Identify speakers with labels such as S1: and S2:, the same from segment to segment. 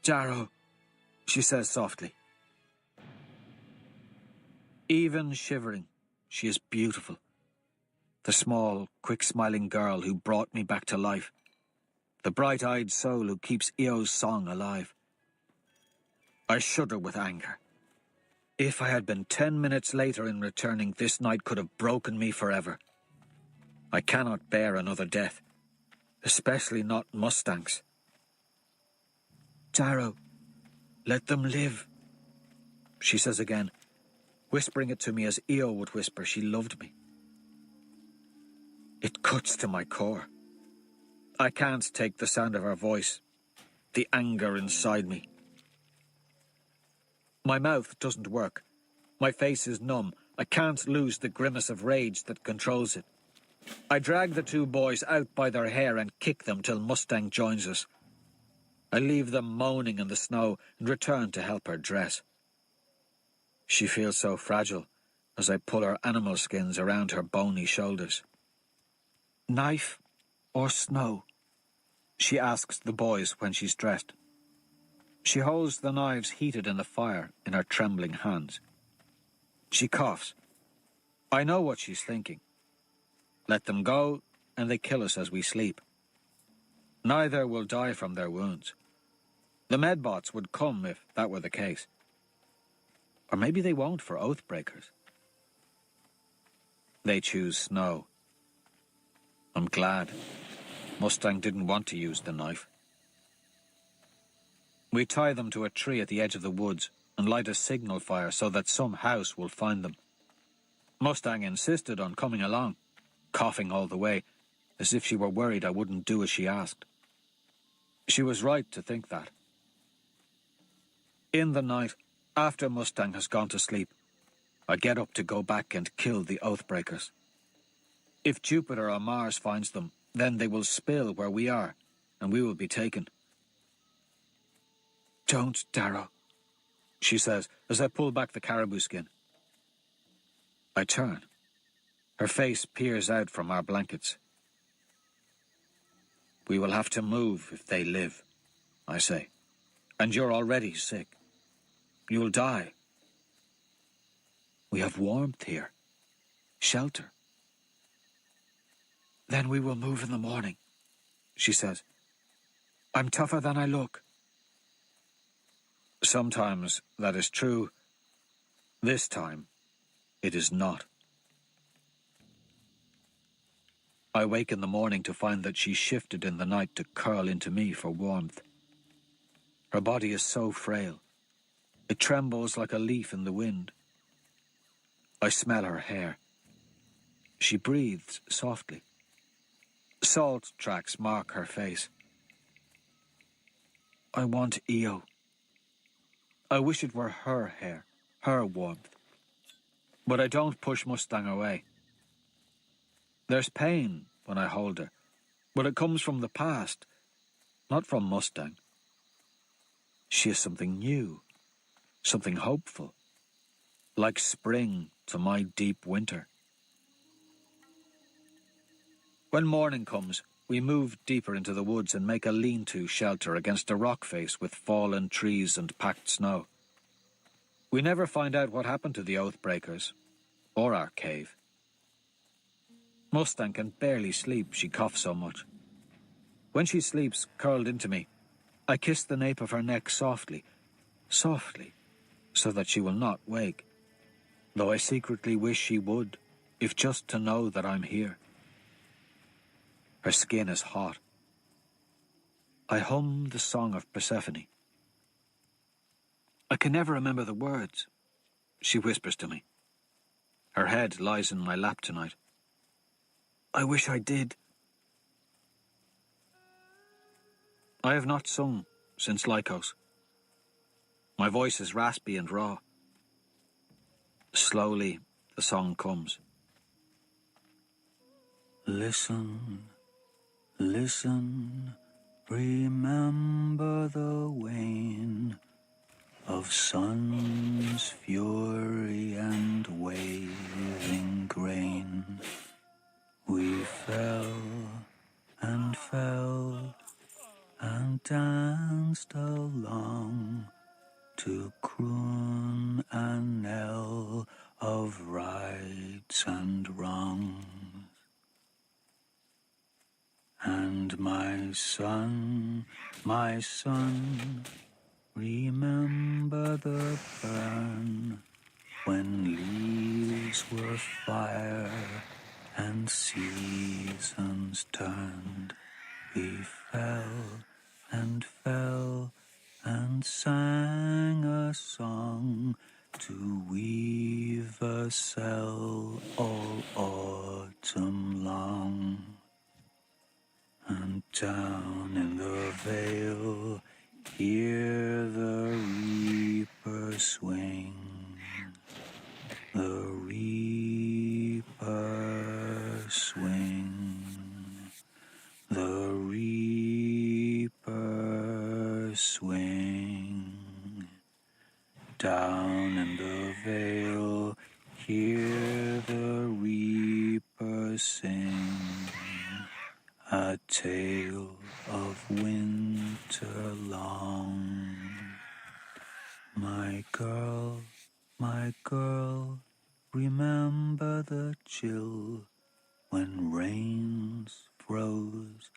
S1: Darrow, she says softly. Even shivering, she is beautiful. The small, quick-smiling girl who brought me back to life. The bright-eyed soul who keeps Eo's song alive. I shudder with anger. If I had been 10 minutes later in returning, this night could have broken me forever. I cannot bear another death, especially not Mustang's. Darrow, let them live, she says again, whispering it to me as Eo would whisper she loved me. It cuts to my core. I can't take the sound of her voice, the anger inside me. My mouth doesn't work. My face is numb. I can't lose the grimace of rage that controls it. I drag the two boys out by their hair and kick them till Mustang joins us. I leave them moaning in the snow and return to help her dress. She feels so fragile as I pull her animal skins around her bony shoulders. Knife or snow? She asks the boys when she's dressed. She holds the knives heated in the fire in her trembling hands. She coughs. I know what she's thinking. Let them go, and they kill us as we sleep. Neither will die from their wounds. The medbots would come if that were the case. Or maybe they won't for Oathbreakers. They choose snow. I'm glad. Mustang didn't want to use the knife. We tie them to a tree at the edge of the woods and light a signal fire so that some house will find them. Mustang insisted on coming along, coughing all the way, as if she were worried I wouldn't do as she asked. She was right to think that. In the night, after Mustang has gone to sleep, I get up to go back and kill the Oathbreakers. If Jupiter or Mars finds them, then they will spill where we are, and we will be taken. Don't, Darrow, she says as I pull back the caribou skin. I turn. Her face peers out from our blankets. We will have to move if they live, I say. And you're already sick. You'll die. We have warmth here. Shelter. Then we will move in the morning, she says. I'm tougher than I look. Sometimes that is true. This time, it is not. I wake in the morning to find that she shifted in the night to curl into me for warmth. Her body is so frail. It trembles like a leaf in the wind. I smell her hair. She breathes softly. Salt tracks mark her face. I want Eo. I wish it were her hair, her warmth. But I don't push Mustang away. There's pain when I hold her, but it comes from the past, not from Mustang. She is something new, something hopeful, like spring to my deep winter. When morning comes, we move deeper into the woods and make a lean-to shelter against a rock face with fallen trees and packed snow. We never find out what happened to the Oathbreakers, or our cave. Mustang can barely sleep, she coughs so much. When she sleeps, curled into me, I kiss the nape of her neck softly, softly, so that she will not wake, though I secretly wish she would, if just to know that I'm here. Her skin is hot. I hum the song of Persephone. I can never remember the words, she whispers to me. Her head lies in my lap tonight. I wish I did. I have not sung since Lycos. My voice is raspy and raw. Slowly, the song comes. Listen, listen, remember the wane of sun's fury and waving grain. We fell and danced along
S2: to croon a knell of rights and wrongs. And my son, remember the burn when leaves were fire and seasons turned. We fell and sang a song to weave a cell all autumn long. And down in the vale, hear the reaper swing. The reaper swing. The reaper swing. Down in the vale, hear the reaper sing. A tale of winter long. My girl, remember the chill when rains froze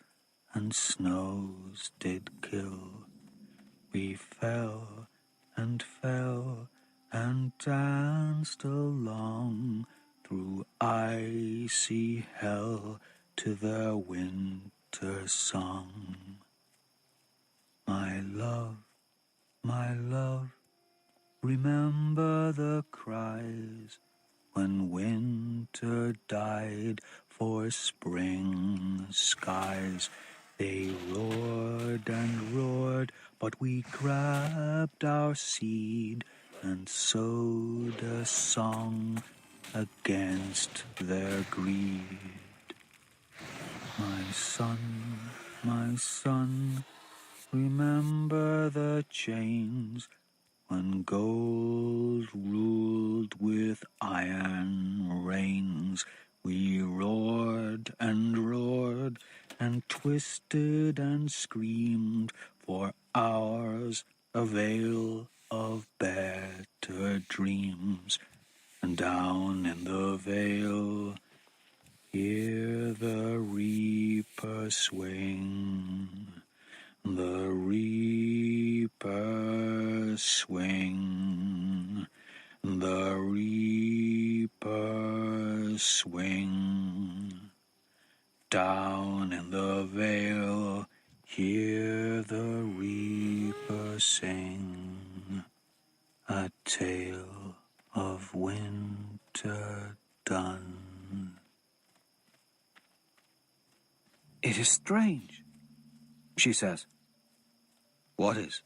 S2: and snows did kill. We fell and danced along through icy hell to their winter song. My love, remember the cries when winter died for spring skies. They roared and roared, but we grabbed our seed and sowed a song against their greed. My son, remember the chains when gold ruled with iron reins. We roared and twisted and screamed for hours, a veil of better dreams. And down in the vale, hear the reaper swing. The reaper swing. The reaper swing. Down in the vale, hear the reaper sing. A tale of winter done.
S1: It is strange, she says. What is?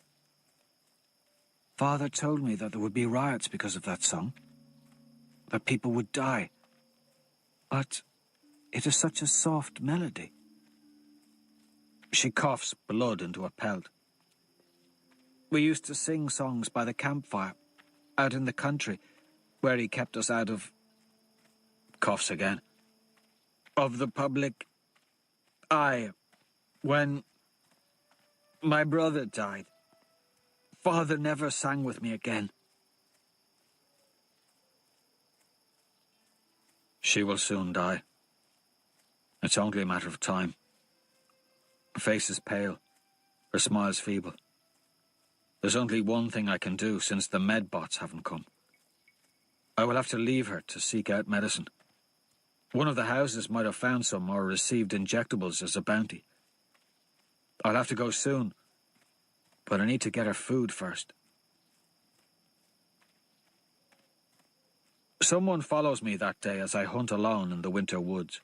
S1: Father told me that there would be riots because of that song, that people would die. But it is such a soft melody. She coughs blood into a pelt. We used to sing songs by the campfire, out in the country, where he kept us out of... Coughs again. Of the public eye, when my brother died. Father never sang with me again. She will soon die. It's only a matter of time. Her face is pale. Her smile's feeble. There's only one thing I can do since the medbots haven't come. I will have to leave her to seek out medicine. One of the houses might have found some or received injectables as a bounty. I'll have to go soon, but I need to get her food first. Someone follows me that day as I hunt alone in the winter woods.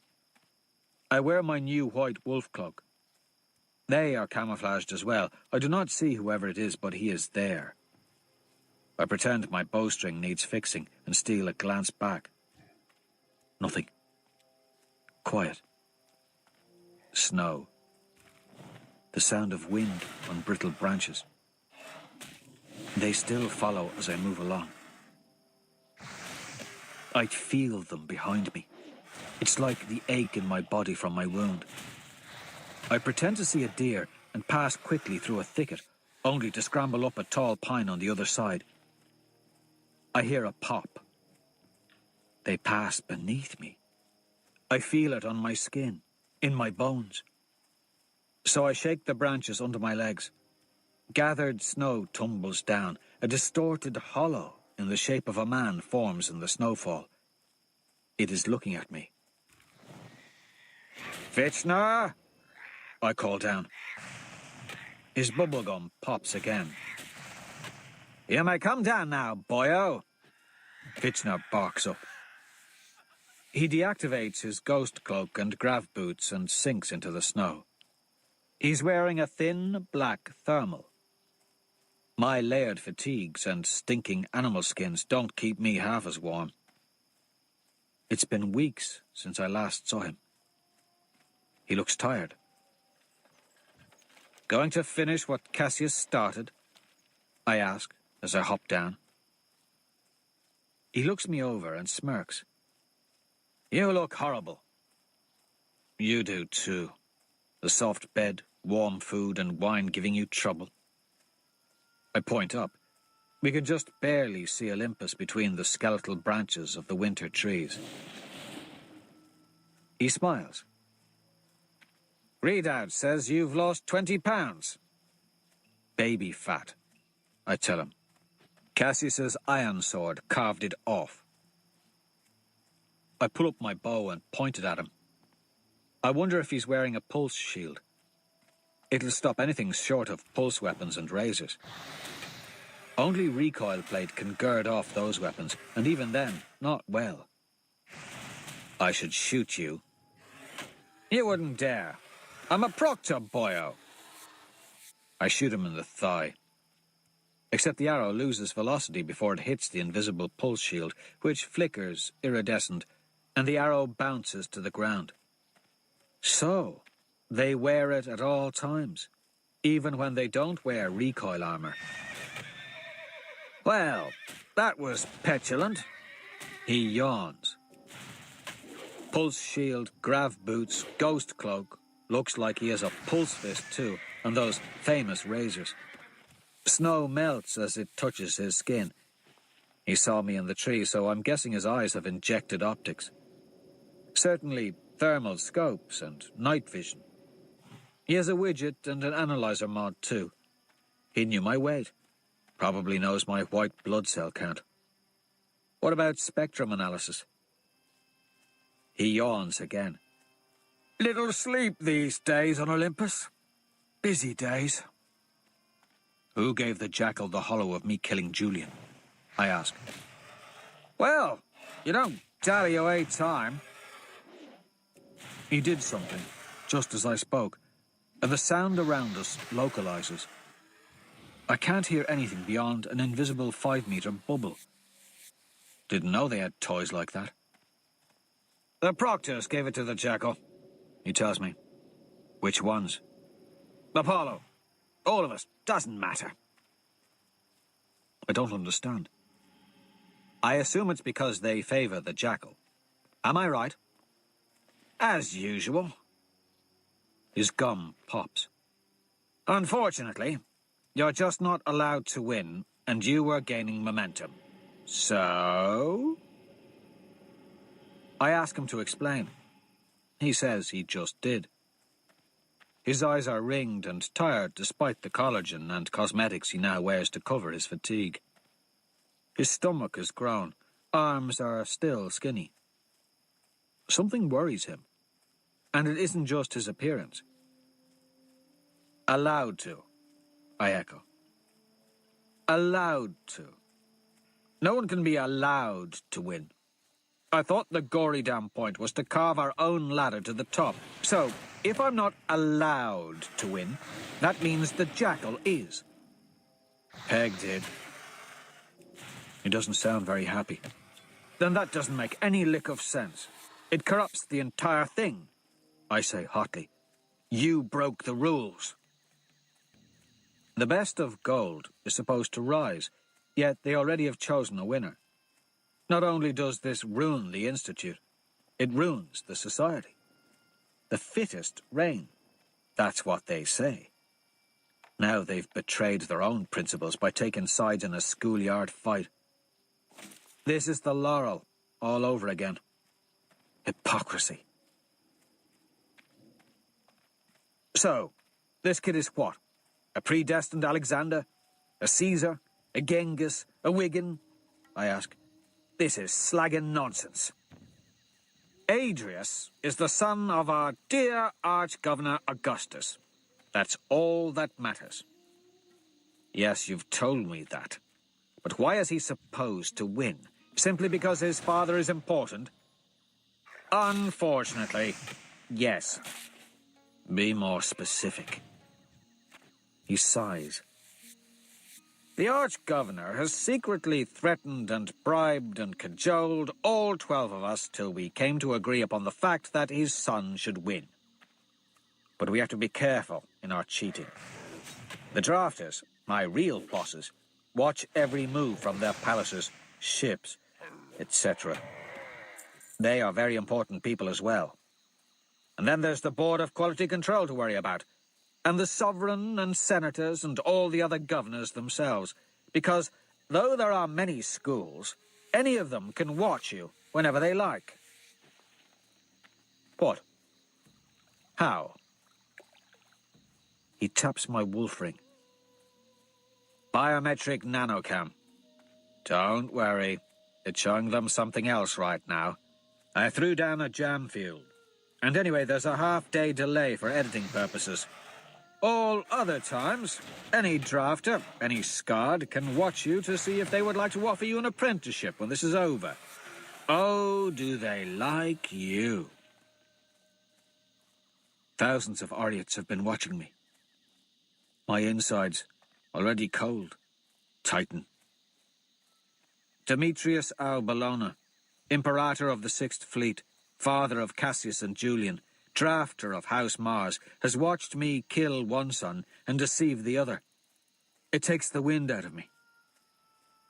S1: I wear my new white wolf cloak. They are camouflaged as well. I do not see whoever it is, but he is there. I pretend my bowstring needs fixing and steal a glance back. Nothing. Quiet. Snow. The sound of wind on brittle branches. They still follow as I move along. I feel them behind me. It's like the ache in my body from my wound. I pretend to see a deer and pass quickly through a thicket, only to scramble up a tall pine on the other side. I hear a pop. They pass beneath me. I feel it on my skin, in my bones. So I shake the branches under my legs. Gathered snow tumbles down. A distorted hollow in the shape of a man forms in the snowfall. It is looking at me. "Fitchner!" I call down. His bubblegum pops again. "You may come down now, boyo." Fitchner barks up. He deactivates his ghost cloak and grav boots and sinks into the snow. He's wearing a thin, black thermal. My layered fatigues and stinking animal skins don't keep me half as warm. It's been weeks since I last saw him. He looks tired. "Going to finish what Cassius started?" I ask as I hop down. He looks me over and smirks. "You look horrible." "You do too. The soft bed, warm food, and wine giving you trouble." I point up. We can just barely see Olympus between the skeletal branches of the winter trees. He smiles. "Readout says you've lost 20 pounds. "Baby fat," I tell him. "Cassius's iron sword carved it off." I pull up my bow and point it at him. I wonder if he's wearing a pulse shield. It'll stop anything short of pulse weapons and razors. Only recoil plate can gird off those weapons, and even then, not well. "I should shoot you." "You wouldn't dare. I'm a proctor, boyo." I shoot him in the thigh. Except the arrow loses velocity before it hits the invisible pulse shield, which flickers iridescent, and the arrow bounces to the ground. So, they wear it at all times, even when they don't wear recoil armor. "Well, that was petulant." He yawns. Pulse shield, grav boots, ghost cloak. Looks like he has a pulse fist too, and those famous razors. Snow melts as it touches his skin. He saw me in the tree, so I'm guessing his eyes have injected optics. Certainly thermal scopes and night vision. He has a widget and an analyzer mod too. He knew my weight. Probably knows my white blood cell count. What about spectrum analysis? He yawns again. "Little sleep these days on Olympus. Busy days." "Who gave the jackal the hollow of me killing Julian?" I ask. "Well, you don't dally away time." He did something, just as I spoke, and the sound around us localizes. I can't hear anything beyond an invisible 5-meter bubble. Didn't know they had toys like that. "The proctors gave it to the jackal," he tells me. "Which ones?" "Apollo. All of us. Doesn't matter." I don't understand. I assume it's because they favor the jackal. Am I right? "As usual." His gum pops. "Unfortunately, you're just not allowed to win, and you were gaining momentum. So?" I ask him to explain. He says he just did. His eyes are ringed and tired despite the collagen and cosmetics he now wears to cover his fatigue. His stomach is grown. Arms are still skinny. Something worries him. And it isn't just his appearance. "Allowed to," I echo. Allowed to. No one can be allowed to win. I thought the gory damn point was to carve our own ladder to the top. So, if I'm not allowed to win, that means the jackal is. Peg did. He doesn't sound very happy. Then that doesn't make any lick of sense. It corrupts the entire thing, I say hotly. You broke the rules. The best of gold is supposed to rise, yet they already have chosen a winner. Not only does this ruin the Institute, it ruins the society. The fittest reign. That's what they say. Now they've betrayed their own principles by taking sides in a schoolyard fight. This is the Laurel, all over again. Hypocrisy. So, this kid is what? A predestined Alexander? A Caesar? A Genghis? A Wigan? I ask. This is slagging nonsense. Adrius is the son of our dear Arch-Governor Augustus. That's all that matters. Yes, you've told me that. But why is he supposed to win? Simply because his father is important? Unfortunately, yes. Be more specific. He sighs. The Arch-Governor has secretly threatened and bribed and cajoled all 12 of us till we came to agree upon the fact that his son should win. But we have to be careful in our cheating. The drafters, my real bosses, watch every move from their palaces, ships, etc. They are very important people as well. And then there's the Board of Quality Control to worry about. And the sovereign and senators and all the other governors themselves. Because though there are many schools, any of them can watch you whenever they like. What? How? He taps my wolf ring. Biometric nanocam. Don't worry. It's showing them something else right now. I threw down a jam field. And anyway, there's a half-day delay for editing purposes. All other times, any drafter, any scard, can watch you to see if they would like to offer you an apprenticeship when this is over. Oh, do they like you. Thousands of Aryates have been watching me. My insides, already cold, tighten. Demetrius Albellona, Imperator of the Sixth Fleet, father of Cassius and Julian, drafter of House Mars, has watched me kill one son and deceive the other. It takes the wind out of me.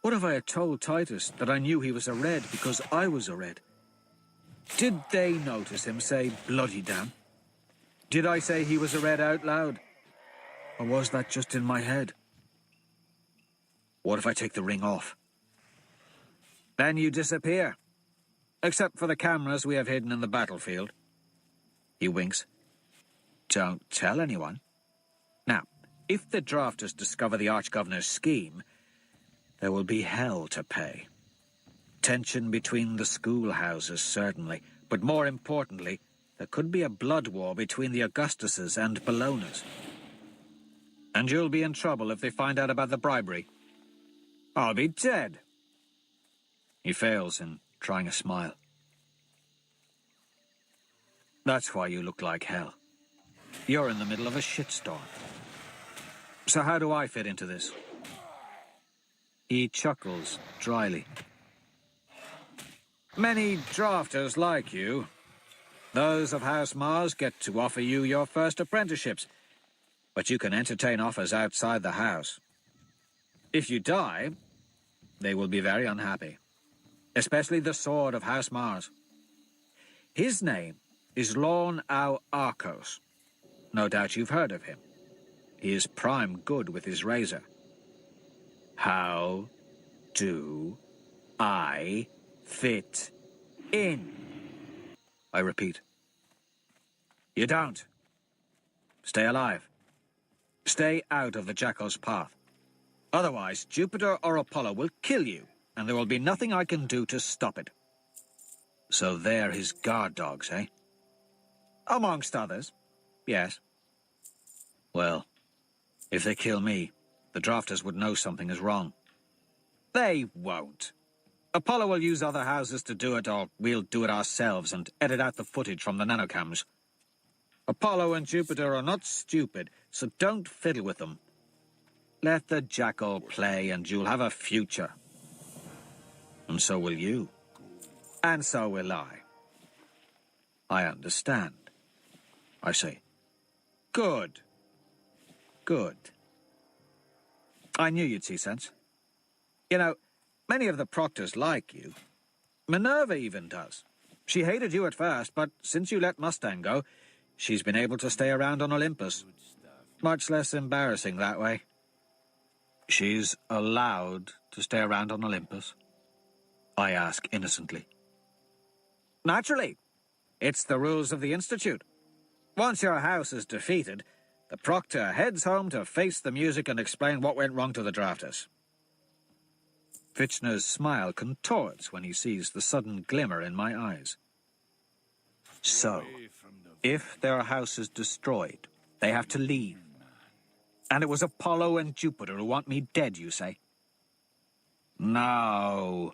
S1: What if I had told Titus that I knew he was a Red because I was a Red? Did they notice him say bloody damn? Did I say he was a Red out loud? Or was that just in my head? What if I take the ring off? Then you disappear. Except for the cameras we have hidden in the battlefield. He winks. Don't tell anyone. Now, if the drafters discover the Arch-Governor's scheme, there will be hell to pay. Tension between the schoolhouses, certainly. But more importantly, there could be a blood war between the Augustuses and Bellonas. And you'll be in trouble if they find out about the bribery. I'll be dead. He fails in trying a smile. That's why you look like hell. You're in the middle of a shitstorm. So how do I fit into this? He chuckles dryly. Many drafters like you. Those of House Mars get to offer you your first apprenticeships, but you can entertain offers outside the house. If you die, they will be very unhappy, especially the Sword of House Mars. His name is Lorn Au Arcos. No doubt you've heard of him. He is prime good with his razor. How do I fit in? I repeat. You don't. Stay alive. Stay out of the Jackal's path. Otherwise, Jupiter or Apollo will kill you, and there will be nothing I can do to stop it. So they're his guard dogs, eh? Amongst others, yes. Well, if they kill me, the drafters would know something is wrong. They won't. Apollo will use other houses to do it, or we'll do it ourselves and edit out the footage from the nanocams. Apollo and Jupiter are not stupid, so don't fiddle with them. Let the Jackal play and you'll have a future. And so will you. And so will I. I understand. I say, good. Good. I knew you'd see sense. You know, many of the proctors like you. Minerva even does. She hated you at first, but since you let Mustang go, she's been able to stay around on Olympus. Much less embarrassing that way. She's allowed to stay around on Olympus? I ask innocently. Naturally. It's the rules of the Institute. Once your house is defeated, the proctor heads home to face the music and explain what went wrong to the drafters. Fitchner's smile contorts when he sees the sudden glimmer in my eyes. So, if their house is destroyed, they have to leave. And it was Apollo and Jupiter who want me dead, you say? No,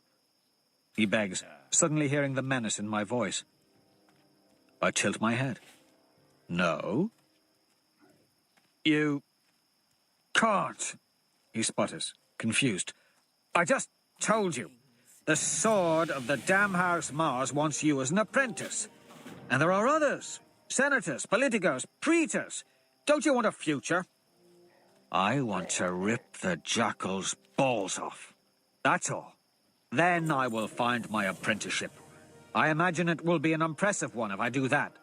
S1: he begs, suddenly hearing the menace in my voice. I tilt my head. No? You can't, he sputters, confused. I just told you. The sword of the damn house Mars wants you as an apprentice. And there are others. Senators, politicos, praetors. Don't you want a future? I want to rip the jackal's balls off. That's all. Then I will find my apprenticeship. I imagine it will be an impressive one if I do that.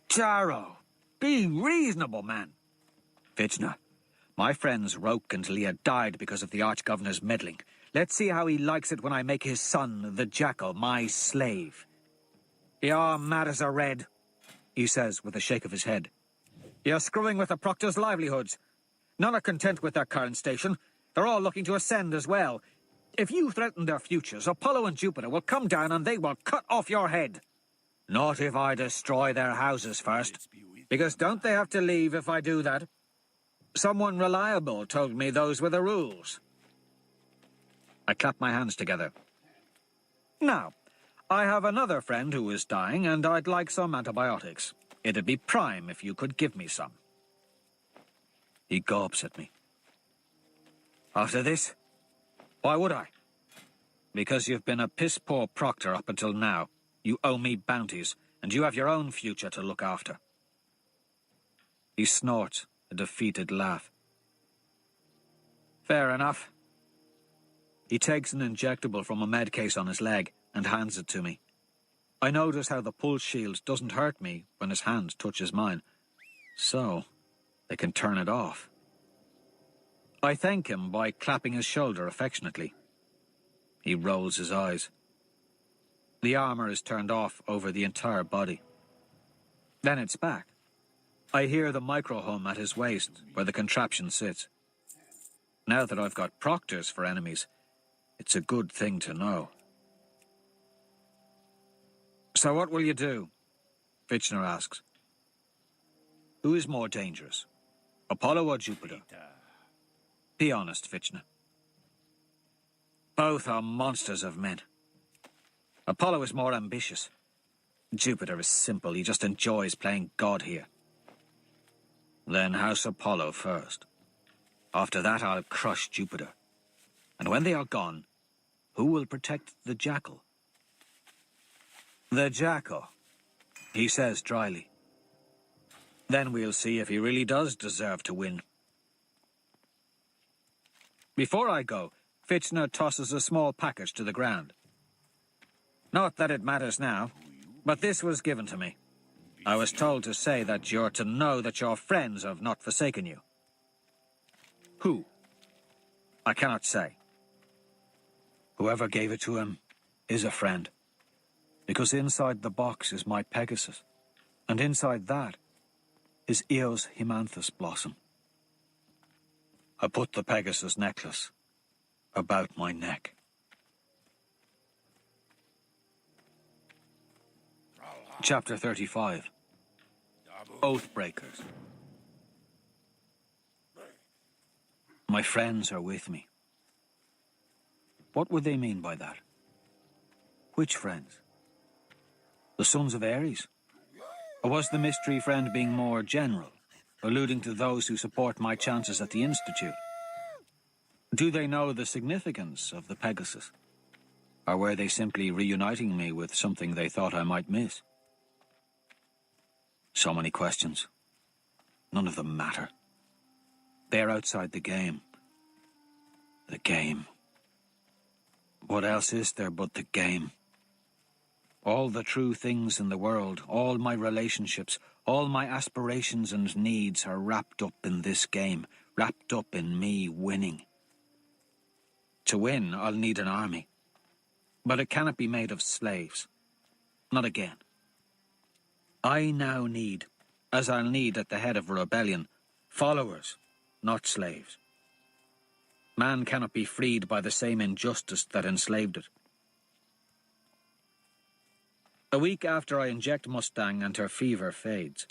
S1: Taro, be reasonable, man. Fitchner, my friend's Roke until he had died because of the Archgovernor's meddling. Let's see how he likes it when I make his son, the Jackal, my slave. You're mad as a red, he says with a shake of his head. You're screwing with the proctor's livelihoods. None are content with their current station. They're all looking to ascend as well. If you threaten their futures, Apollo and Jupiter will come down and they will cut off your head. Not if I destroy their houses first. Because don't they have to leave if I do that? Someone reliable told me those were the rules. I clap my hands together. Now, I have another friend who is dying and I'd like some antibiotics. It'd be prime if you could give me some. He gawps at me. After this? Why would I? Because you've been a piss-poor proctor up until now. You owe me bounties, and you have your own future to look after. He snorts, a defeated laugh. Fair enough. He takes an injectable from a med case on his leg and hands it to me. I notice how the pulse shield doesn't hurt me when his hand touches mine. So, they can turn it off. I thank him by clapping his shoulder affectionately. He rolls his eyes. The armor is turned off over the entire body. Then it's back. I hear the micro-hum at his waist, where the contraption sits. Now that I've got proctors for enemies, it's a good thing to know. So what will you do? Fitchner asks. Who is more dangerous, Apollo or Jupiter? Be honest, Fitchner. Both are monsters of men. Apollo is more ambitious. Jupiter is simple. He just enjoys playing God here. Then House Apollo first. After that, I'll crush Jupiter. And when they are gone, who will protect the Jackal? The Jackal, he says dryly. Then we'll see if he really does deserve to win. Before I go, Fitchner tosses a small package to the ground. Not that it matters now, but this was given to me. I was told to say that you're to know that your friends have not forsaken you. Who? I cannot say. Whoever gave it to him is a friend. Because inside the box is my Pegasus, and inside that is Eos Himanthus blossom. I put the Pegasus necklace about my neck. Chapter 35. Oathbreakers. My friends are with me. What would they mean by that? Which friends? The sons of Ares? Or was the mystery friend being more general, alluding to those who support my chances at the Institute? Do they know the significance of the Pegasus? Or were they simply reuniting me with something they thought I might miss? So many questions. None of them matter. They're outside the game. The game. What else is there but the game? All the true things in the world, all my relationships, all my aspirations and needs are wrapped up in this game, wrapped up in me winning. To win, I'll need an army. But it cannot be made of slaves. Not again. I now need, as I'll need at the head of a rebellion, followers, not slaves. Man cannot be freed by the same injustice that enslaved it. A week after I inject Mustang and her fever fades,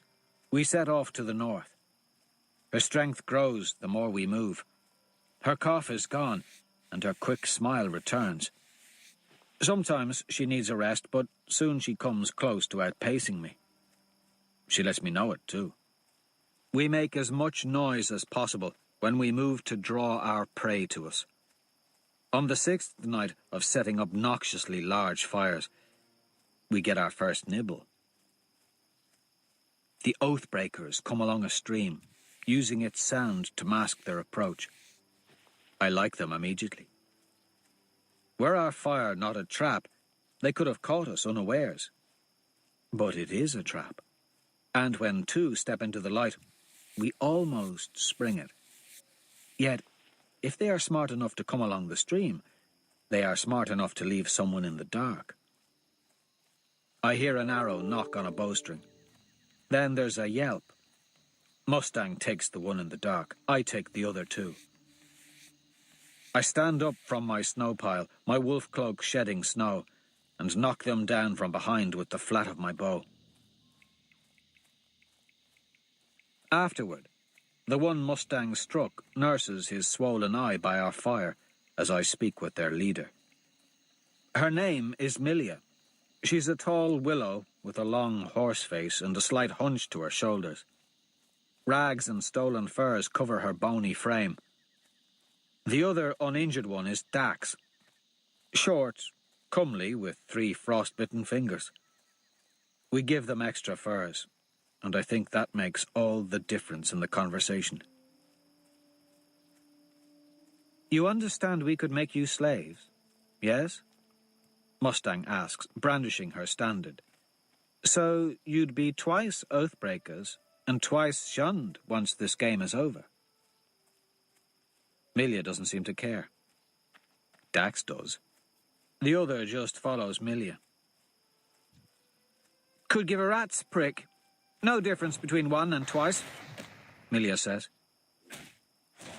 S1: we set off to the north. Her strength grows the more we move. Her cough is gone, and her quick smile returns. Sometimes she needs a rest, but soon she comes close to outpacing me. She lets me know it, too. We make as much noise as possible when we move to draw our prey to us. On the 6th night of setting obnoxiously large fires, we get our first nibble. The Oathbreakers come along a stream, using its sound to mask their approach. I like them immediately. Were our fire not a trap, they could have caught us unawares. But it is a trap. And when two step into the light, we almost spring it. Yet, if they are smart enough to come along the stream, they are smart enough to leave someone in the dark. I hear an arrow knock on a bowstring. Then there's a yelp. Mustang takes the one in the dark. I take the other too. I stand up from my snow pile, my wolf cloak shedding snow, and knock them down from behind with the flat of my bow. Afterward, the one Mustang struck nurses his swollen eye by our fire as I speak with their leader. Her name is Milia. She's a tall willow with a long horse face and a slight hunch to her shoulders. Rags and stolen furs cover her bony frame. The other uninjured one is Dax. Short, comely, with 3 frostbitten fingers. We give them extra furs, and I think that makes all the difference in the conversation. You understand we could make you slaves, yes? Mustang asks, brandishing her standard. So you'd be twice Oathbreakers and twice shunned once this game is over. Milia doesn't seem to care. Dax does. The other just follows Milia. Could give a rat's prick. No difference between one and twice, Milia says.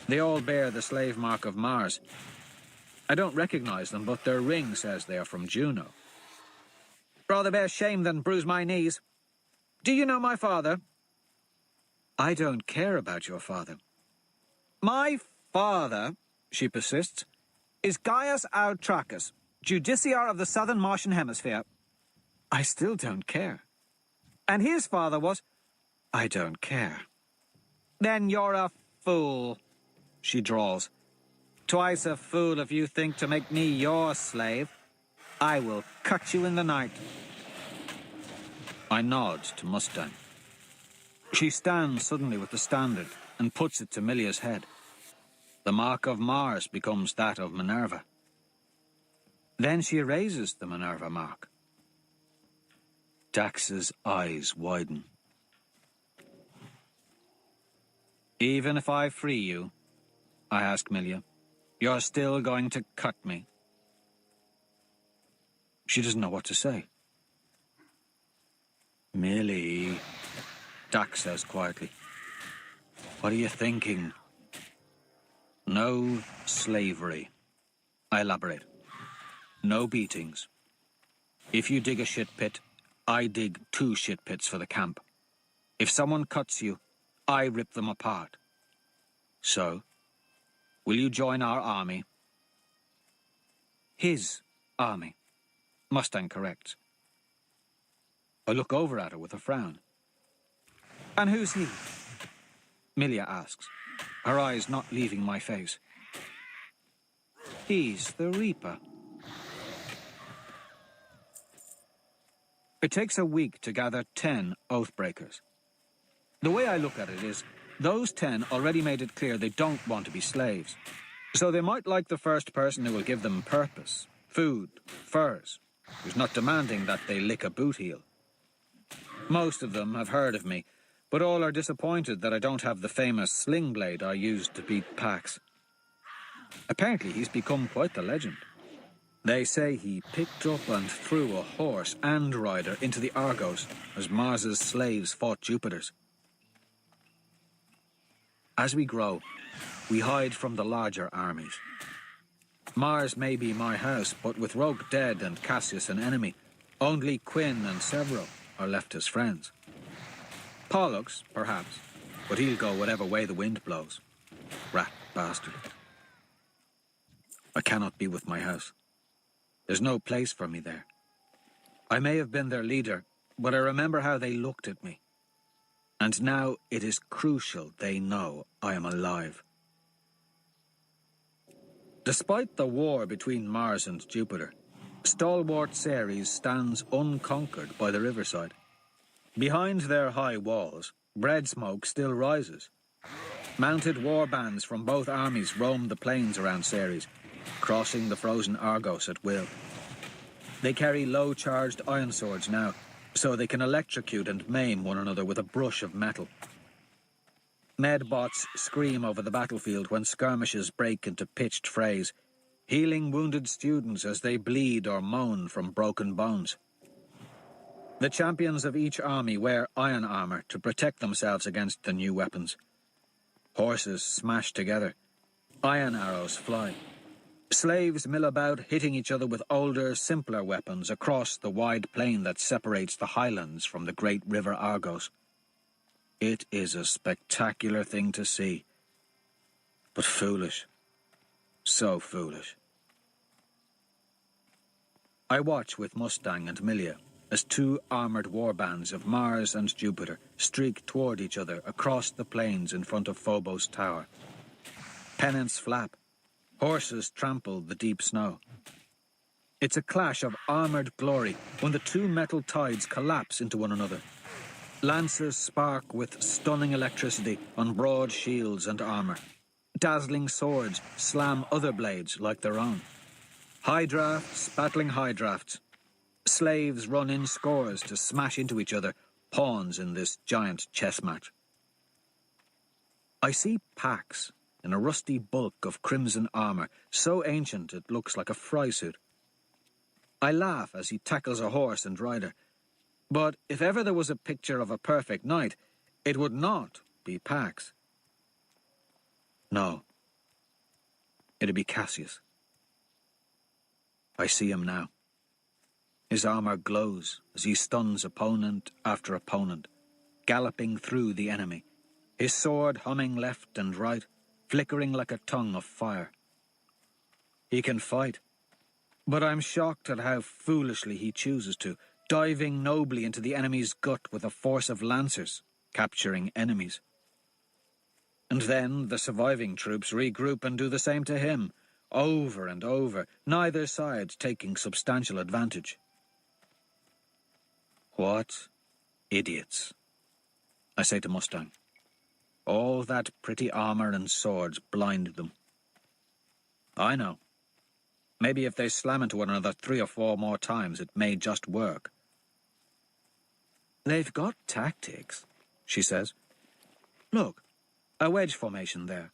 S1: They all bear the slave mark of Mars. I don't recognize them, but their ring says they are from Juno. Rather bear shame than bruise my knees. Do you know my father? I don't care about your father. My father, she persists, is Gaius Autracus, Justiciar of the Southern Martian Hemisphere. I still don't care. And his father was... I don't care. Then you're a fool, she drawls. Twice a fool if you think to make me your slave. I will cut you in the night. I nod to Mustang. She stands suddenly with the standard and puts it to Milia's head. The mark of Mars becomes that of Minerva. Then she erases the Minerva mark. Dax's eyes widen. Even if I free you, I ask Milia, you're still going to cut me. She doesn't know what to say. Millie, Dax says quietly. What are you thinking? No slavery. I elaborate. No beatings. If you dig a shit pit, I dig 2 shit pits for the camp. If someone cuts you, I rip them apart. So, will you join our army? His army, Mustang corrects. I look over at her with a frown. And who's he? Milia asks, her eyes not leaving my face. He's the Reaper. It takes a week to gather 10 Oathbreakers. The way I look at it is, those 10 already made it clear they don't want to be slaves. So they might like the first person who will give them purpose, food, furs, who's not demanding that they lick a boot heel. Most of them have heard of me, but all are disappointed that I don't have the famous sling blade I used to beat packs. Apparently he's become quite the legend. They say he picked up and threw a horse and rider into the Argos as Mars's slaves fought Jupiter's. As we grow, we hide from the larger armies. Mars may be my house, but with Rogue dead and Cassius an enemy, only Quinn and Severo are left as friends. Pollux, perhaps, but he'll go whatever way the wind blows. Rat bastard. I cannot be with my house. There's no place for me there. I may have been their leader, but I remember how they looked at me. And now it is crucial they know I am alive. Despite the war between Mars and Jupiter, stalwart Ceres stands unconquered by the riverside. Behind their high walls, bread smoke still rises. Mounted war bands from both armies roam the plains around Ceres, crossing the frozen Argos at will. They carry low-charged iron swords now, so they can electrocute and maim one another with a brush of metal. Medbots scream over the battlefield when skirmishes break into pitched frays, healing wounded students as they bleed or moan from broken bones. The champions of each army wear iron armor to protect themselves against the new weapons. Horses smash together. Iron arrows fly. Slaves mill about, hitting each other with older, simpler weapons across the wide plain that separates the highlands from the great river Argos. It is a spectacular thing to see. But foolish. So foolish. I watch with Mustang and Milia as two armoured warbands of Mars and Jupiter streak toward each other across the plains in front of Phobos Tower. Pennants flap. Horses trample the deep snow. It's a clash of armoured glory when the two metal tides collapse into one another. Lances spark with stunning electricity on broad shields and armour. Dazzling swords slam other blades like their own. High drafts battling high drafts. Slaves run in scores to smash into each other, pawns in this giant chess match. I see Pax in a rusty bulk of crimson armour, so ancient it looks like a fry suit. I laugh as he tackles a horse and rider. But if ever there was a picture of a perfect knight, it would not be Pax. No. It'd be Cassius. I see him now. His armour glows as he stuns opponent after opponent, galloping through the enemy, his sword humming left and right, flickering like a tongue of fire. He can fight, but I'm shocked at how foolishly he chooses to, diving nobly into the enemy's gut with a force of lancers, capturing enemies. And then the surviving troops regroup and do the same to him, over and over, neither side taking substantial advantage. What idiots, I say to Mustang. All that pretty armour and swords blinded them. I know. Maybe if they slam into one another 3 or 4 more times, it may just work. They've got tactics, she says. Look, a wedge formation there,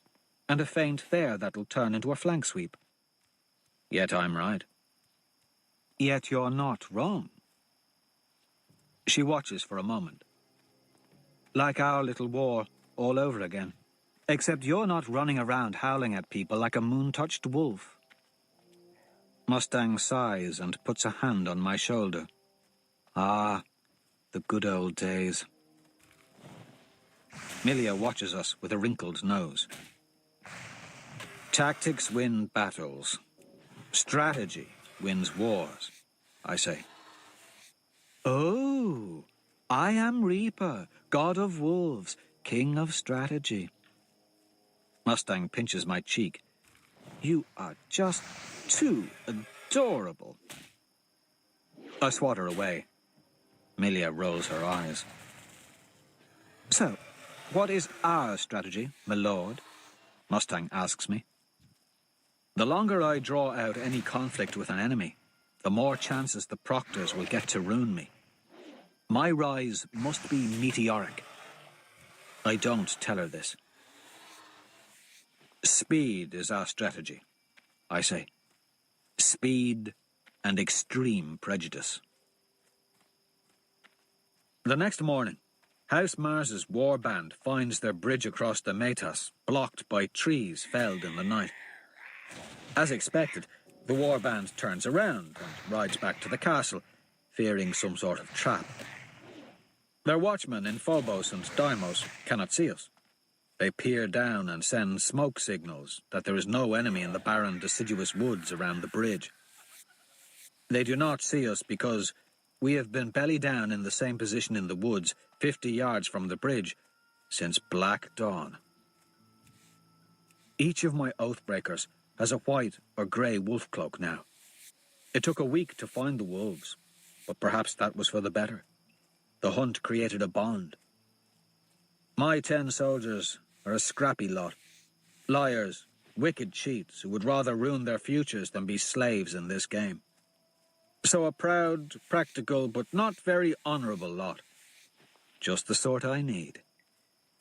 S1: and a feint there that'll turn into a flank sweep. Yet I'm right. Yet you're not wrong. She watches for a moment. Like our little war, all over again. Except you're not running around howling at people like a moon-touched wolf. Mustang sighs and puts a hand on my shoulder. Ah, the good old days. Milia watches us with a wrinkled nose. Tactics win battles. Strategy wins wars, I say. Oh, I am Reaper, god of wolves, king of strategy. Mustang pinches my cheek. You are just too adorable. I swatter away. Milia rolls her eyes. So, what is our strategy, my lord? Mustang asks me. The longer I draw out any conflict with an enemy, the more chances the proctors will get to ruin me. My rise must be meteoric. I don't tell her this. Speed is our strategy, I say. Speed and extreme prejudice. The next morning, House Mars's warband finds their bridge across the Metas blocked by trees felled in the night. As expected, the warband turns around and rides back to the castle, fearing some sort of trap. Their watchmen in Phobos and Deimos cannot see us. They peer down and send smoke signals that there is no enemy in the barren, deciduous woods around the bridge. They do not see us because we have been belly down in the same position in the woods, 50 yards from the bridge, since Black Dawn. Each of my Oathbreakers has a white or grey wolf cloak now. It took a week to find the wolves, but perhaps that was for the better. The hunt created a bond. My 10 soldiers are a scrappy lot. Liars, wicked cheats who would rather ruin their futures than be slaves in this game. So a proud, practical, but not very honourable lot. Just the sort I need.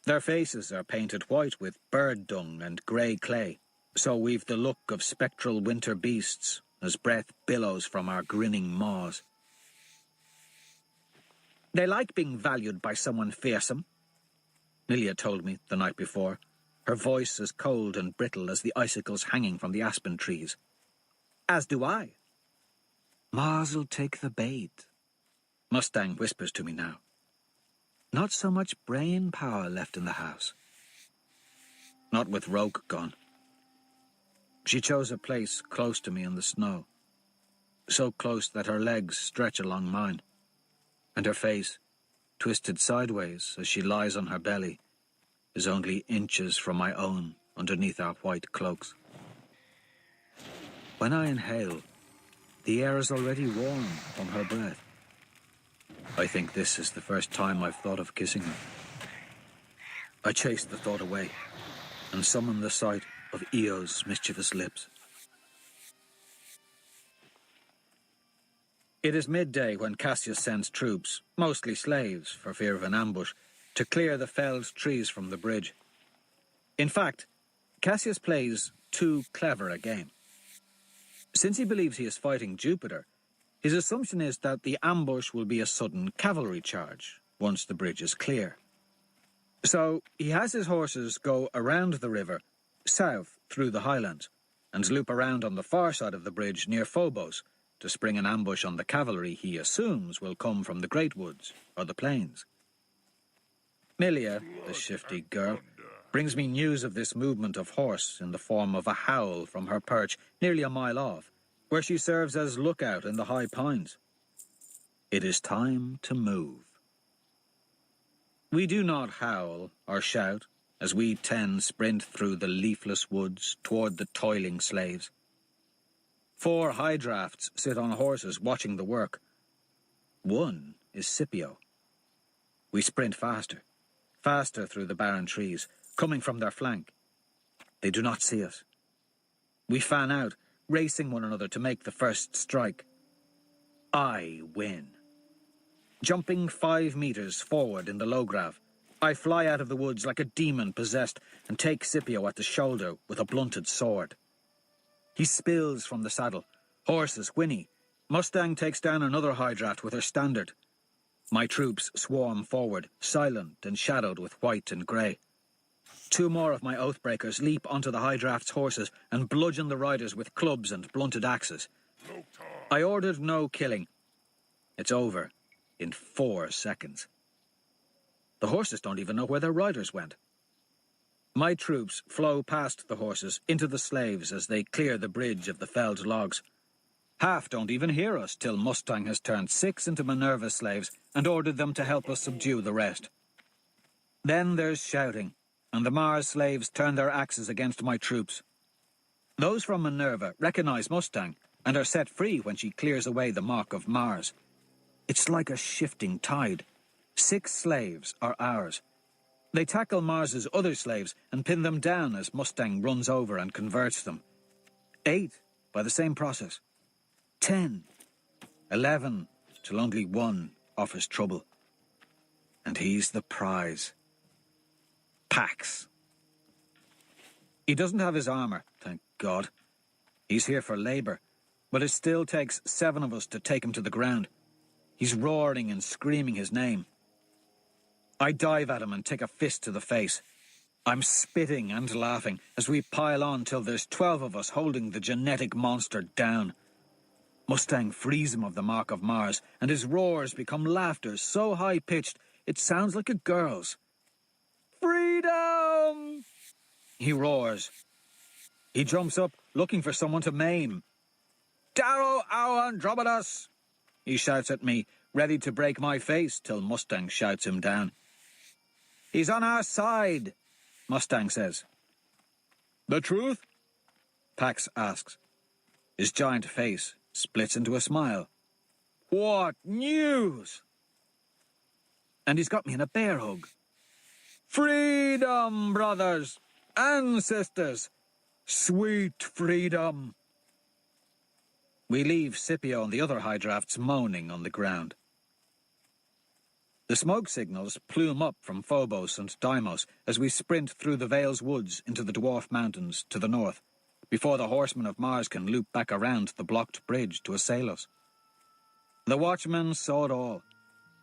S1: Their faces are painted white with bird dung and grey clay, so we've the look of spectral winter beasts as breath billows from our grinning maws. They like being valued by someone fearsome, Milia told me the night before, her voice as cold and brittle as the icicles hanging from the aspen trees. As do I. Mars'll take the bait, Mustang whispers to me now. Not so much brain power left in the house. Not with Roke gone. She chose a place close to me in the snow, so close that her legs stretch along mine, and her face, twisted sideways as she lies on her belly, is only inches from my own underneath our white cloaks. When I inhale, the air is already warm from her breath. I think this is the first time I've thought of kissing her. I chase the thought away and summon the sight of Eo's mischievous lips. It is midday when Cassius sends troops, mostly slaves for fear of an ambush, to clear the felled trees from the bridge. In fact, Cassius plays too clever a game. Since he believes he is fighting Jupiter, his assumption is that the ambush will be a sudden cavalry charge once the bridge is clear. So he has his horses go around the river, south through the highlands, and loop around on the far side of the bridge near Phobos to spring an ambush on the cavalry he assumes will come from the Great Woods or the plains. Milia, the shifty girl, brings me news of this movement of horse in the form of a howl from her perch nearly a mile off, where she serves as lookout in the high pines. It is time to move. We do not howl or shout as we 10 sprint through the leafless woods toward the toiling slaves. 4 high drafts sit on horses watching the work. One is Scipio. We sprint faster, faster through the barren trees, coming from their flank. They do not see us. We fan out, racing one another to make the first strike. I win. Jumping 5 meters forward in the low grav, I fly out of the woods like a demon possessed and take Scipio at the shoulder with a blunted sword. He spills from the saddle. Horses whinny. Mustang takes down another high draft with her standard. My troops swarm forward, silent and shadowed with white and grey. 2 more of my Oathbreakers leap onto the high draft's horses and bludgeon the riders with clubs and blunted axes. I ordered no killing. It's over in 4 seconds. The horses don't even know where their riders went. My troops flow past the horses into the slaves as they clear the bridge of the felled logs. Half don't even hear us till Mustang has turned 6 into Minerva slaves and ordered them to help us subdue the rest. Then there's shouting, and the Mars slaves turn their axes against my troops. Those from Minerva recognize Mustang and are set free when she clears away the mark of Mars. It's like a shifting tide. 6 slaves are ours. They tackle Mars's other slaves and pin them down as Mustang runs over and converts them. 8 by the same process. 10 11 till only one offers trouble. And he's the prize. Pax. He doesn't have his armor, thank God. He's here for labor, but it still takes 7 of us to take him to the ground. He's roaring and screaming his name. I dive at him and take a fist to the face. I'm spitting and laughing as we pile on till there's 12 of us holding the genetic monster down. Mustang frees him of the mark of Mars, and his roars become laughter so high-pitched it sounds like a girl's. Freedom! He roars. He jumps up, looking for someone to maim. Darrow our Andromedas! He shouts at me, ready to break my face till Mustang shouts him down. He's on our side, Mustang says. The truth? Pax asks. His giant face splits into a smile. What news? And he's got me in a bear hug. Freedom, brothers and sisters. Sweet freedom. We leave Scipio and the other high drafts moaning on the ground. The smoke signals plume up from Phobos and Deimos as we sprint through the Vale's woods into the Dwarf Mountains to the north, before the horsemen of Mars can loop back around the blocked bridge to assail us. The watchmen saw it all,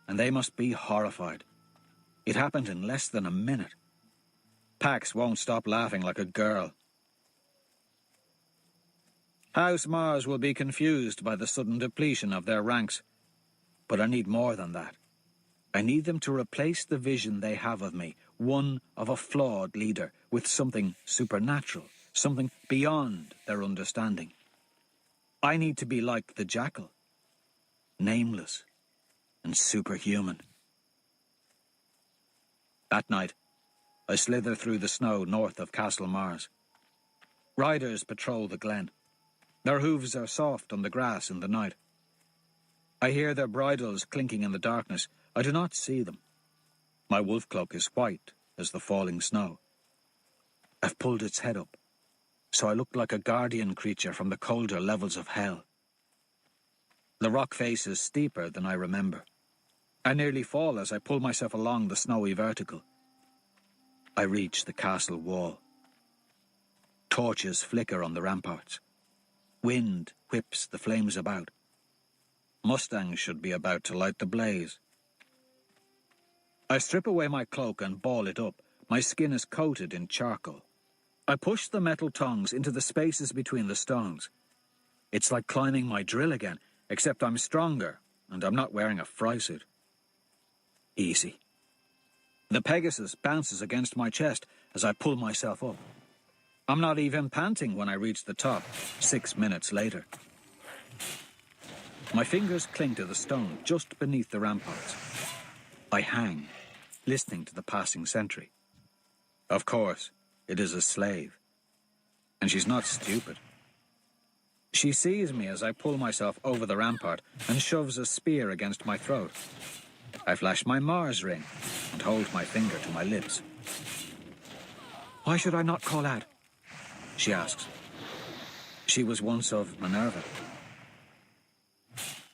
S1: and they must be horrified. It happened in less than a minute. Pax won't stop laughing like a girl. House Mars will be confused by the sudden depletion of their ranks, but I need more than that. I need them to replace the vision they have of me, one of a flawed leader, with something supernatural, something beyond their understanding. I need to be like the jackal, nameless and superhuman. That night, I slither through the snow north of Castle Mars. Riders patrol the glen. Their hooves are soft on the grass in the night. I hear their bridles clinking in the darkness. I do not see them. My wolf cloak is white as the falling snow. I've pulled its head up, so I look like a guardian creature from the colder levels of hell. The rock face is steeper than I remember. I nearly fall as I pull myself along the snowy vertical. I reach the castle wall. Torches flicker on the ramparts. Wind whips the flames about. Mustangs should be about to light the blaze. I strip away my cloak and ball it up. My skin is coated in charcoal. I push the metal tongs into the spaces between the stones. It's like climbing my drill again, except I'm stronger and I'm not wearing a fry suit. Easy. The Pegasus bounces against my chest as I pull myself up. I'm not even panting when I reach the top, 6 minutes later. My fingers cling to the stone just beneath the ramparts. I hang, listening to the passing sentry. Of course, it is a slave. And she's not stupid. She sees me as I pull myself over the rampart and shoves a spear against my throat. I flash my Mars ring and hold my finger to my lips. Why should I not call out? She asks. She was once of Minerva.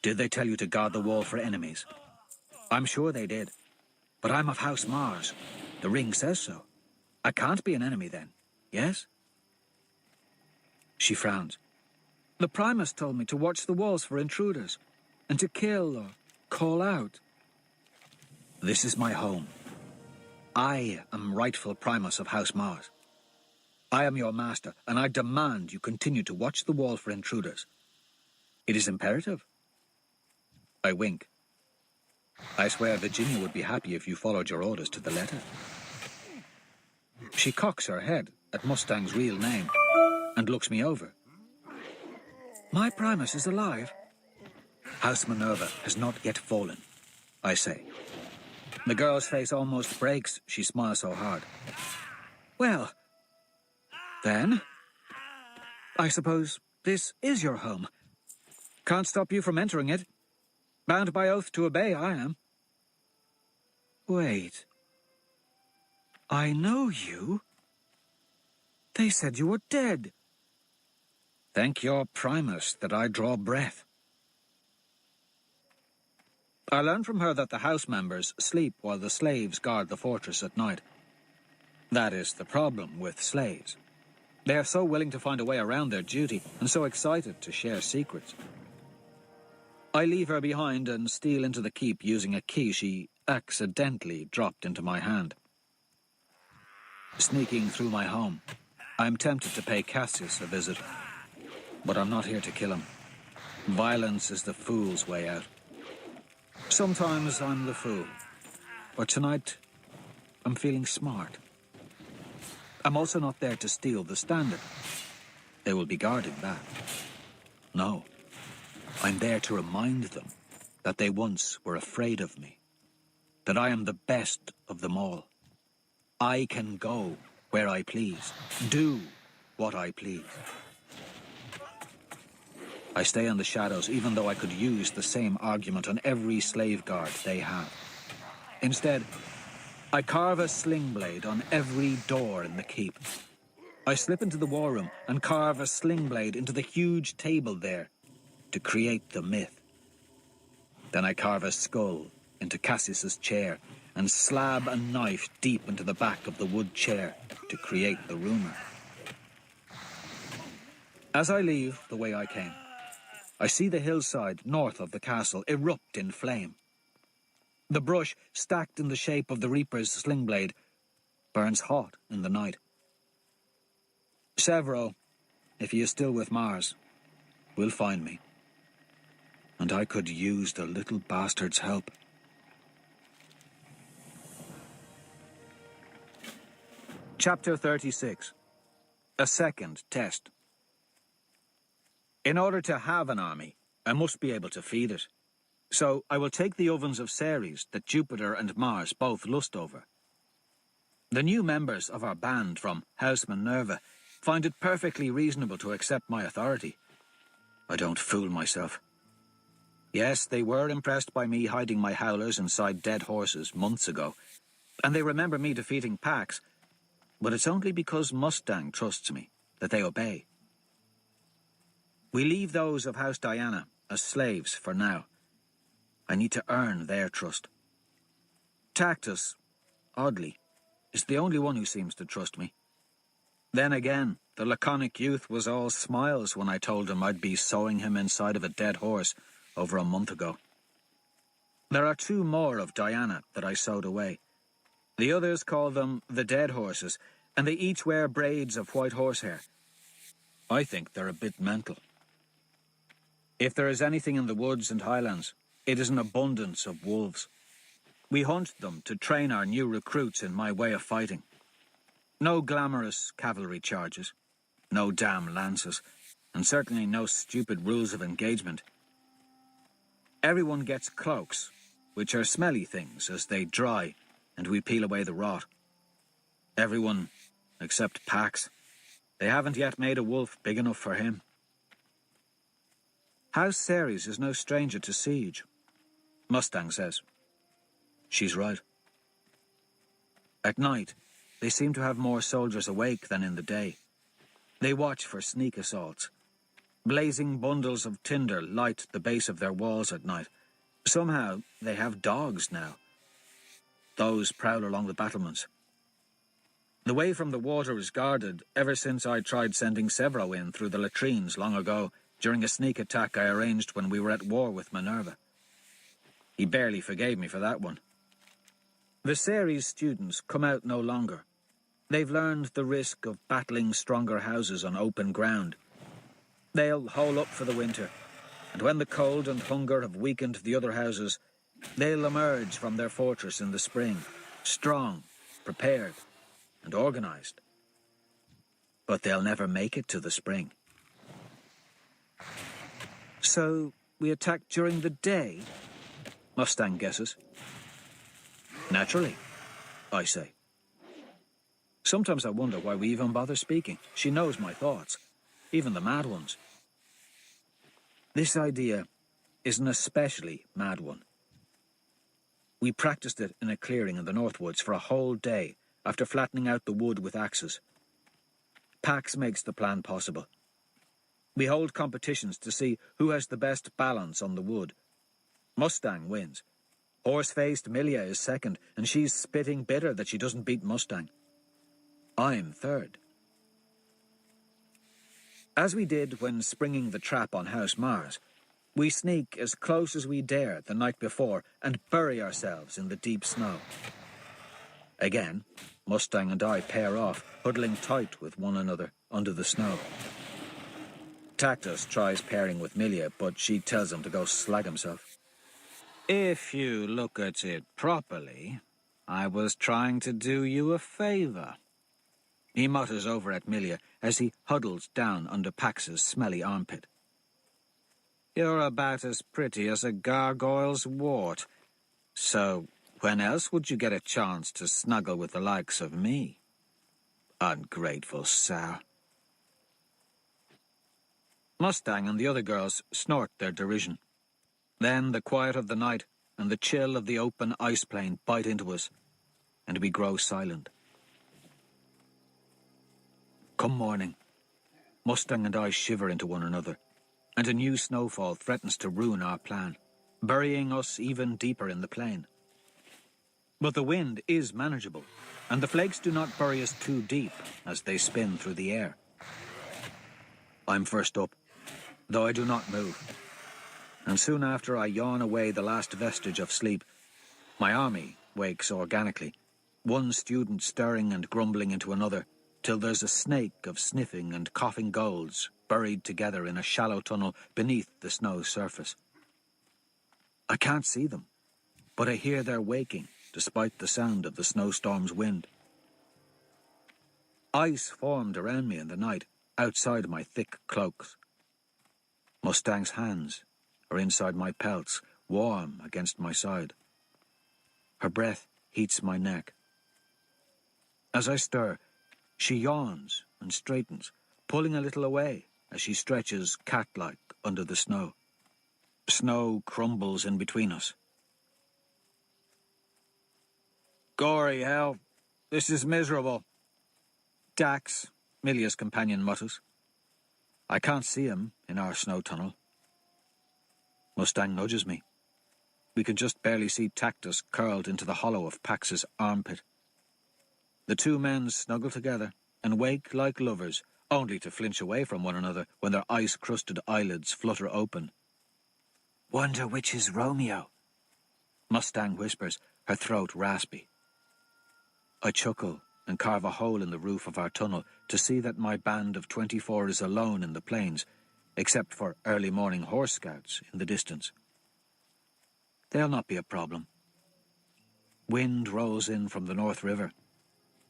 S1: Did they tell you to guard the wall for enemies? I'm sure they did. But I'm of House Mars. The ring says so. I can't be an enemy then, yes? She frowns. The Primus told me to watch the walls for intruders, and to kill or call out. This is my home. I am rightful Primus of House Mars. I am your master, and I demand you continue to watch the wall for intruders. It is imperative. I wink. I swear Virginia would be happy if you followed your orders to the letter. She cocks her head at Mustang's real name and looks me over. My Primus is alive. House Minerva has not yet fallen, I say. The girl's face almost breaks. She smiles so hard. Well, then, I suppose this is your home. Can't stop you from entering it. Bound by oath to obey, I am. Wait. I know you. They said you were dead. Thank your Primus that I draw breath. I learned from her that the house members sleep while the slaves guard the fortress at night. That is the problem with slaves. They are so willing to find a way around their duty and so excited to share secrets. I leave her behind and steal into the keep using a key she accidentally dropped into my hand. Sneaking through my home, I'm tempted to pay Cassius a visit, but I'm not here to kill him. Violence is the fool's way out. Sometimes I'm the fool, but tonight I'm feeling smart. I'm also not there to steal the standard. They will be guarding that. No, I'm there to remind them that they once were afraid of me, that I am the best of them all. I can go where I please, do what I please. I stay in the shadows even though I could use the same argument on every slave guard they have. Instead, I carve a sling blade on every door in the keep. I slip into the war room and carve a sling blade into the huge table there to create the myth. Then I carve a skull into Cassius's chair and slab a knife deep into the back of the wood chair to create the rumor. As I leave the way I came, I see the hillside north of the castle erupt in flame. The brush, stacked in the shape of the Reaper's sling blade, burns hot in the night. Severo, if he is still with Mars, will find me. And I could use the little bastard's help. Chapter 36. A second test. In order to have an army, I must be able to feed it. So I will take the ovens of Ceres that Jupiter and Mars both lust over. The new members of our band from House Minerva find it perfectly reasonable to accept my authority. I don't fool myself. Yes, they were impressed by me hiding my howlers inside dead horses months ago, and they remember me defeating Pax, but it's only because Mustang trusts me that they obey. We leave those of House Diana as slaves for now. I need to earn their trust. Tactus, oddly, is the only one who seems to trust me. Then again, the laconic youth was all smiles when I told him I'd be sewing him inside of a dead horse over a month ago. There are 2 more of Diana that I sewed away. The others call them the dead horses, and they each wear braids of white horsehair. I think they're a bit mental. If there is anything in the woods and highlands, it is an abundance of wolves. We hunt them to train our new recruits in my way of fighting. No glamorous cavalry charges, no damn lances, and certainly no stupid rules of engagement. Everyone gets cloaks, which are smelly things as they dry and we peel away the rot. Everyone except Pax. They haven't yet made a wolf big enough for him. House Ceres is no stranger to siege, Mustang says. She's right. At night, they seem to have more soldiers awake than in the day. They watch for sneak assaults. Blazing bundles of tinder light the base of their walls at night. Somehow, they have dogs now. Those prowl along the battlements. The way from the water is guarded ever since I tried sending Severo in through the latrines long ago during a sneak attack I arranged when we were at war with Minerva. He barely forgave me for that one. The Ceres students come out no longer. They've learned the risk of battling stronger houses on open ground. They'll hole up for the winter, and when the cold and hunger have weakened the other houses, they'll emerge from their fortress in the spring, strong, prepared, and organized. But they'll never make it to the spring. So, we attack during the day? Mustang guesses. Naturally, I say. Sometimes I wonder why we even bother speaking. She knows my thoughts, even the mad ones. This idea is an especially mad one. We practiced it in a clearing in the Northwoods for a whole day after flattening out the wood with axes. Pax makes the plan possible. We hold competitions to see who has the best balance on the wood. Mustang wins, Horse-faced Milia is second, and she's spitting bitter that she doesn't beat Mustang. I'm third. As we did when springing the trap on House Mars, we sneak as close as we dare the night before and bury ourselves in the deep snow. Again, Mustang and I pair off, huddling tight with one another under the snow. Tactus tries pairing with Milia, but she tells him to go slag himself. If you look at it properly, I was trying to do you a favor. He mutters over at Milia as he huddles down under Pax's smelly armpit. You're about as pretty as a gargoyle's wart, so when else would you get a chance to snuggle with the likes of me? Ungrateful sow. Mustang and the other girls snort their derision. Then the quiet of the night and the chill of the open ice plain bite into us, and we grow silent. Come morning, Mustang and I shiver into one another, and a new snowfall threatens to ruin our plan, burying us even deeper in the plain. But the wind is manageable, and the flakes do not bury us too deep as they spin through the air. I'm first up, though I do not move. And soon after I yawn away the last vestige of sleep, my army wakes organically, one student stirring and grumbling into another, till there's a snake of sniffing and coughing golds buried together in a shallow tunnel beneath the snow surface. I can't see them, but I hear their waking, despite the sound of the snowstorm's wind. Ice formed around me in the night, outside my thick cloaks. Mustang's hands are inside my pelts, warm against my side. Her breath heats my neck. As I stir, she yawns and straightens, pulling a little away as she stretches cat-like under the snow. Snow crumbles in between us. Gory hell, this is miserable. Dax, Milia's companion, mutters. I can't see him in our snow tunnel. Mustang nudges me. We can just barely see Tactus curled into the hollow of Pax's armpit. The two men snuggle together and wake like lovers, only to flinch away from one another when their ice-crusted eyelids flutter open. Wonder which is Romeo, Mustang whispers, her throat raspy. I chuckle and carve a hole in the roof of our tunnel to see that my band of 24 is alone in the plains, except for early morning horse scouts in the distance. They'll not be a problem. Wind rolls in from the North River,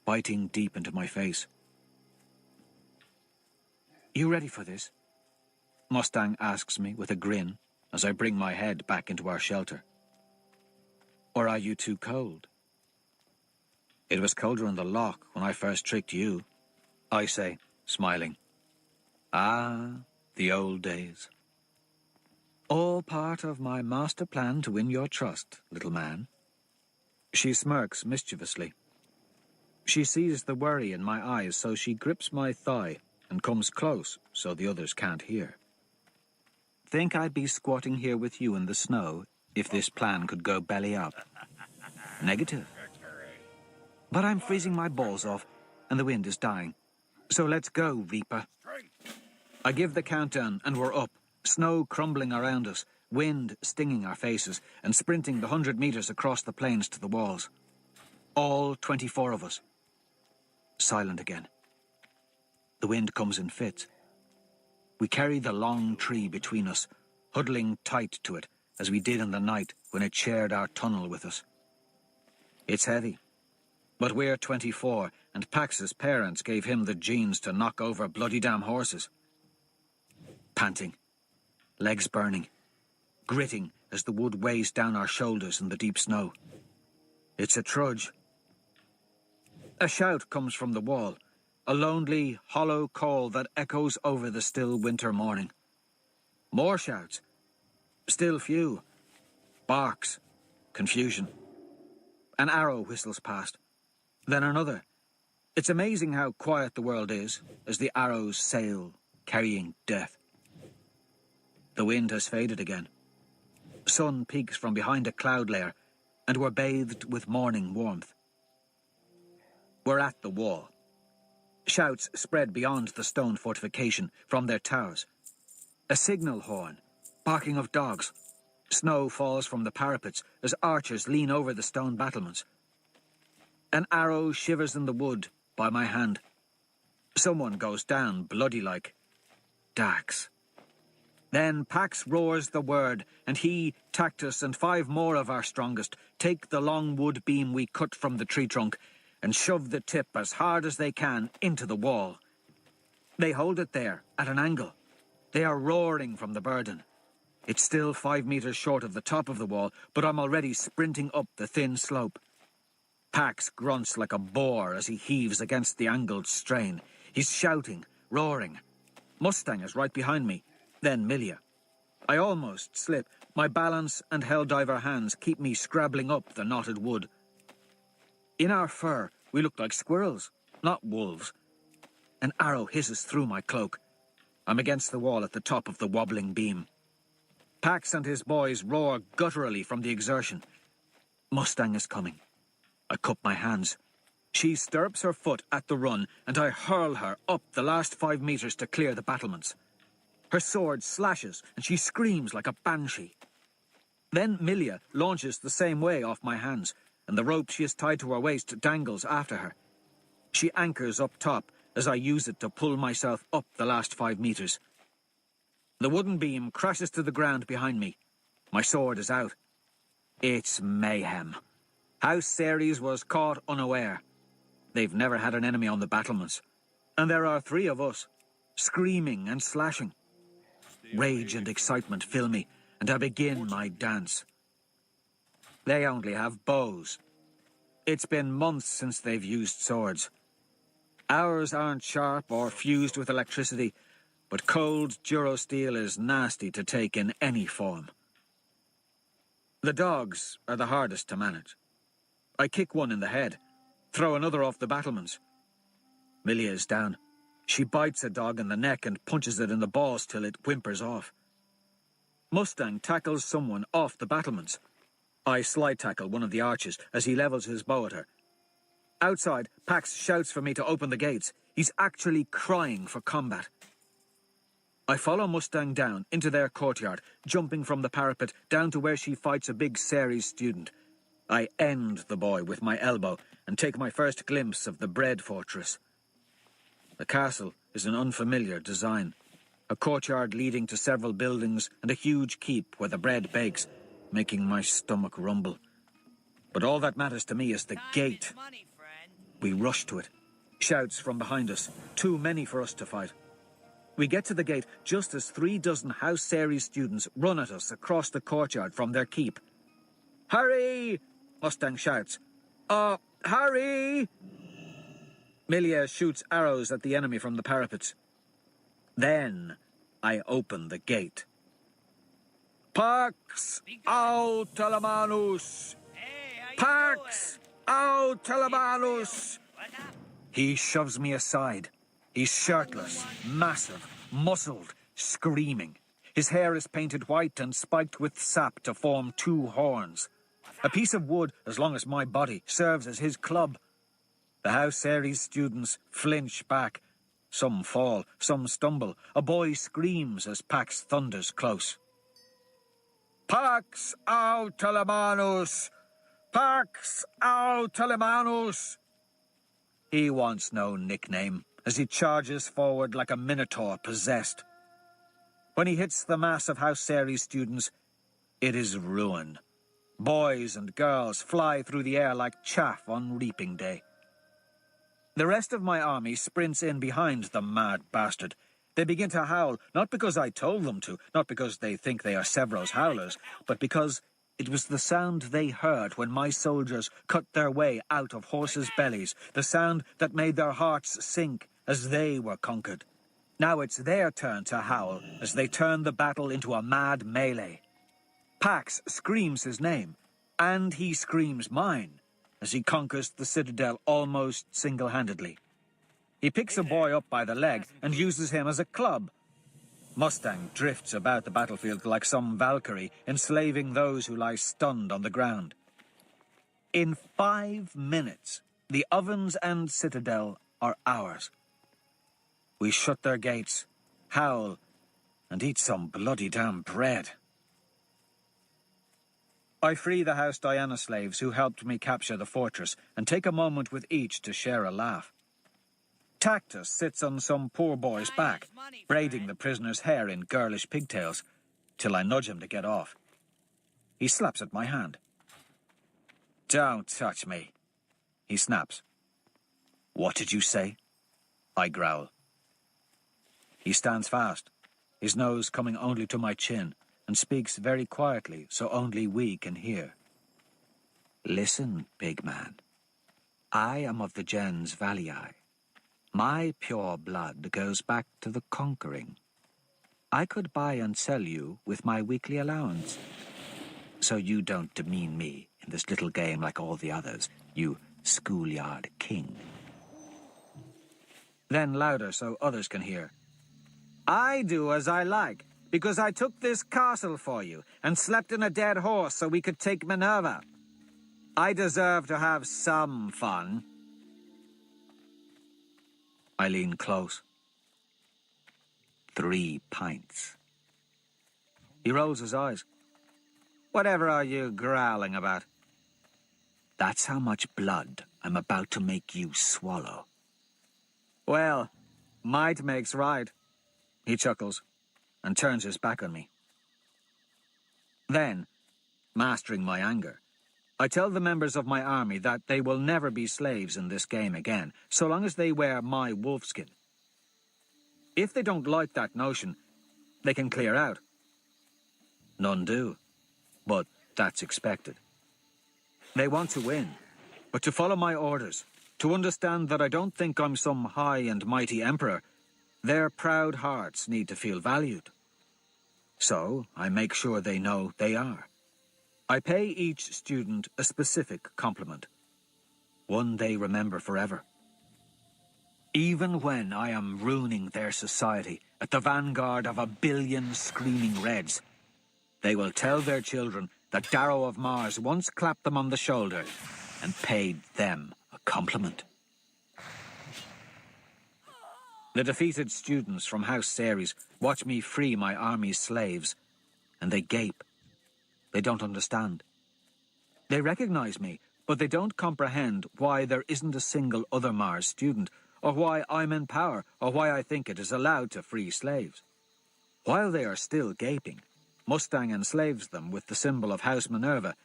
S1: biting deep into my face. You ready for this? Mustang asks me with a grin as I bring my head back into our shelter. Or are you too cold? It was colder in the loch when I first tricked you, I say, smiling. Ah, the old days. All part of my master plan to win your trust, little man. She smirks mischievously. She sees the worry in my eyes, so she grips my thigh and comes close so the others can't hear. Think I'd be squatting here with you in the snow if this plan could go belly up? Negative. But I'm freezing my balls off, and the wind is dying. So let's go, Reaper. I give the countdown, and we're up, snow crumbling around us, wind stinging our faces, and sprinting the 100 meters across the plains to the walls. All 24 of us. Silent again. The wind comes in fits. We carry the long tree between us, huddling tight to it, as we did in the night when it shared our tunnel with us. It's heavy. But we're 24, and Pax's parents gave him the genes to knock over bloody damn horses. Panting, legs burning, gritting as the wood weighs down our shoulders in the deep snow. It's a trudge. A shout comes from the wall, a lonely, hollow call that echoes over the still winter morning. More shouts. Still few. Barks. Confusion. An arrow whistles past. Then another. It's amazing how quiet the world is as the arrows sail, carrying death. The wind has faded again. Sun peeks from behind a cloud layer, and were bathed with morning warmth. We're at the wall. Shouts spread beyond the stone fortification from their towers. A signal horn, barking of dogs. Snow falls from the parapets as archers lean over the stone battlements. An arrow shivers in the wood by my hand. Someone goes down bloody-like. Dax. Then Pax roars the word, and he, Tactus, and 5 more of our strongest take the long wood beam we cut from the tree trunk and shove the tip as hard as they can into the wall. They hold it there, at an angle. They are roaring from the burden. It's still 5 meters short of the top of the wall, but I'm already sprinting up the thin slope. Pax grunts like a boar as he heaves against the angled strain. He's shouting, roaring. Mustang is right behind me, then Milia. I almost slip. My balance and helldiver hands keep me scrabbling up the knotted wood. In our fur, we look like squirrels, not wolves. An arrow hisses through my cloak. I'm against the wall at the top of the wobbling beam. Pax and his boys roar gutturally from the exertion. Mustang is coming. I cup my hands. She stirrups her foot at the run, and I hurl her up the last 5 meters to clear the battlements. Her sword slashes, and she screams like a banshee. Then Milia launches the same way off my hands, and the rope she has tied to her waist dangles after her. She anchors up top as I use it to pull myself up the last 5 meters. The wooden beam crashes to the ground behind me. My sword is out. It's mayhem. House Ceres was caught unaware. They've never had an enemy on the battlements. And there are 3 of us, screaming and slashing. Rage and excitement fill me, and I begin my dance. They only have bows. It's been months since they've used swords. Ours aren't sharp or fused with electricity, but cold durosteel is nasty to take in any form. The dogs are the hardest to manage. I kick one in the head, throw another off the battlements. Milia is down. She bites a dog in the neck and punches it in the balls till it whimpers off. Mustang tackles someone off the battlements. I slide tackle one of the archers as he levels his bow at her. Outside, Pax shouts for me to open the gates. He's actually crying for combat. I follow Mustang down into their courtyard, jumping from the parapet down to where she fights a big Ceres student. I end the boy with my elbow and take my first glimpse of the bread fortress. The castle is an unfamiliar design. A courtyard leading to several buildings and a huge keep where the bread bakes, making my stomach rumble. But all that matters to me is the gate. We rush to it. Shouts from behind us. Too many for us to fight. We get to the gate just as 3 dozen House Ceres students run at us across the courtyard from their keep. "Hurry!" Mustang shouts. Hurry! Milia shoots arrows at the enemy from the parapets. Then I open the gate. Pax aut Telemanus! Pax aut Telemanus! He shoves me aside. He's shirtless, massive, muscled, screaming. His hair is painted white and spiked with sap to form 2 horns. A piece of wood, as long as my body, serves as his club. The House Ceres students flinch back. Some fall, some stumble. A boy screams as Pax thunders close. Pax aut Telemanus! Pax aut Telemanus! He wants no nickname, as he charges forward like a minotaur possessed. When he hits the mass of House Ceres students, it is ruin. Boys and girls fly through the air like chaff on reaping day. The rest of my army sprints in behind the mad bastard. They begin to howl, not because I told them to, not because they think they are Sevro's howlers, but because it was the sound they heard when my soldiers cut their way out of horses' bellies, the sound that made their hearts sink as they were conquered. Now it's their turn to howl as they turn the battle into a mad melee. Pax screams his name, and he screams mine, as he conquers the citadel almost single-handedly. He picks a boy up by the leg and uses him as a club. Mustang drifts about the battlefield like some Valkyrie, enslaving those who lie stunned on the ground. In 5 minutes, the ovens and citadel are ours. We shut their gates, howl, and eat some bloody damn bread. I free the House Diana slaves who helped me capture the fortress and take a moment with each to share a laugh. Tactus sits on some poor boy's back, braiding the prisoner's hair in girlish pigtails, till I nudge him to get off. He slaps at my hand. "Don't touch me," he snaps. "What did you say?" I growl. He stands fast, his nose coming only to my chin, and speaks very quietly so only we can hear. "Listen, big man. I am of the gens Valii. My pure blood goes back to the conquering. I could buy and sell you with my weekly allowance. So you don't demean me in this little game like all the others, you schoolyard king." Then louder so others can hear. "I do as I like, because I took this castle for you and slept in a dead horse so we could take Minerva. I deserve to have some fun." I lean close. 3 pints. He rolls his eyes. "Whatever are you growling about?" "That's how much blood I'm about to make you swallow." "Well, might makes right." He chuckles and turns his back on me. Then, mastering my anger, I tell the members of my army that they will never be slaves in this game again, so long as they wear my wolfskin. If they don't like that notion, they can clear out. None do, but that's expected. They want to win, but to follow my orders, to understand that I don't think I'm some high and mighty emperor, their proud hearts need to feel valued. So I make sure they know they are. I pay each student a specific compliment, one they remember forever. Even when I am ruining their society at the vanguard of 1 billion screaming Reds, they will tell their children that Darrow of Mars once clapped them on the shoulder and paid them a compliment. The defeated students from House Ceres watch me free my army's slaves, and they gape. They don't understand. They recognize me, but they don't comprehend why there isn't a single other Mars student, or why I'm in power, or why I think it is allowed to free slaves. While they are still gaping, Mustang enslaves them with the symbol of House Minerva,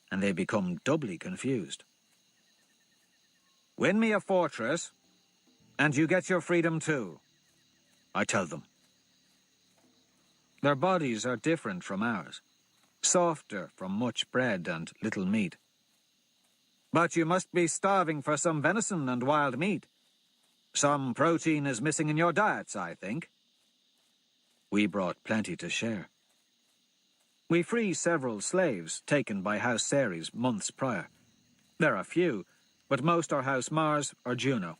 S1: and they become doubly confused. "Win me a fortress, and you get your freedom too," I tell them. Their bodies are different from ours, softer from much bread and little meat. "But you must be starving for some venison and wild meat. Some protein is missing in your diets, I think." We brought plenty to share. We free several slaves taken by House Ceres months prior. There are few, but most are House Mars or Juno.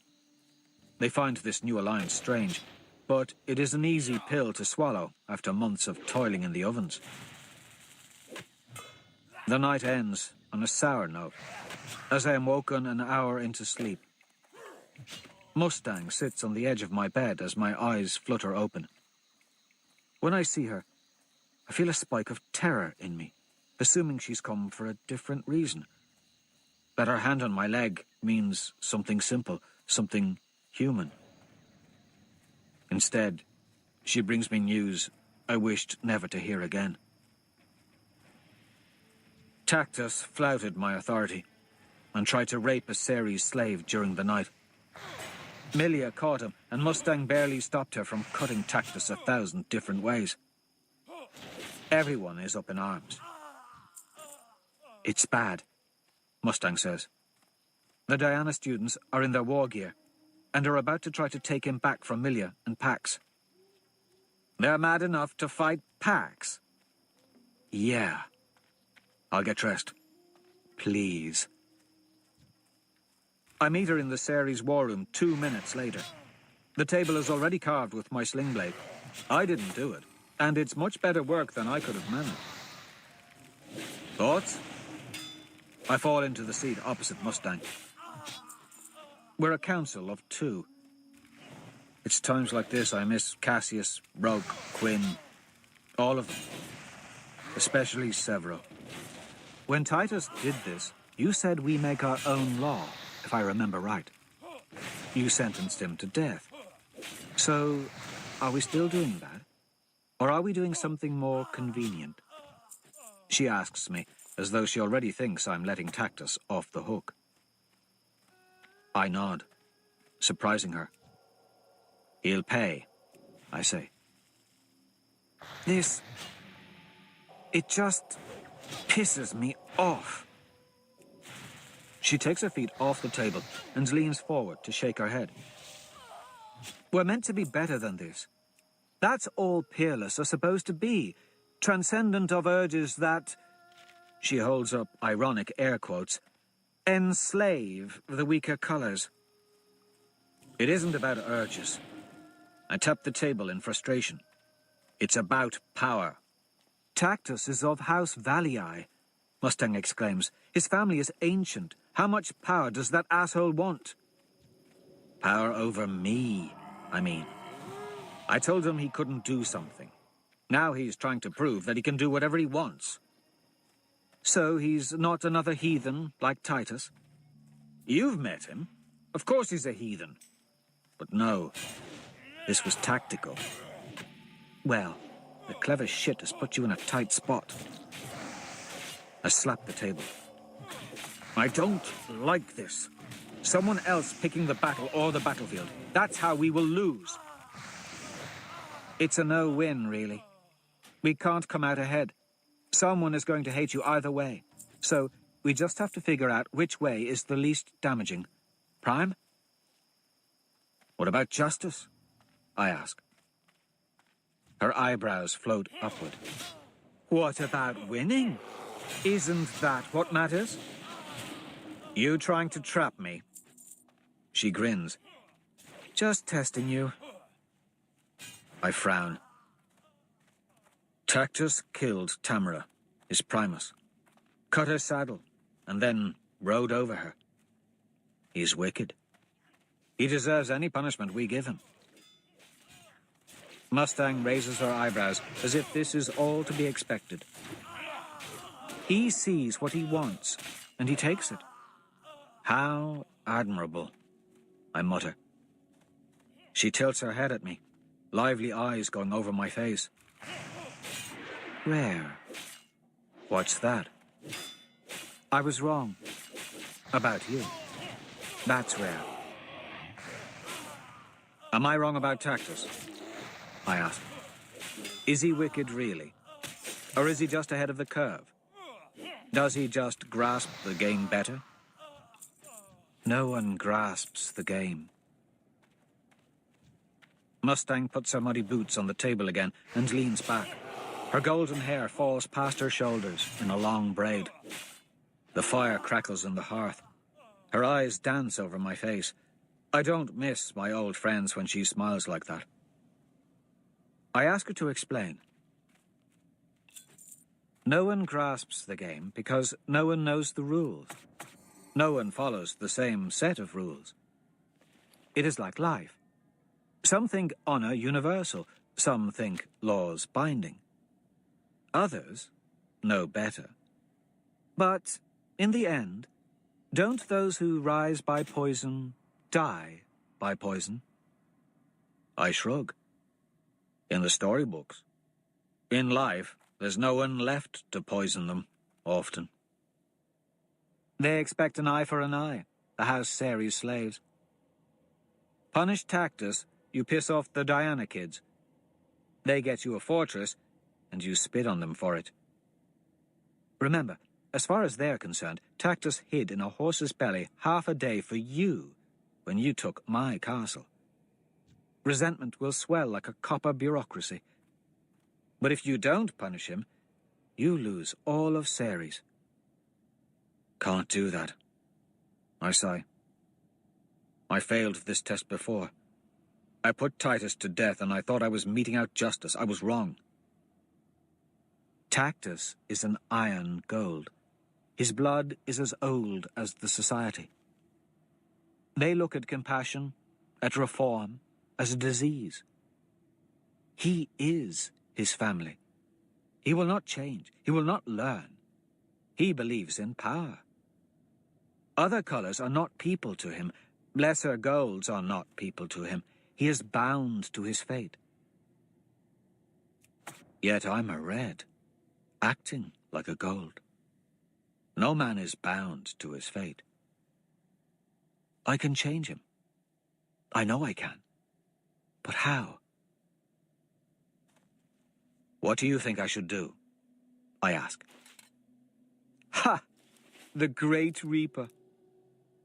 S1: They find this new alliance strange, but it is an easy pill to swallow after months of toiling in the ovens. The night ends on a sour note, as I am woken an hour into sleep. Mustang sits on the edge of my bed as my eyes flutter open. When I see her, I feel a spike of terror in me, assuming she's come for a different reason. That her hand on my leg means something simple, something human. Instead, she brings me news I wished never to hear again. Tactus flouted my authority and tried to rape a Ceres slave during the night. Milia caught him, and Mustang barely stopped her from cutting Tactus 1,000 different ways. Everyone is up in arms. "It's bad," Mustang says. The Diana students are in their war gear and are about to try to take him back from Milia and Pax. "They're mad enough to fight Pax?" "Yeah." "I'll get dressed. Please." I meet her in the Ceres war room 2 minutes later. The table is already carved with my sling blade. I didn't do it, and it's much better work than I could have managed. "Thoughts?" I fall into the seat opposite Mustang. We're a council of 2. It's times like this I miss Cassius, Rogue, Quinn, all of them. Especially Severo. When Titus did this, you said we make our own law, if I remember right. You sentenced him to death. So, are we still doing that? Or are we doing something more convenient? She asks me, as though she already thinks I'm letting Tactus off the hook. I nod, surprising her. He'll pay, I say. It just pisses me off. She takes her feet off the table and leans forward to shake her head. We're meant to be better than this. That's all peerless are supposed to be, transcendent of urges that, she holds up ironic air quotes, enslave the weaker colors. It isn't about urges. I tap the table in frustration. It's about power. Tactus is of House Valii, Mustang exclaims. His family is ancient. How much power does that asshole want? Power over me, I mean. I told him he couldn't do something. Now he's trying to prove that he can do whatever he wants. So he's not another heathen like Titus? You've met him. Of course he's a heathen. But no, this was tactical. Well, the clever shit has put you in a tight spot. I slap the table. I don't like this. Someone else picking the battle or the battlefield. That's how we will lose. It's a no-win, really. We can't come out ahead. Someone is going to hate you either way. So we just have to figure out which way is the least damaging. Prime? What about justice? I ask. Her eyebrows float upward. What about winning? Isn't that what matters? You trying to trap me? She grins. Just testing you. I frown. Tactus killed Tamara, his primus, cut her saddle, and then rode over her. He's wicked. He deserves any punishment we give him. Mustang raises her eyebrows as if this is all to be expected. He sees what he wants, and he takes it. How admirable, I mutter. She tilts her head at me, lively eyes going over my face. Rare. What's that? I was wrong. About you. That's rare. Am I wrong about Tactus? I ask. Is he wicked, really? Or is he just ahead of the curve? Does he just grasp the game better? No one grasps the game. Mustang puts her muddy boots on the table again and leans back. Her golden hair falls past her shoulders in a long braid. The fire crackles in the hearth. Her eyes dance over my face. I don't miss my old friends when she smiles like that. I ask her to explain. No one grasps the game because no one knows the rules. No one follows the same set of rules. It is like life. Some think honor universal. Some think laws binding. Others know better. But in the end, don't those who rise by poison die by poison? I shrug. In the storybooks. In life, there's no one left to poison them, often. They expect an eye for an eye, the House Ceres slaves. Punish Tactus, you piss off the Diana kids. They get you a fortress, and you spit on them for it. Remember, as far as they're concerned, Tactus hid in a horse's belly half a day for you when you took my castle. Resentment will swell like a copper bureaucracy. But if you don't punish him, you lose all of Ceres. Can't do that. I sigh. I failed this test before. I put Titus to death and I thought I was meting out justice. I was wrong. Tactus is an iron gold. His blood is as old as the society. They look at compassion, at reform, as a disease. He is his family. He will not change. He will not learn. He believes in power. Other colors are not people to him. Lesser golds are not people to him. He is bound to his fate. Yet I'm a red, acting like a gold. No man is bound to his fate. I can change him. I know I can. But how? What do you think I should do? I ask. Ha! The Great Reaper.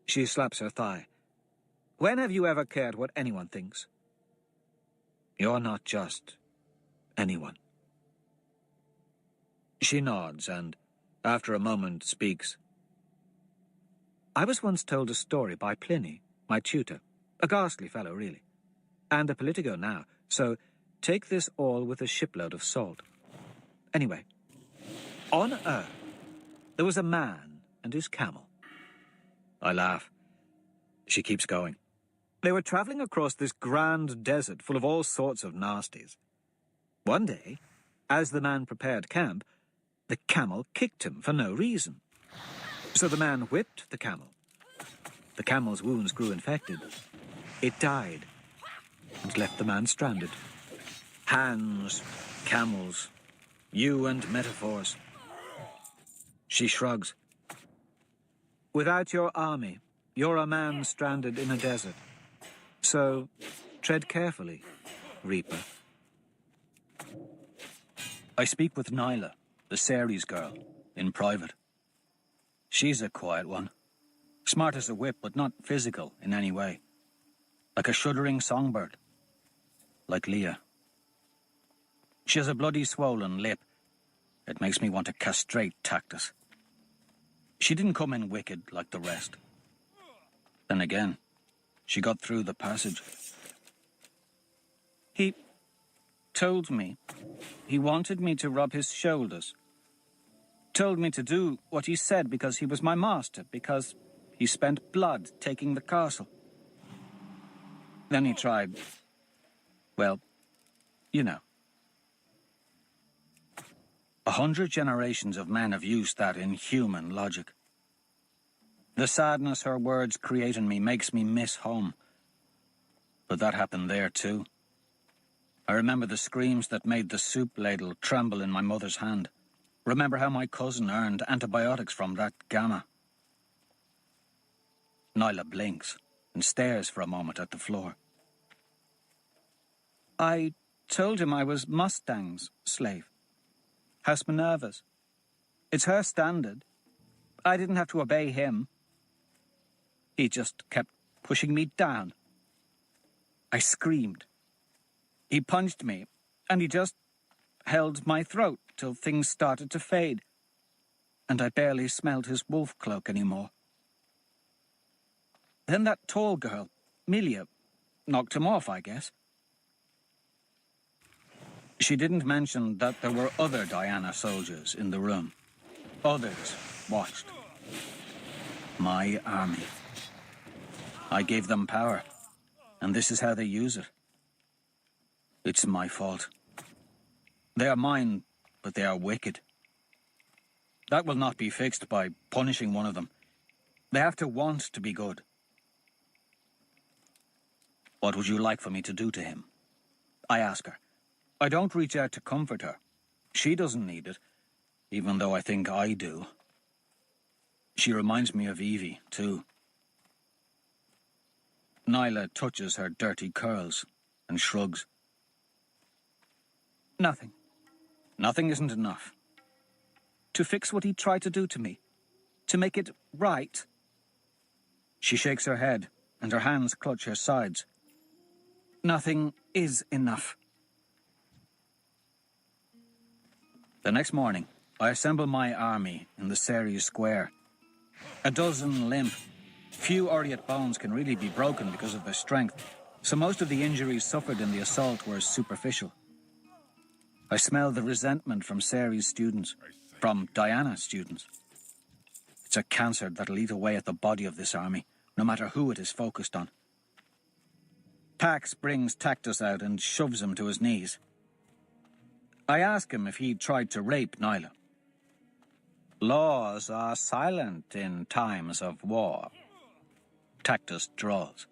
S1: She slaps her thigh. When have you ever cared what anyone thinks? You're not just anyone. She nods and, after a moment, speaks. I was once told a story by Pliny, my tutor. A ghastly fellow, really. And a politico now, so take this all with a shipload of salt. Anyway, on Earth, there was a man and his camel. I laugh. She keeps going. They were traveling across this grand desert full of all sorts of nasties. One day, as the man prepared camp, the camel kicked him for no reason. So the man whipped the camel. The camel's wounds grew infected. It died and left the man stranded. Hands, camels, you and metaphors. She shrugs. Without your army, you're a man stranded in a desert. So, tread carefully, Reaper.
S2: I speak with Nyla, the Ceres girl, in private. She's a quiet one. Smart as a whip, but not physical in any way. Like a shuddering songbird. Like Leah. She has a bloody swollen lip. It makes me want to castrate Tactus. She didn't come in wicked like the rest. Then again, she got through the passage. He told me. He wanted me to rub his shoulders. Told me to do what he said because he was my master, because he spent blood taking the castle. Then he tried, well, you know. 100 generations of men have used that inhuman logic. The sadness her words create in me makes me miss home. But that happened there too. I remember the screams that made the soup ladle tremble in my mother's hand. Remember how my cousin earned antibiotics from that gamma. Nyla blinks and stares for a moment at the floor. I told him I was Mustang's slave. House Minerva's. It's her standard. I didn't have to obey him. He just kept pushing me down. I screamed. He punched me, and he just held my throat till things started to fade, and I barely smelled his wolf cloak anymore. Then that tall girl, Milia, knocked him off, I guess. She didn't mention that there were other Diana soldiers in the room. Others watched. My army. I gave them power, and this is how they use it. It's my fault. They are mine, but they are wicked. That will not be fixed by punishing one of them. They have to want to be good. What would you like for me to do to him? I ask her. I don't reach out to comfort her. She doesn't need it, even though I think I do. She reminds me of Evie, too. Nyla touches her dirty curls and shrugs. Nothing. Nothing isn't enough. To fix what he tried to do to me. To make it right. She shakes her head, and her hands clutch her sides. Nothing is enough. The next morning, I assemble my army in the Ceres Square. 12 limp. Few aureate bones can really be broken because of their strength, so most of the injuries suffered in the assault were superficial. I smell the resentment from Ceres students, from Diana students. It's a cancer that'll eat away at the body of this army, no matter who it is focused on. Pax brings Tactus out and shoves him to his knees. I ask him if he'd tried to rape Nyla. Laws are silent in times of war. Tactus draws.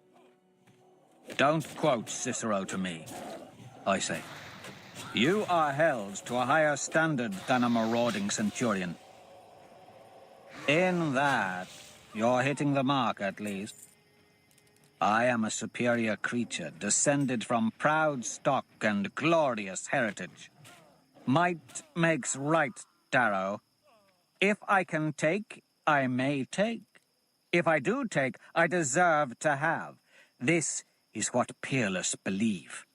S2: Don't quote Cicero to me, I say. You are held to a higher standard than a marauding centurion. In that, you're hitting the mark at least. I am a superior creature, descended from proud stock and glorious heritage. Might makes right, Darrow. If I can take, I may take. If I do take, I deserve to have. This is what peerless believe.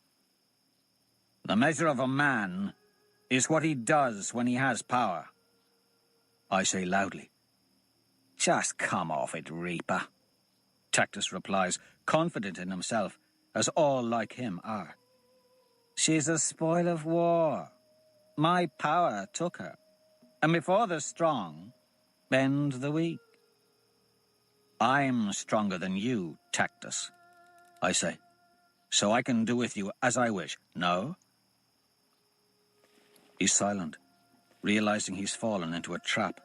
S2: The measure of a man is what he does when he has power. I say loudly. Just come off it, Reaper. Tactus replies, confident in himself, as all like him are. She's a spoil of war. My power took her. And before the strong, bend the weak. I'm stronger than you, Tactus, I say, so I can do with you as I wish. No? He's silent, realizing he's fallen into a trap.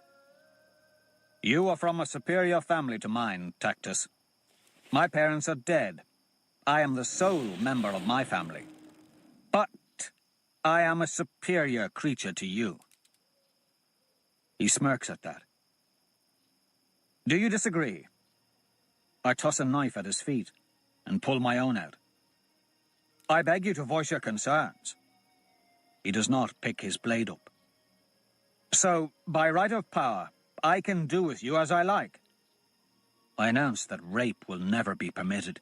S2: You are from a superior family to mine, Tactus. My parents are dead. I am the sole member of my family. But I am a superior creature to you. He smirks at that. Do you disagree? I toss a knife at his feet and pull my own out. I beg you to voice your concerns. He does not pick his blade up. So, by right of power, I can do with you as I like. I announce that rape will never be permitted,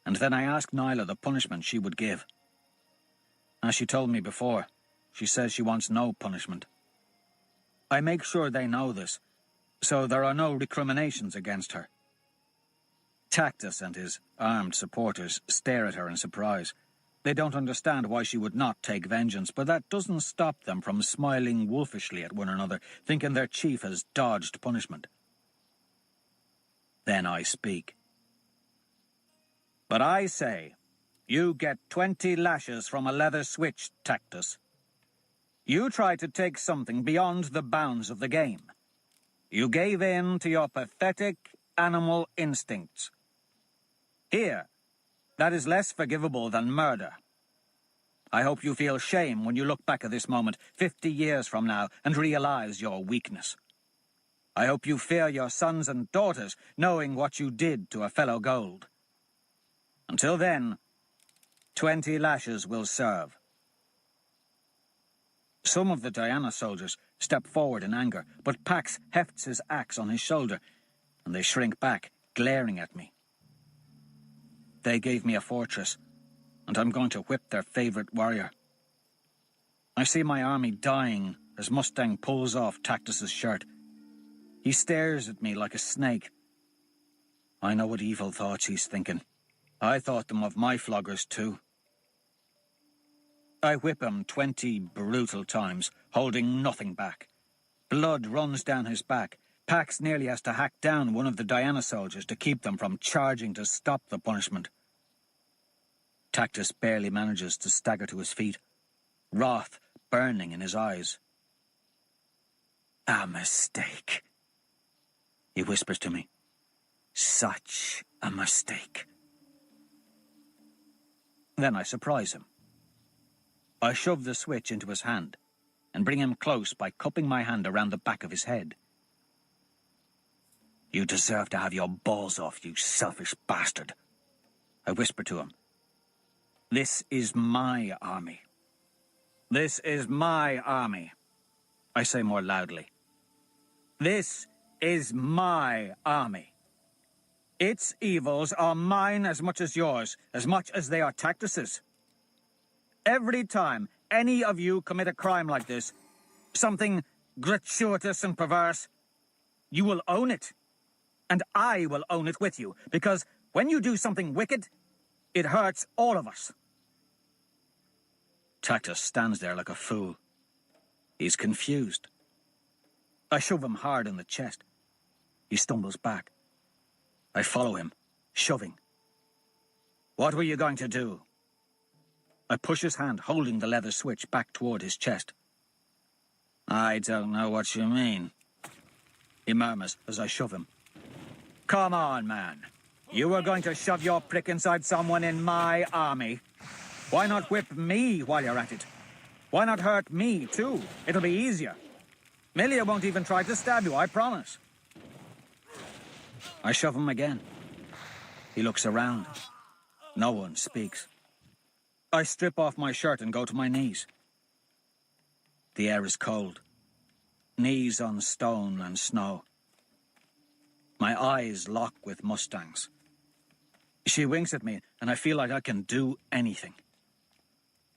S2: and then I ask Nyla the punishment she would give. As she told me before, she says she wants no punishment. I make sure they know this, so there are no recriminations against her. Tactus and his armed supporters stare at her in surprise. They don't understand why she would not take vengeance, but that doesn't stop them from smiling wolfishly at one another, thinking their chief has dodged punishment. Then I speak. But I say, you get 20 lashes from a leather switch, Tactus. You tried to take something beyond the bounds of the game. You gave in to your pathetic animal instincts. Here, that is less forgivable than murder. I hope you feel shame when you look back at this moment 50 years from now and realize your weakness. I hope you fear your sons and daughters knowing what you did to a fellow gold. Until then, 20 lashes will serve. Some of the Diana soldiers step forward in anger, but Pax hefts his axe on his shoulder, and they shrink back, glaring at me. They gave me a fortress, and I'm going to whip their favorite warrior. I see my army dying as Mustang pulls off Tactus's shirt. He stares at me like a snake. I know what evil thoughts he's thinking. I thought them of my floggers too. I whip him 20 brutal times, holding nothing back. Blood runs down his back. Pax nearly has to hack down one of the Diana soldiers to keep them from charging to stop the punishment. Tactus barely manages to stagger to his feet, wrath burning in his eyes. A mistake, he whispers to me. Such a mistake. Then I surprise him. I shove the switch into his hand and bring him close by cupping my hand around the back of his head. You deserve to have your balls off, you selfish bastard, I whisper to him. This is my army. This is my army, I say more loudly. This is my army. Its evils are mine as much as yours, as much as they are Tactus's. Every time any of you commit a crime like this, something gratuitous and perverse, you will own it. And I will own it with you, because when you do something wicked, it hurts all of us. Tactus stands there like a fool. He's confused. I shove him hard in the chest. He stumbles back. I follow him, shoving. What were you going to do? I push his hand, holding the leather switch, back toward his chest. I don't know what you mean, he murmurs as I shove him. Come on, man. You were going to shove your prick inside someone in my army. Why not whip me while you're at it? Why not hurt me, too? It'll be easier. Milia won't even try to stab you, I promise. I shove him again. He looks around. No one speaks. I strip off my shirt and go to my knees. The air is cold. Knees on stone and snow. My eyes lock with Mustangs. She winks at me, and I feel like I can do anything.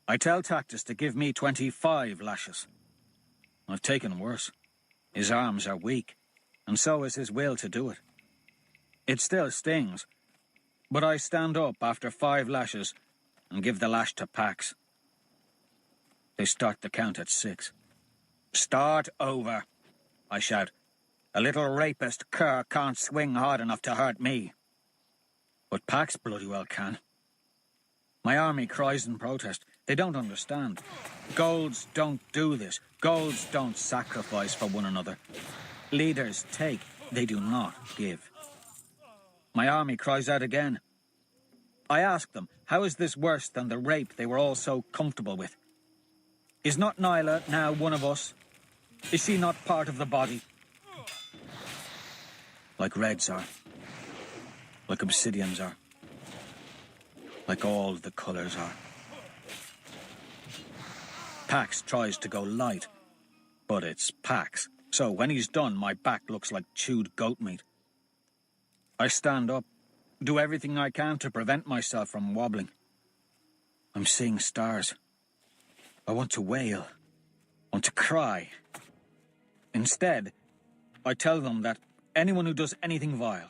S2: I tell Tactus to give me 25 lashes. I've taken worse. His arms are weak, and so is his will to do it. It still stings, but I stand up after 5 lashes and give the lash to Pax. They start the count at 6. Start over, I shout. A little rapist cur can't swing hard enough to hurt me. But Pax bloody well can. My army cries in protest. They don't understand. Golds don't do this. Golds don't sacrifice for one another. Leaders take, they do not give. My army cries out again. I ask them, how is this worse than the rape they were all so comfortable with? Is not Nyla now one of us? Is she not part of the body? Like reds are. Like obsidians are. Like all the colours are. Pax tries to go light, but it's Pax. So when he's done, my back looks like chewed goat meat. I stand up, do everything I can to prevent myself from wobbling. I'm seeing stars. I want to wail, want to cry. Instead, I tell them that anyone who does anything vile,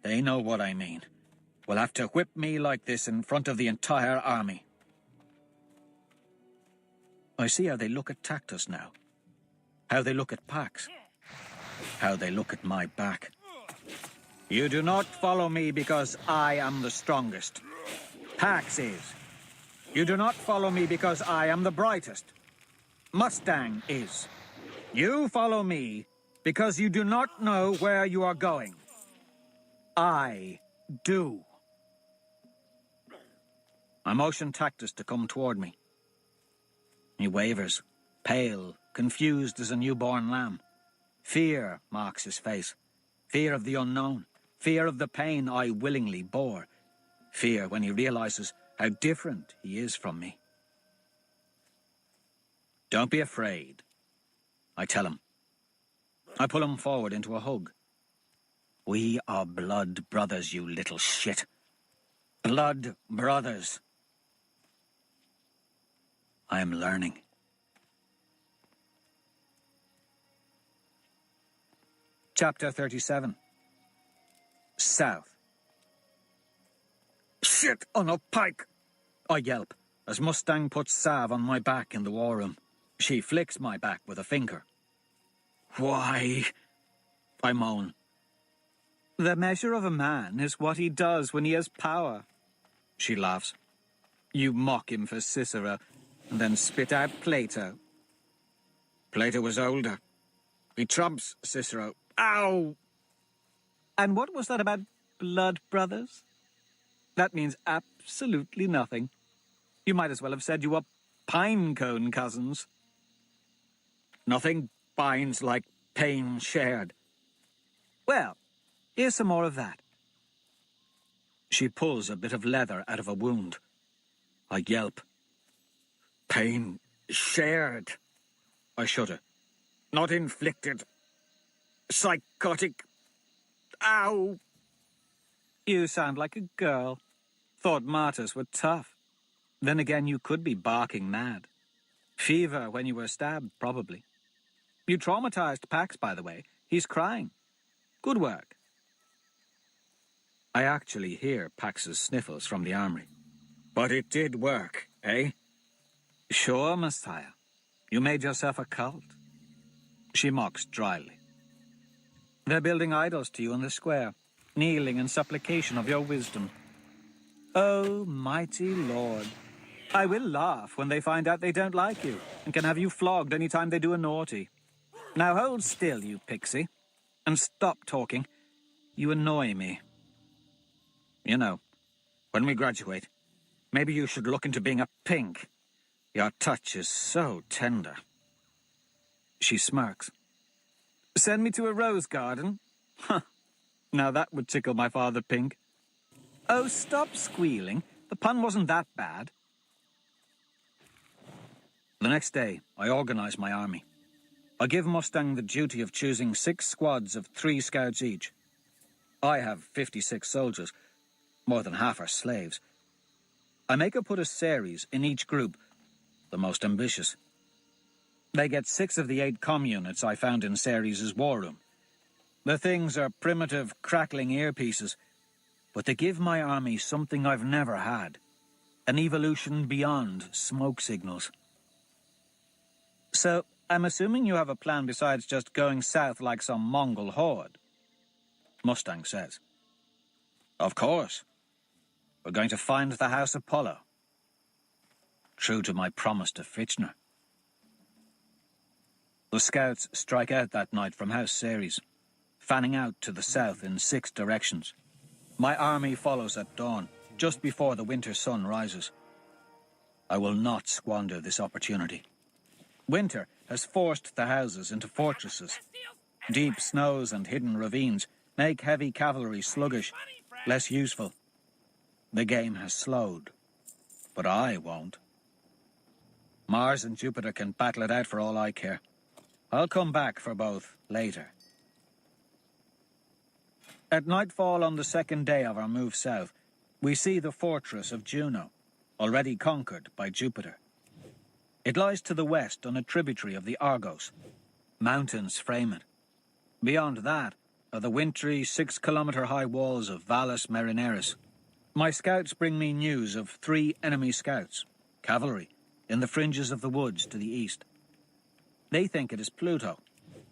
S2: they know what I mean, will have to whip me like this in front of the entire army. I see how they look at Tactus now, how they look at Pax, how they look at my back. You do not follow me because I am the strongest. Pax is. You do not follow me because I am the brightest. Mustang is. You follow me because you do not know where you are going. I do. I motion Tactus to come toward me. He wavers, pale, confused as a newborn lamb. Fear marks his face. Fear of the unknown. Fear of the pain I willingly bore. Fear when he realizes how different he is from me. Don't be afraid, I tell him. I pull him forward into a hug. We are blood brothers, you little shit. Blood brothers. I am learning. Chapter 37. South. Shit on a pike! I yelp, as Mustang puts salve on my back in the war room. She flicks my back with a finger. Why? I moan. The measure of a man is what he does when he has power. She laughs. You mock him for Cicero, and then spit out Plato. Plato was older. He trumps Cicero. Ow! And what was that about blood brothers? That means absolutely nothing. You might as well have said you were pinecone cousins. Nothing binds like pain shared. Well, here's some more of that. She pulls a bit of leather out of a wound. I yelp. Pain shared. I shudder. Not inflicted. Psychotic. Ow! You sound like a girl. Thought martyrs were tough. Then again, you could be barking mad. Fever when you were stabbed, probably. You traumatized Pax, by the way. He's crying. Good work. I actually hear Pax's sniffles from the armory. But it did work, eh? Sure, Messiah. You made yourself a cult. She mocks dryly. They're building idols to you in the square, kneeling in supplication of your wisdom. Oh, mighty Lord. I will laugh when they find out they don't like you, and can have you flogged any time they do a naughty. Now hold still, you pixie, and stop talking. You annoy me. You know, when we graduate, maybe you should look into being a pink. Your touch is so tender. She smirks. Send me to a rose garden? Huh. Now that would tickle my father pink. Oh, stop squealing. The pun wasn't that bad. The next day, I organize my army. I give Mustang the duty of choosing 6 squads of 3 scouts each. I have 56 soldiers. More than half are slaves. I make her put a series in each group, the most ambitious. They get 6 of the 8 comm units I found in Ceres' war room. The things are primitive, crackling earpieces, but they give my army something I've never had. An evolution beyond smoke signals. So, I'm assuming you have a plan besides just going south like some Mongol horde? Mustang says. Of course. We're going to find the House Apollo. True to my promise to Fitchner. The scouts strike out that night from House Ceres, fanning out to the south in 6 directions. My army follows at dawn, just before the winter sun rises. I will not squander this opportunity. Winter has forced the houses into fortresses. Deep snows and hidden ravines make heavy cavalry sluggish, less useful. The game has slowed, but I won't. Mars and Jupiter can battle it out for all I care. I'll come back for both later. At nightfall on the 2nd day of our move south, we see the fortress of Juno, already conquered by Jupiter. It lies to the west on a tributary of the Argos. Mountains frame it. Beyond that are the wintry 6-kilometer-high walls of Valles Marineris. My scouts bring me news of 3 enemy scouts, cavalry, in the fringes of the woods to the east. They think it is Pluto,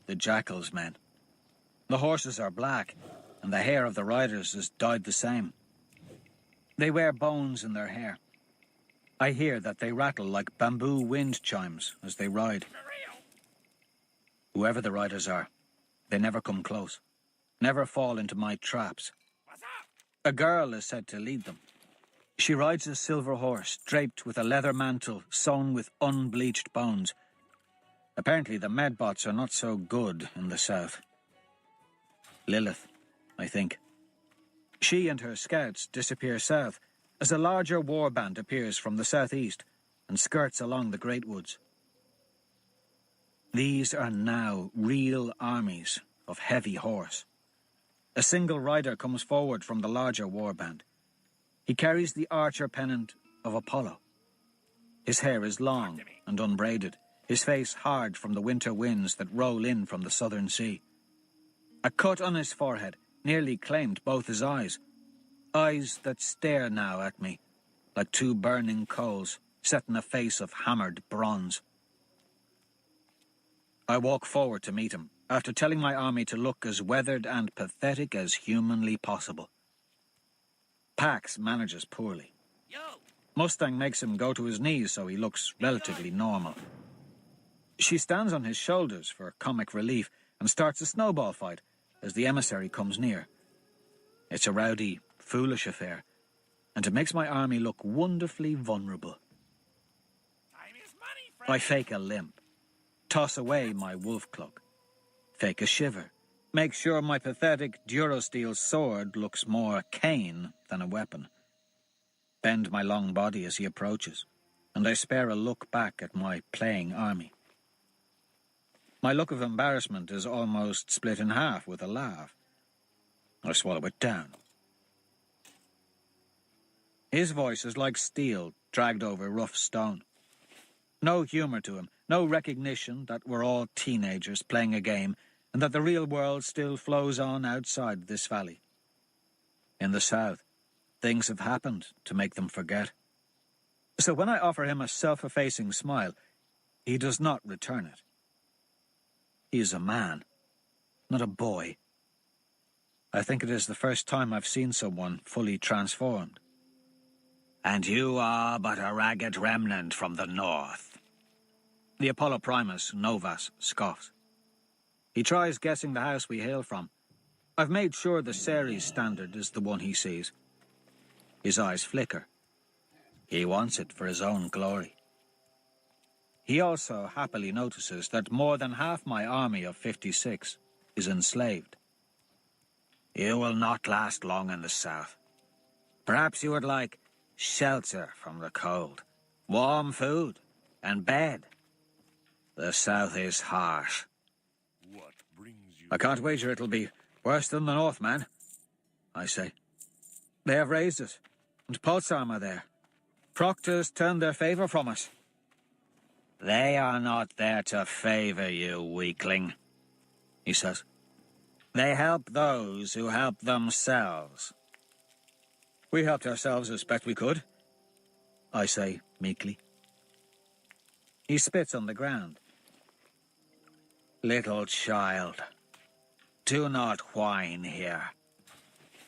S2: the Jackal's men. The horses are black, and the hair of the riders is dyed the same. They wear bones in their hair. I hear that they rattle like bamboo wind chimes as they ride. Whoever the riders are, they never come close, never fall into my traps. A girl is said to lead them. She rides a silver horse draped with a leather mantle sewn with unbleached bones. Apparently the medbots are not so good in the south. Lilith, I think. She and her scouts disappear south as a larger warband appears from the southeast and skirts along the Great Woods. These are now real armies of heavy horse. A single rider comes forward from the larger warband. He carries the archer pennant of Apollo. His hair is long and unbraided, his face hard from the winter winds that roll in from the southern sea. A cut on his forehead nearly claimed both his eyes. Eyes that stare now at me, like 2 burning coals set in a face of hammered bronze. I walk forward to meet him, after telling my army to look as weathered and pathetic as humanly possible. Pax manages poorly. Mustang makes him go to his knees so he looks relatively normal. She stands on his shoulders for comic relief and starts a snowball fight as the emissary comes near. It's a rowdy, foolish affair, and it makes my army look wonderfully vulnerable. I fake a limp, toss away my wolf cloak, fake a shiver, make sure my pathetic Durosteel sword looks more cane than a weapon. Bend my long body as he approaches, and I spare a look back at my playing army. My look of embarrassment is almost split in half with a laugh. I swallow it down. His voice is like steel dragged over rough stone. No humor to him, no recognition that we're all teenagers playing a game and that the real world still flows on outside this valley. In the south, things have happened to make them forget. So when I offer him a self-effacing smile, he does not return it. He is a man, not a boy, I think it is the first time I've seen someone fully transformed.
S1: And you are but a ragged remnant from the north.
S2: The Apollo Primus, Novas, scoffs. He tries guessing the house we hail from. I've made sure the Ceres standard is the one he sees. His eyes flicker. He wants it for his own glory. He also happily notices that more than half my army of 56 is enslaved.
S1: You will not last long in the south. Perhaps you would like shelter from the cold, warm food, and bed. The south is harsh.
S2: I can't wager it'll be worse than the north, man, I say. They have raised us, and pulse armor there. Proctors turned their favor from us.
S1: They are not there to favor you, weakling, he says. They help those who help themselves.
S2: We helped ourselves as best we could, I say meekly. He spits on the ground.
S1: Little child, do not whine here.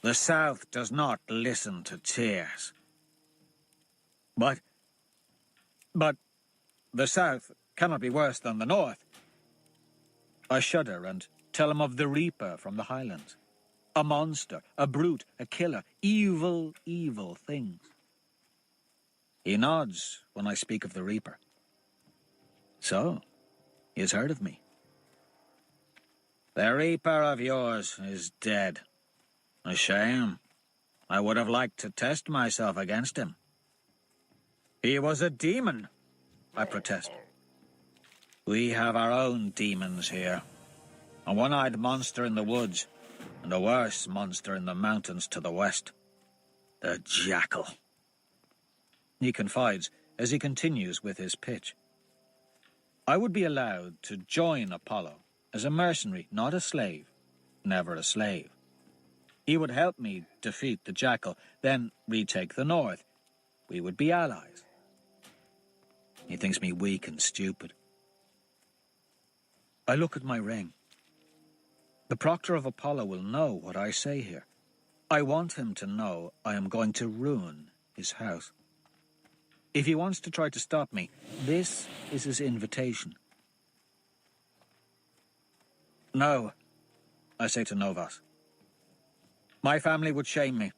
S1: The south does not listen to tears.
S2: But the south cannot be worse than the north. I shudder and tell him of the Reaper from the highlands. A monster, a brute, a killer, evil, evil things. He nods when I speak of the Reaper. So, he has heard of me.
S1: The Reaper of yours is dead. A shame. I would have liked to test myself against him.
S2: He was a demon, I protest.
S1: We have our own demons here. A one-eyed monster in the woods, and a worse monster in the mountains to the west. The Jackal.
S2: He confides as he continues with his pitch. I would be allowed to join Apollo as a mercenary, not a slave. Never a slave. He would help me defeat the Jackal, then retake the north. We would be allies. He thinks me weak and stupid. I look at my ring. The Proctor of Apollo will know what I say here. I want him to know I am going to ruin his house. If he wants to try to stop me, this is his invitation. No, I say to Novas. My family would shame me.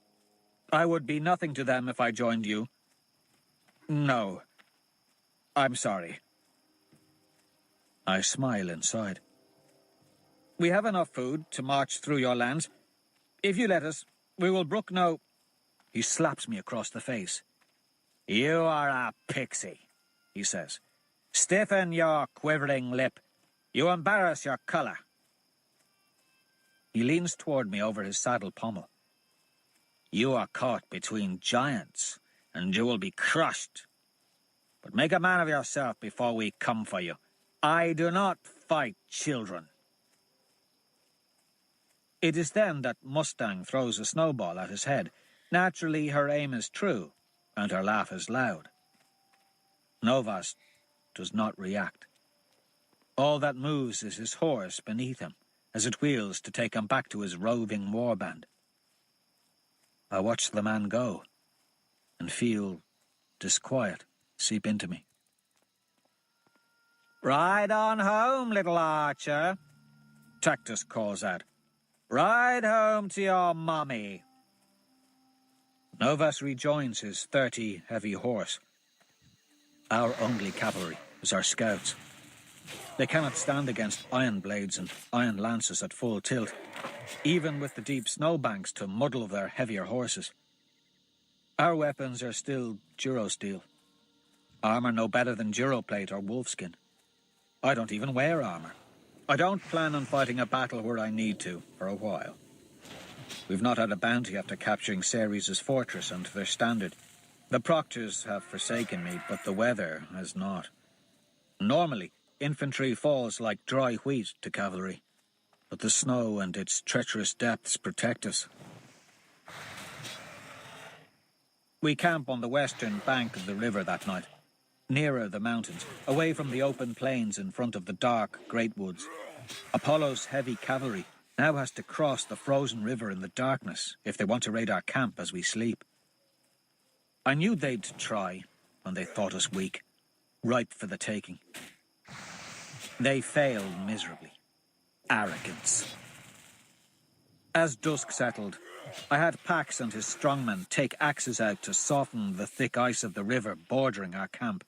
S2: I would be nothing to them if I joined you. No, I'm sorry. I smile inside. We have enough food to march through your lands. If you let us, we will brook no... He slaps me across the face.
S1: You are a pixie, he says. Stiffen your quivering lip. You embarrass your colour.
S2: He leans toward me over his saddle pommel.
S1: You are caught between giants, and you will be crushed. But make a man of yourself before we come for you. I do not fight children.
S2: It is then that Mustang throws a snowball at his head. Naturally, her aim is true, and her laugh is loud. Novas does not react. All that moves is his horse beneath him, as it wheels to take him back to his roving warband. I watch the man go, and feel disquiet seep into me.
S1: Ride on home, little archer, Tactus calls out. Ride home to your mummy.
S2: Novas rejoins his 30 heavy horse. Our only cavalry is our scouts. They cannot stand against iron blades and iron lances at full tilt, even with the deep snowbanks to muddle their heavier horses. Our weapons are still durosteel. Armor no better than duroplate or wolfskin. I don't even wear armor. I don't plan on fighting a battle where I need to for a while. We've not had a bounty after capturing Ceres' fortress and their standard. The proctors have forsaken me, but the weather has not. Normally, infantry falls like dry wheat to cavalry, but the snow and its treacherous depths protect us. We camp on the western bank of the river that night, nearer the mountains, away from the open plains in front of the dark great woods. Apollo's heavy cavalry now has to cross the frozen river in the darkness if they want to raid our camp as we sleep. I knew they'd try when they thought us weak, ripe for the taking. They failed miserably. Arrogance. As dusk settled, I had Pax and his strongmen take axes out to soften the thick ice of the river bordering our camp.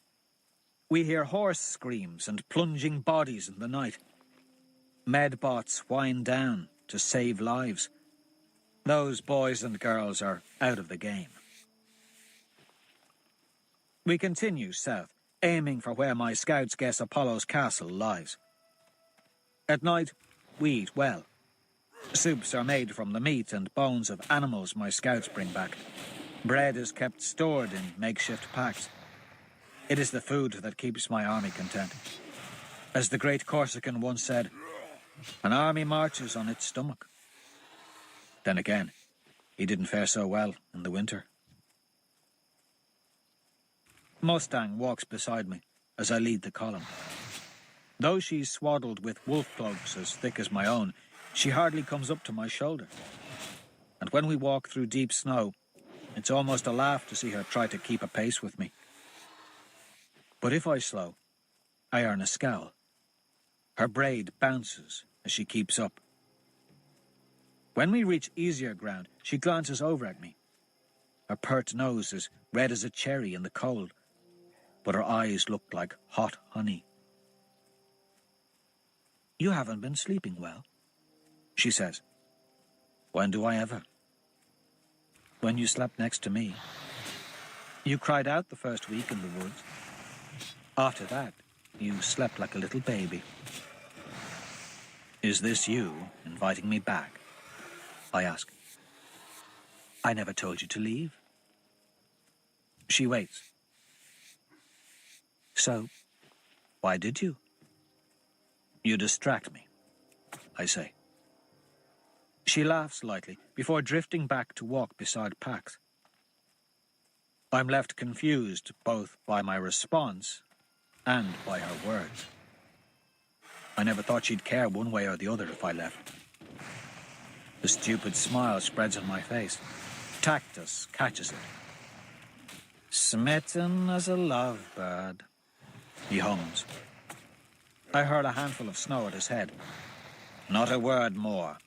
S2: We hear horse screams and plunging bodies in the night. Medbots wind down to save lives. Those boys and girls are out of the game. We continue south, aiming for where my scouts guess Apollo's castle lies. At night, we eat well. Soups are made from the meat and bones of animals my scouts bring back. Bread is kept stored in makeshift packs. It is the food that keeps my army content. As the great Corsican once said, an army marches on its stomach. Then again, he didn't fare so well in the winter. Mustang walks beside me as I lead the column. Though she's swaddled with wolf cloaks as thick as my own, she hardly comes up to my shoulder. And when we walk through deep snow, it's almost a laugh to see her try to keep a pace with me. But if I slow, I earn a scowl. Her braid bounces as she keeps up. When we reach easier ground, she glances over at me. Her pert nose is red as a cherry in the cold, but her eyes look like hot honey. You haven't been sleeping well, she says. When do I ever? When you slept next to me. You cried out the first week in the woods. After that, you slept like a little baby. Is this you inviting me back? I ask. I never told you to leave. She waits. So, why did you? You distract me, I say. She laughs lightly before drifting back to walk beside Pax. I'm left confused both by my response and by her words. I never thought she'd care one way or the other if I left. The stupid smile spreads on my face. Tactus catches it. Smitten as a lovebird, he hums. I hurl a handful of snow at his head. Not a word more.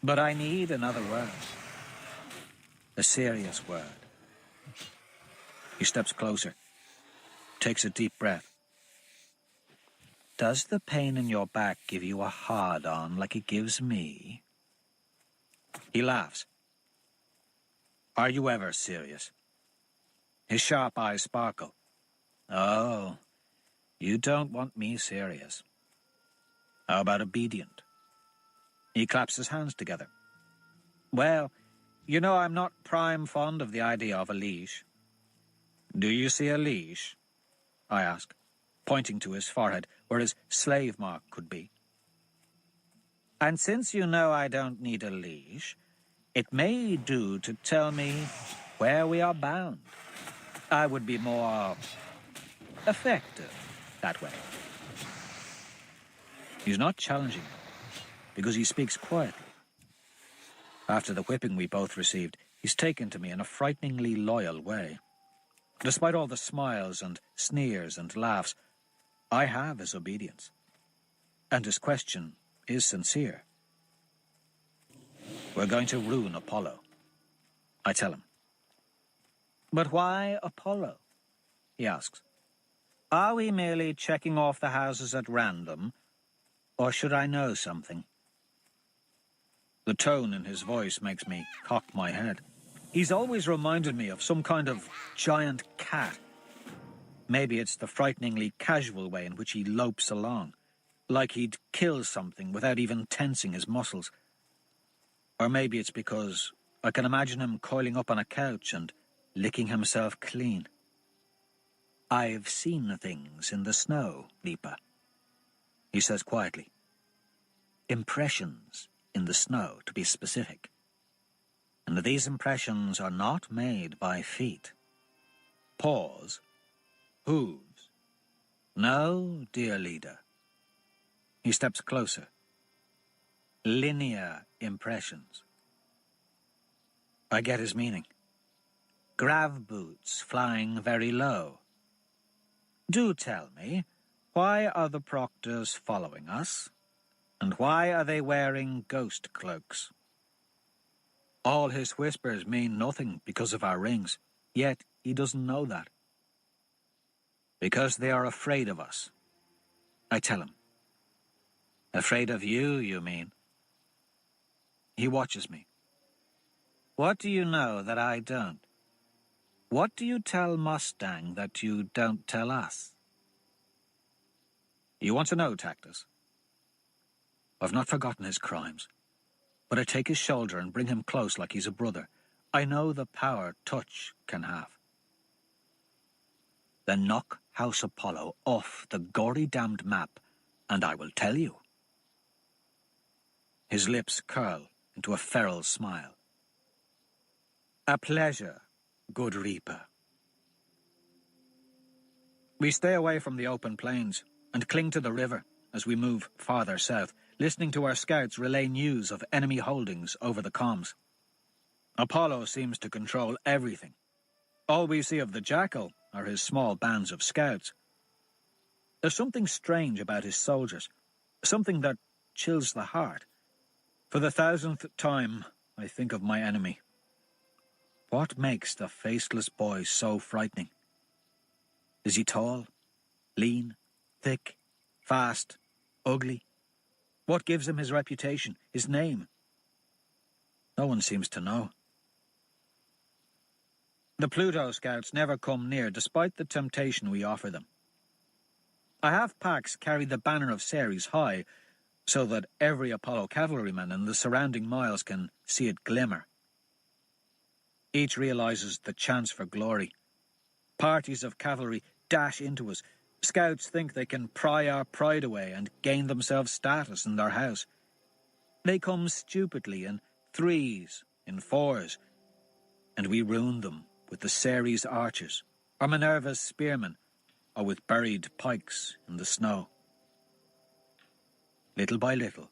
S2: But I need another word. A serious word. He steps closer, takes a deep breath. Does the pain in your back give you a hard-on like it gives me? He laughs. Are you ever serious? His sharp eyes sparkle. Oh, you don't want me serious. How about obedient? He claps his hands together. Well, you know I'm not prime fond of the idea of a leash. Do you see a leash? I ask, pointing to his forehead, where his slave mark could be. And since you know I don't need a leash, it may do to tell me where we are bound. I would be more effective that way. He's not challenging me, because he speaks quietly. After the whipping we both received, he's taken to me in a frighteningly loyal way. Despite all the smiles and sneers and laughs, I have his obedience. And his question is sincere. We're going to ruin Apollo, I tell him. But why Apollo? He asks. Are we merely checking off the houses at random, or should I know something? The tone in his voice makes me cock my head. He's always reminded me of some kind of giant cat. Maybe it's the frighteningly casual way in which he lopes along, like he'd kill something without even tensing his muscles. Or maybe it's because I can imagine him coiling up on a couch and licking himself clean. I've seen things in the snow, Lipa, he says quietly. Impressions in the snow, to be specific. And these impressions are not made by feet. Paws, hooves. No, dear leader. He steps closer. Linear impressions. I get his meaning. Grav boots flying very low. Do tell me, why are the proctors following us? And why are they wearing ghost cloaks? All his whispers mean nothing because of our rings, yet he doesn't know that. Because they are afraid of us, I tell him. Afraid of you, you mean? He watches me. What do you know that I don't? What do you tell Mustang that you don't tell us? You want to know, Tactus? I've not forgotten his crimes, but I take his shoulder and bring him close like he's a brother. I know the power touch can have. Then knock House Apollo off the gory damned map, and I will tell you. His lips curl into a feral smile. A pleasure, good Reaper. We stay away from the open plains and cling to the river as we move farther south, listening to our scouts relay news of enemy holdings over the comms. Apollo seems to control everything. All we see of the Jackal are his small bands of scouts. There's something strange about his soldiers, something that chills the heart. For the 1000th time, I think of my enemy. What makes the faceless boy so frightening? Is he tall, lean, thick, fast, ugly? What gives him his reputation, his name? No one seems to know. The Pluto scouts never come near, despite the temptation we offer them. I have Pax carry the banner of Ceres high, so that every Apollo cavalryman in the surrounding miles can see it glimmer. Each realizes the chance for glory. Parties of cavalry dash into us. Scouts think they can pry our pride away and gain themselves status in their house. They come stupidly in 3s, in 4s, and we ruin them with the Ceres archers, or Minerva's spearmen, or with buried pikes in the snow. Little by little,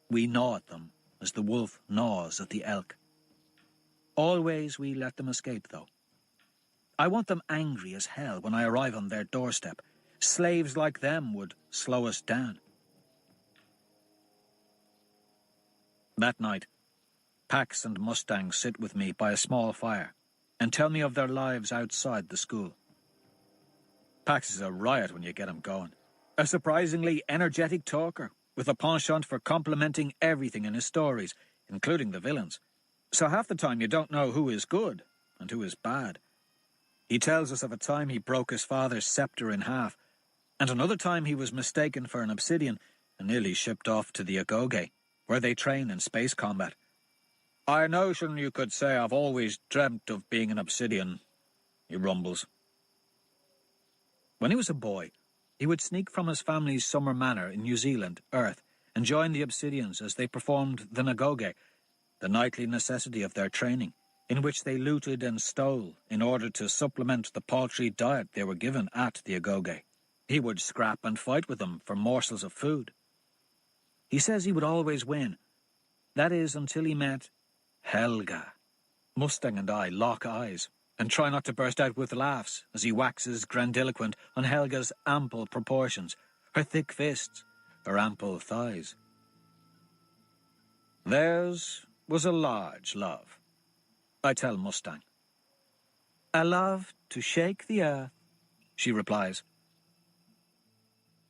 S2: we gnaw at them as the wolf gnaws at the elk. Always we let them escape, though. I want them angry as hell when I arrive on their doorstep. Slaves like them would slow us down. That night, Pax and Mustang sit with me by a small fire and tell me of their lives outside the school. Pax is a riot when you get him going. A surprisingly energetic talker, with a penchant for complimenting everything in his stories, including the villains. So half the time you don't know who is good and who is bad. He tells us of a time he broke his father's scepter in half, and another time he was mistaken for an obsidian and nearly shipped off to the Agoge, where they train in space combat. "I notion you could say I've always dreamt of being an obsidian," he rumbles. When he was a boy, he would sneak from his family's summer manor in New Zealand, Earth, and join the Obsidians as they performed the Nagoge, the nightly necessity of their training, in which they looted and stole in order to supplement the paltry diet they were given at the Agoge. He would scrap and fight with them for morsels of food. He says he would always win. That is, until he met Helga. Mustang and I lock eyes and try not to burst out with laughs as he waxes grandiloquent on Helga's ample proportions, her thick fists, her ample thighs. Theirs was a large love, I tell Mustang. A love to shake the earth, she replies.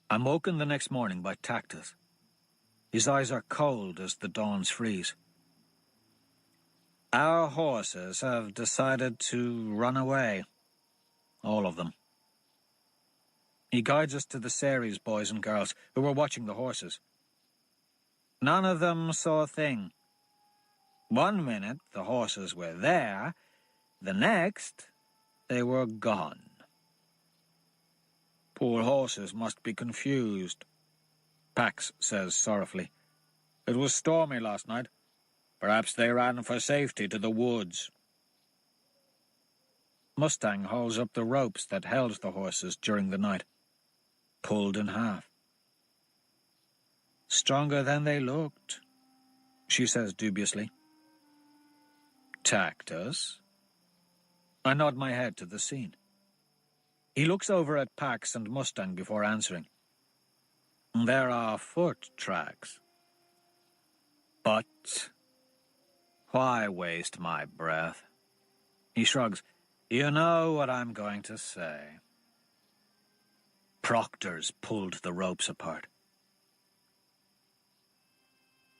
S2: I'm woken the next morning by Tactus. His eyes are cold as the dawns freeze. Our horses have decided to run away. All of them. He guides us to the Ceres boys and girls who were watching the horses. None of them saw a thing. One minute the horses were there, the next they were gone. Poor horses must be confused, Pax says sorrowfully. It was stormy last night. Perhaps they ran for safety to the woods. Mustang hauls up the ropes that held the horses during the night, pulled in half. Stronger than they looked,
S1: she says dubiously. Tacked us? I nod my head to the scene. He looks over at Pax and Mustang before answering. There are foot tracks. But why waste my breath? He shrugs. You know what I'm going to say. Proctors pulled the ropes apart.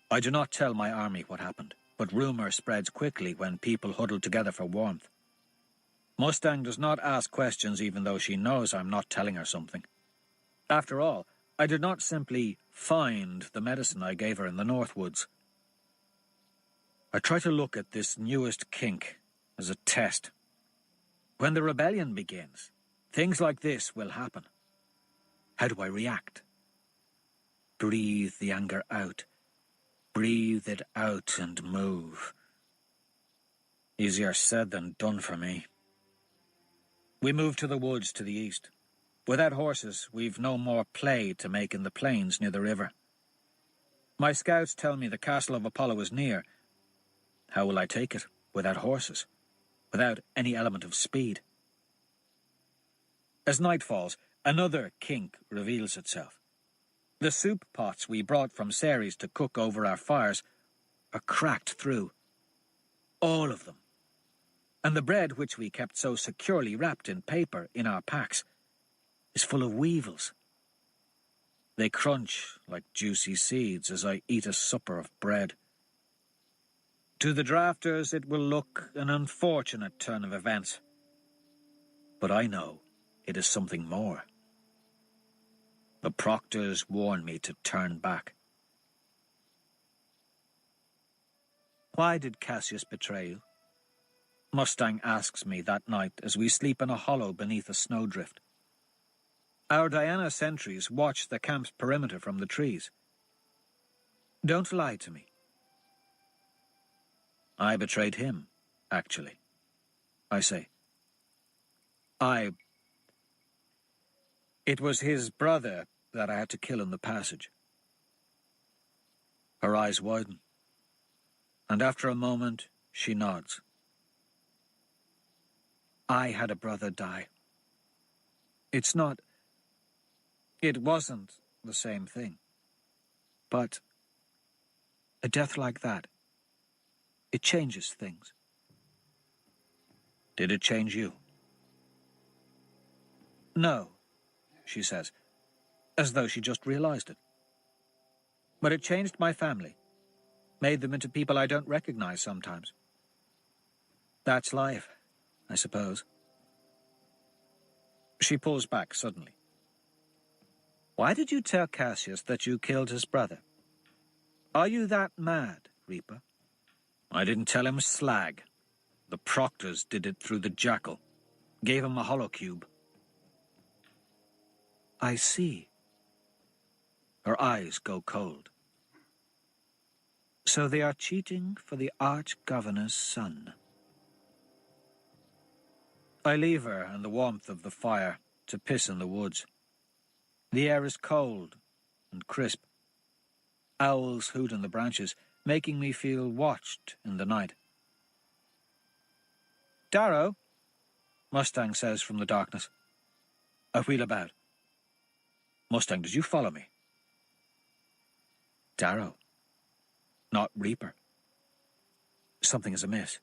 S1: I do not tell my army what happened, but rumor spreads quickly when people huddle together for warmth. Mustang does not ask questions even though she knows I'm not telling her something. After all, I did not simply find the medicine I gave her in the North Woods. I try to look at this newest kink as a test. When the rebellion begins, things like this will happen. How do I react? Breathe the anger out. Breathe it out and move. Easier said than done for me. We move to the woods to the east. Without horses, we've no more play to make in the plains near the river. My scouts tell me the castle of Apollo is near. How will I take it without horses? Without any element of speed? As night falls, another kink reveals itself. The soup pots we brought from Ceres to cook over our fires are cracked through. All of them. And the bread which we kept so securely wrapped in paper in our packs is full of weevils. They crunch like juicy seeds as I eat a supper of bread. To the drafters it will look an unfortunate turn of events. But I know it is something more. The proctors warn me to turn back. Why did Cassius betray you? Mustang asks me that night as we sleep in a hollow beneath a snowdrift. Our Diana sentries watch the camp's perimeter from the trees. Don't lie to me. I betrayed him, actually. I say. It was his brother that I had to kill in the passage. Her eyes widen, and after a moment, she nods. I had a brother die. It wasn't the same thing. But a death like that, it changes things. Did it change you? No, she says, as though she just realized it. But it changed my family, made them into people I don't recognize sometimes. That's life, I suppose. She pulls back suddenly. Why did you tell Cassius that you killed his brother? Are you that mad, Reaper? I didn't tell him slag. The proctors did it through the jackal. Gave him a hollow cube. I see. Her eyes go cold. So they are cheating for the Arch-Governor's son. I leave her and the warmth of the fire to piss in the woods. The air is cold and crisp. Owls hoot in the branches, making me feel watched in the night. Darrow, Mustang says from the darkness. I wheel about. Mustang, did you follow me? Darrow, not Reaper. Something is amiss.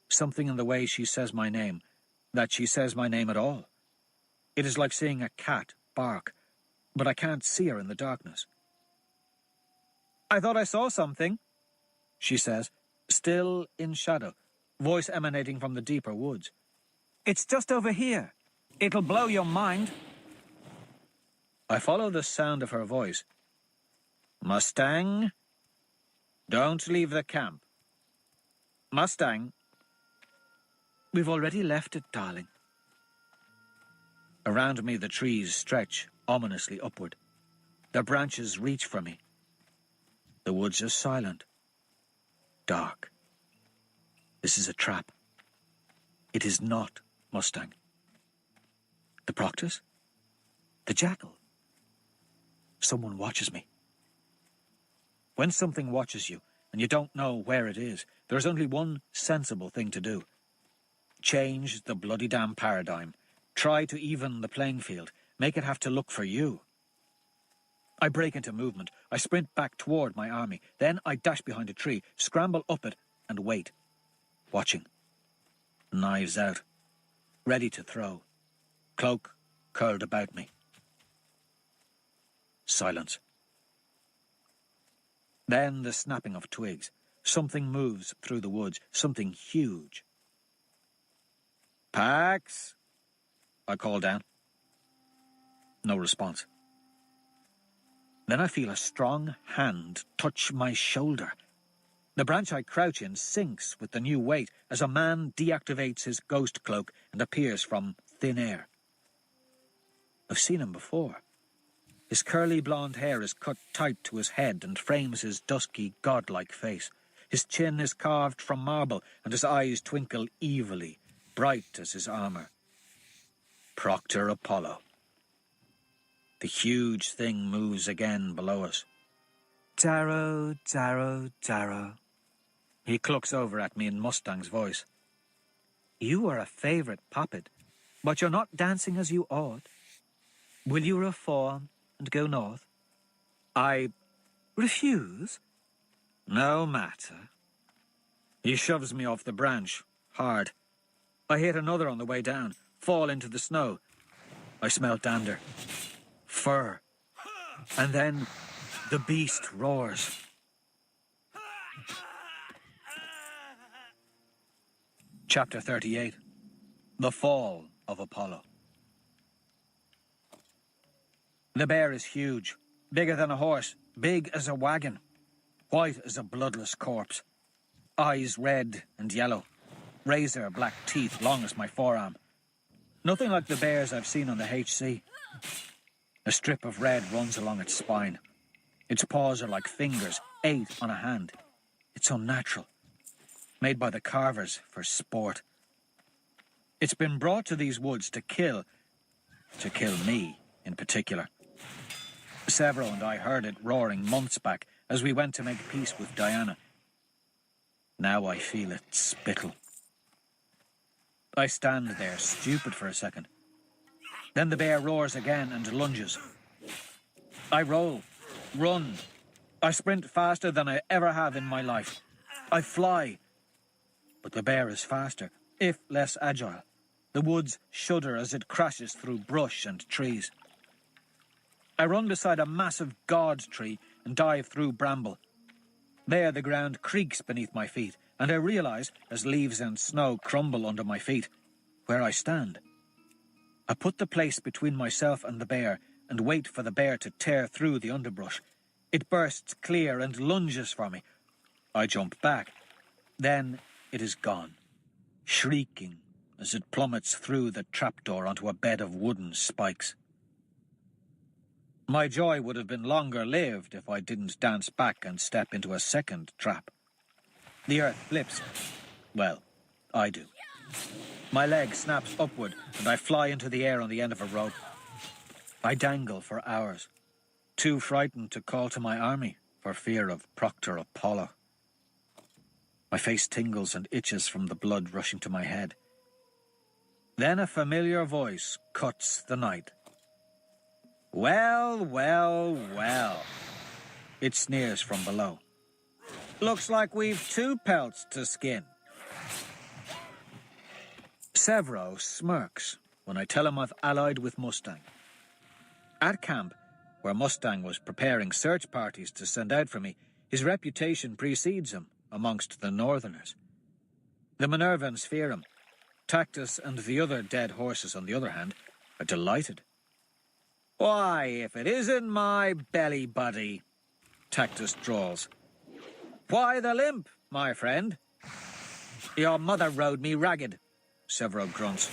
S1: Something in the way she says my name, that she says my name at all. It is like seeing a cat bark, but I can't see her in the darkness. I thought I saw something, she says, still in shadow, voice emanating from the deeper woods. It's just over here. It'll blow your mind. I follow the sound of her voice. Mustang, don't leave the camp. Mustang. We've already left it, darling. Around me the trees stretch ominously upward. Their branches reach for me. The woods are silent. Dark. This is a trap. It is not Mustang. The proctors? The jackal? Someone watches me. When something watches you,
S2: and you don't know where it is, there's only one sensible thing to do. Change the bloody damn paradigm. Try to even the playing field. Make it have to look for you. I break into movement. I sprint back toward my army. Then I dash behind a tree, scramble up it, and wait. Watching. Knives out. Ready to throw. Cloak curled about me. Silence. Then the snapping of twigs. Something moves through the woods. Something huge. "Pax!" I call down. No response. Then I feel a strong hand touch my shoulder. The branch I crouch in sinks with the new weight as a man deactivates his ghost cloak and appears from thin air. I've seen him before. His curly blonde hair is cut tight to his head and frames his dusky, godlike face. His chin is carved from marble and his eyes twinkle evilly, bright as his armour. Proctor Apollo. The huge thing moves again below us. "Darrow, Darrow, Darrow." He clucks over at me in Mustang's voice. "You are a favourite puppet, but you're not dancing as you ought. Will you reform and go north?" I refuse. "No matter." He shoves me off the branch, hard. I hit another on the way down, fall into the snow. I smell dander. Fur. And then the beast roars. Chapter 38. The Fall of Apollo. The bear is huge, bigger than a horse, big as a wagon, white as a bloodless corpse, eyes red and yellow, razor black teeth long as my forearm. Nothing like the bears I've seen on the HC. A strip of red runs along its spine. Its paws are like fingers, 8 on a hand. It's unnatural. Made by the carvers for sport. It's been brought to these woods to kill me in particular. Severo and I heard it roaring months back as we went to make peace with Diana. Now I feel its spittle. I stand there, stupid for a second. Then the bear roars again and lunges. I roll, run. I sprint faster than I ever have in my life. I fly. But the bear is faster, if less agile. The woods shudder as it crashes through brush and trees. I run beside a massive god tree and dive through bramble. There the ground creaks beneath my feet, and I realize, as leaves and snow crumble under my feet, where I stand. I put the place between myself and the bear and wait for the bear to tear through the underbrush. It bursts clear and lunges for me. I jump back. Then it is gone, shrieking as it plummets through the trapdoor onto a bed of wooden spikes. My joy would have been longer lived if I didn't dance back and step into a second trap. The earth flips. Well, I do. My leg snaps upward and I fly into the air on the end of a rope. I dangle for hours, too frightened to call to my army for fear of Proctor Apollo. My face tingles and itches from the blood rushing to my head. Then a familiar voice cuts the night. "Well, well, well," it sneers from below. "Looks like we've 2 pelts to skin." Severo smirks when I tell him I've allied with Mustang. At camp, where Mustang was preparing search parties to send out for me, his reputation precedes him amongst the northerners. The Minervans fear him. Tactus and the other dead horses, on the other hand, are delighted. "Why, if it isn't my belly buddy," Tactus drawls. "Why the limp, my friend?" "Your mother rode me ragged," Severo grunts.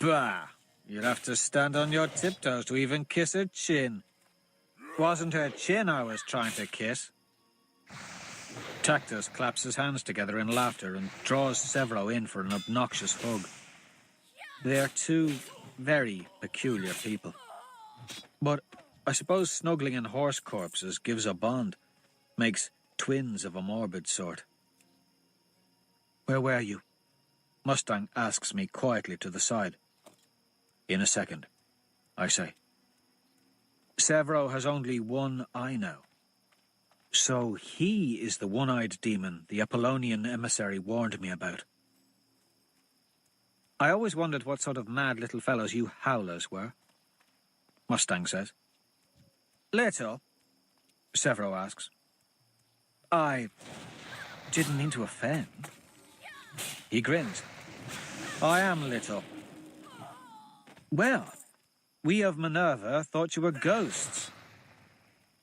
S2: "Bah, you'd have to stand on your tiptoes to even kiss her chin." "Wasn't her chin I was trying to kiss." Tactus claps his hands together in laughter and draws Severo in for an obnoxious hug. They are 2 very peculiar people. But I suppose snuggling in horse corpses gives a bond, makes twins of a morbid sort. Where were you? Mustang asks me quietly to the side. In a second, I say. Severo has only one eye now. So he is the one-eyed demon the Apollonian emissary warned me about. I always wondered what sort of mad little fellows you howlers were, Mustang says. Little? Severo asks. I didn't mean to offend. He grins. I am little. Well, we of Minerva thought you were ghosts.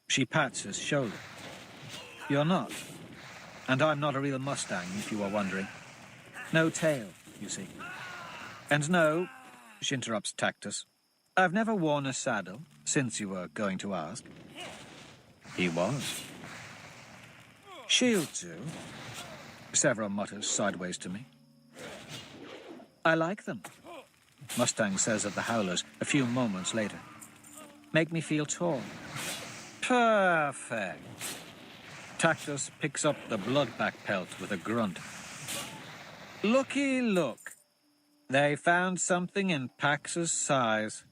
S2: She pats his shoulder. You're not. And I'm not a real Mustang, if you are wondering. No tail, you see. And no, she interrupts Tactus, I've never worn a saddle, since you were going to ask. He was. She'll do, Severo mutters sideways to me. I like them, Mustang says of the howlers a few moments later. Make me feel tall. Perfect. Tactus picks up the bloodback pelt with a grunt. Looky look. They found something in Pax's size.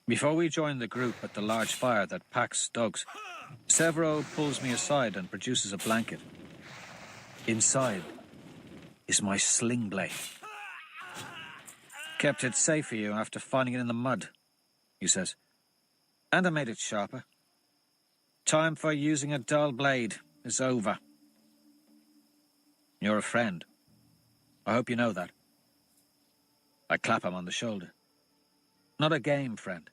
S2: Before we join the group at the large fire that Pax stokes, Severo pulls me aside and produces a blanket. Inside is my sling blade. Kept it safe for you after finding it in the mud, he says. And I made it sharper. Time for using a dull blade is over. You're a friend. I hope you know that. I clap him on the shoulder. Not a game friend.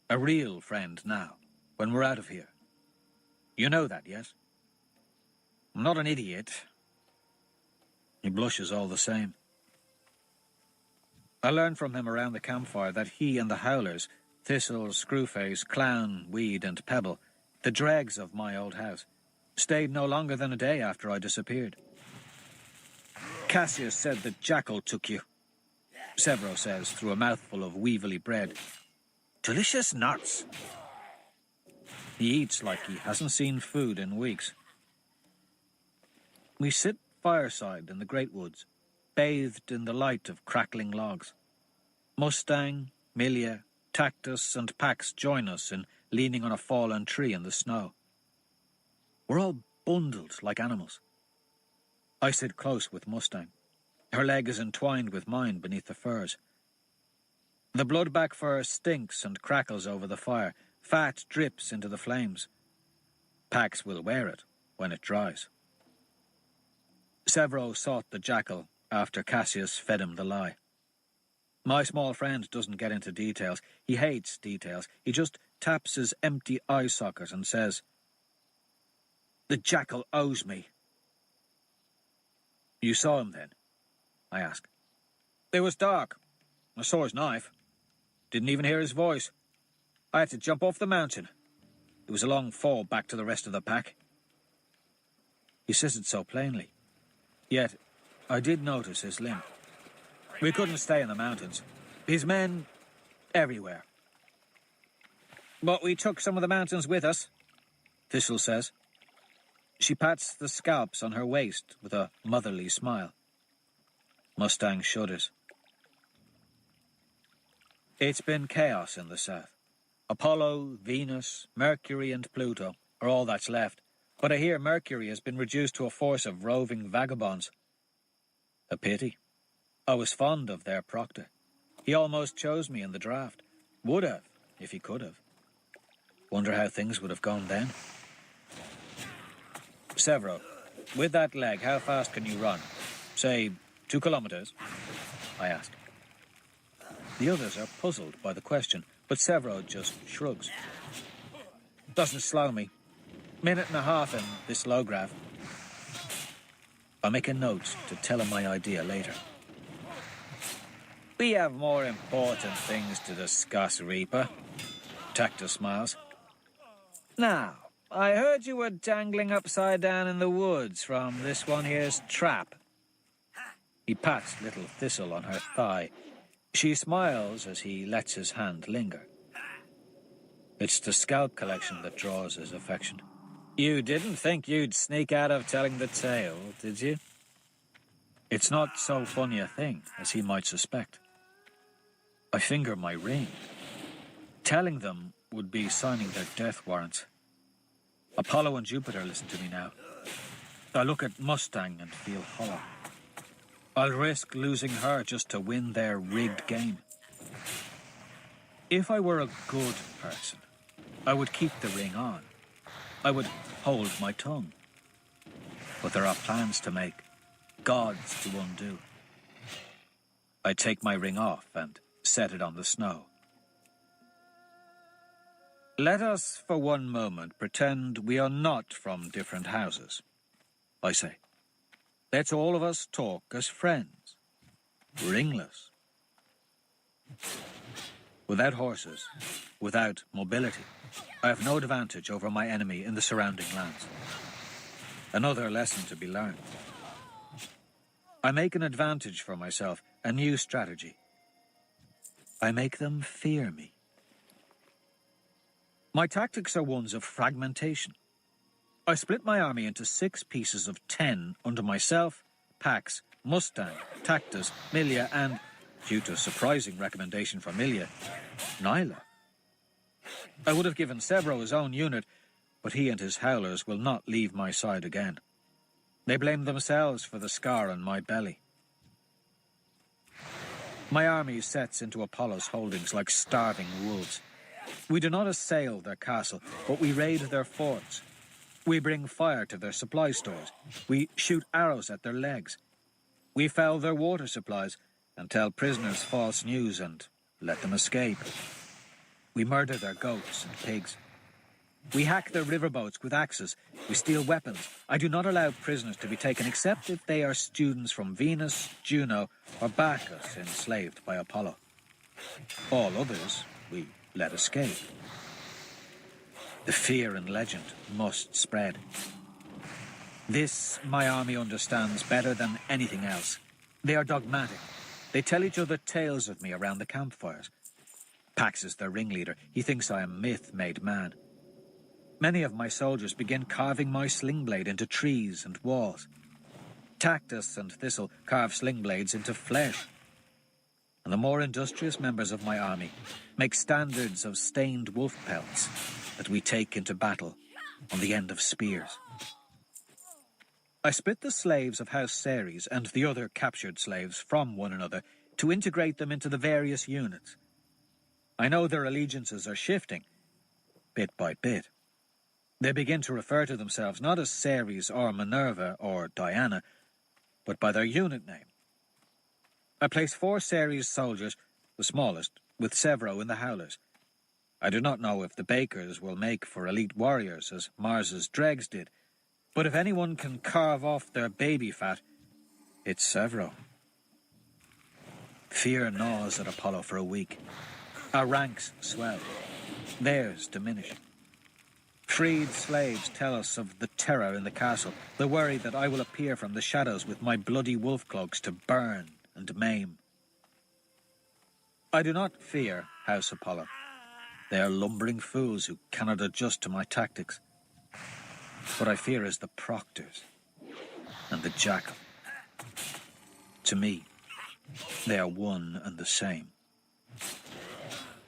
S2: A real friend now, when we're out of here. You know that, yes? I'm not an idiot. He blushes all the same. I learned from him around the campfire that he and the howlers, Thistle, Screwface, Clown, Weed, and Pebble, the dregs of my old house, stayed no longer than a day after I disappeared. Cassius said the jackal took you, Severo says through a mouthful of weevily bread. Delicious nuts. He eats like he hasn't seen food in weeks. We sit fireside in the great woods, bathed in the light of crackling logs. Mustang, Milia, Tactus, and Pax join us in leaning on a fallen tree in the snow. We're all bundled like animals. I sit close with Mustang. Her leg is entwined with mine beneath the furs. The bloodback fur stinks and crackles over the fire. Fat drips into the flames. Pax will wear it when it dries. Severo sought the jackal after Cassius fed him the lie. My small friend doesn't get into details. He hates details. He just taps his empty eye socket and says, The jackal owes me. You saw him then? I ask. It was dark. I saw his knife. Didn't even hear his voice. I had to jump off the mountain. It was a long fall back to the rest of the pack. He says it so plainly. Yet, I did notice his limp. We couldn't stay in the mountains. His men, everywhere. But we took some of the mountains with us, Thistle says. She pats the scalps on her waist with a motherly smile. Mustang shudders. It's been chaos in the south. Apollo, Venus, Mercury, and Pluto are all that's left. But I hear Mercury has been reduced to a force of roving vagabonds. A pity. I was fond of their proctor. He almost chose me in the draft. Would have, if he could have. Wonder how things would have gone then. Severo, with that leg, how fast can you run? Say, 2 kilometers? I ask. The others are puzzled by the question, but Severo just shrugs. Doesn't slow me. 1.5 in this low graph. I make a note to tell him my idea later. We have more important things to discuss, Reaper. Tactus smiles. Now, I heard you were dangling upside down in the woods from this one here's trap. He pats little Thistle on her thigh. She smiles as he lets his hand linger. It's the scalp collection that draws his affection.
S1: You didn't think you'd sneak out of telling the tale, did you?
S2: It's not so funny a thing as he might suspect. I finger my ring. Telling them would be signing their death warrants. Apollo and Jupiter listen to me now. I look at Mustang and feel hollow. I'll risk losing her just to win their rigged game. If I were a good person, I would keep the ring on. I would hold my tongue. But there are plans to make, gods to undo. I take my ring off and set it on the snow.
S1: Let us, for one moment, pretend we are not from different houses, I say. Let's all of us talk as friends, ringless. Without horses, without mobility, I have no advantage over my enemy in the surrounding lands. Another lesson to be learned. I make an advantage for myself, a new strategy. I make them fear me. My tactics are ones of fragmentation. I split my army into 6 pieces of 10 under myself, Pax, Mustang, Tactus, Milia, and, due to a surprising recommendation for Milia, Nyla. I would have given Severo his own unit, but he and his howlers will not leave my side again. They blame themselves for the scar on my belly. My army sets into Apollo's holdings like starving wolves. We do not assail their castle, but we raid their forts. We bring fire to their supply stores. We shoot arrows at their legs. We foul their water supplies and tell prisoners false news and let them escape. We murder their goats and pigs. We hack their riverboats with axes. We steal weapons. I do not allow prisoners to be taken except if they are students from Venus, Juno, or Bacchus enslaved by Apollo. All others we let escape. The fear and legend must spread. This my army understands better than anything else. They are dogmatic. They tell each other tales of me around the campfires. Pax is their ringleader. He thinks I am myth made man. Many of my soldiers begin carving my sling blade into trees and walls. Tactus and Thistle carve sling blades into flesh. And the more industrious members of my army make standards of stained wolf pelts that we take into battle on the end of spears. I split the slaves of House Ceres and the other captured slaves from one another to integrate them into the various units. I know their allegiances are shifting, bit by bit. They begin to refer to themselves not as Ceres or Minerva or Diana, but by their unit name. I place 4 Ceres soldiers, the smallest, with Severo in the Howlers. I do not know if the bakers will make for elite warriors as Mars's dregs did, but if anyone can carve off their baby fat, it's Severo. Fear gnaws at Apollo for a week. Our ranks swell. Theirs diminish. Freed slaves tell us of the terror in the castle, the worry that I will appear from the shadows with my bloody wolf cloaks to burn and maim. I do not fear House Apollo. They are lumbering fools who cannot adjust to my tactics. What I fear is the proctors and the jackal. To me, they are one and the same.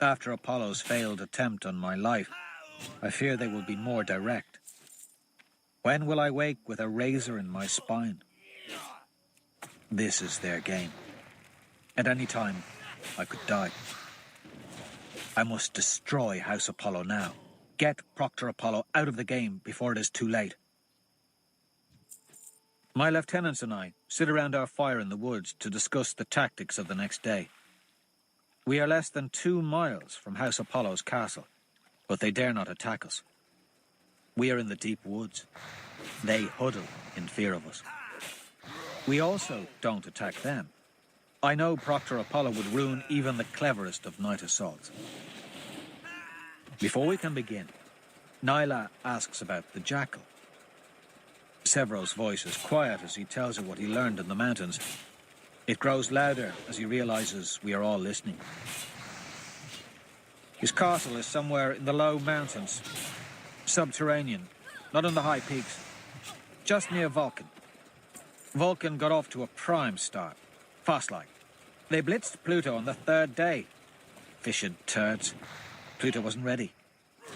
S1: After Apollo's failed attempt on my life, I fear they will be more direct. When will I wake with a razor in my spine? This is their game. At any time, I could die. I must destroy House Apollo now. Get Proctor Apollo out of the game before it is too late. My lieutenants and I sit around our fire in the woods to discuss the tactics of the next day. We are less than 2 miles from House Apollo's castle, but they dare not attack us. We are in the deep woods. They huddle in fear of us. We also don't attack them. I know Proctor Apollo would ruin even the cleverest of night assaults. Before we can begin, Nyla asks about the jackal. Severo's voice is quiet as he tells her what he learned in the mountains. It grows louder as he realizes we are all listening. His castle is somewhere in the low mountains. Subterranean, not on the high peaks. Just near Vulcan. Vulcan got off to a prime start. Fast-like. They blitzed Pluto on the 3rd day. Fished turds. Pluto wasn't ready.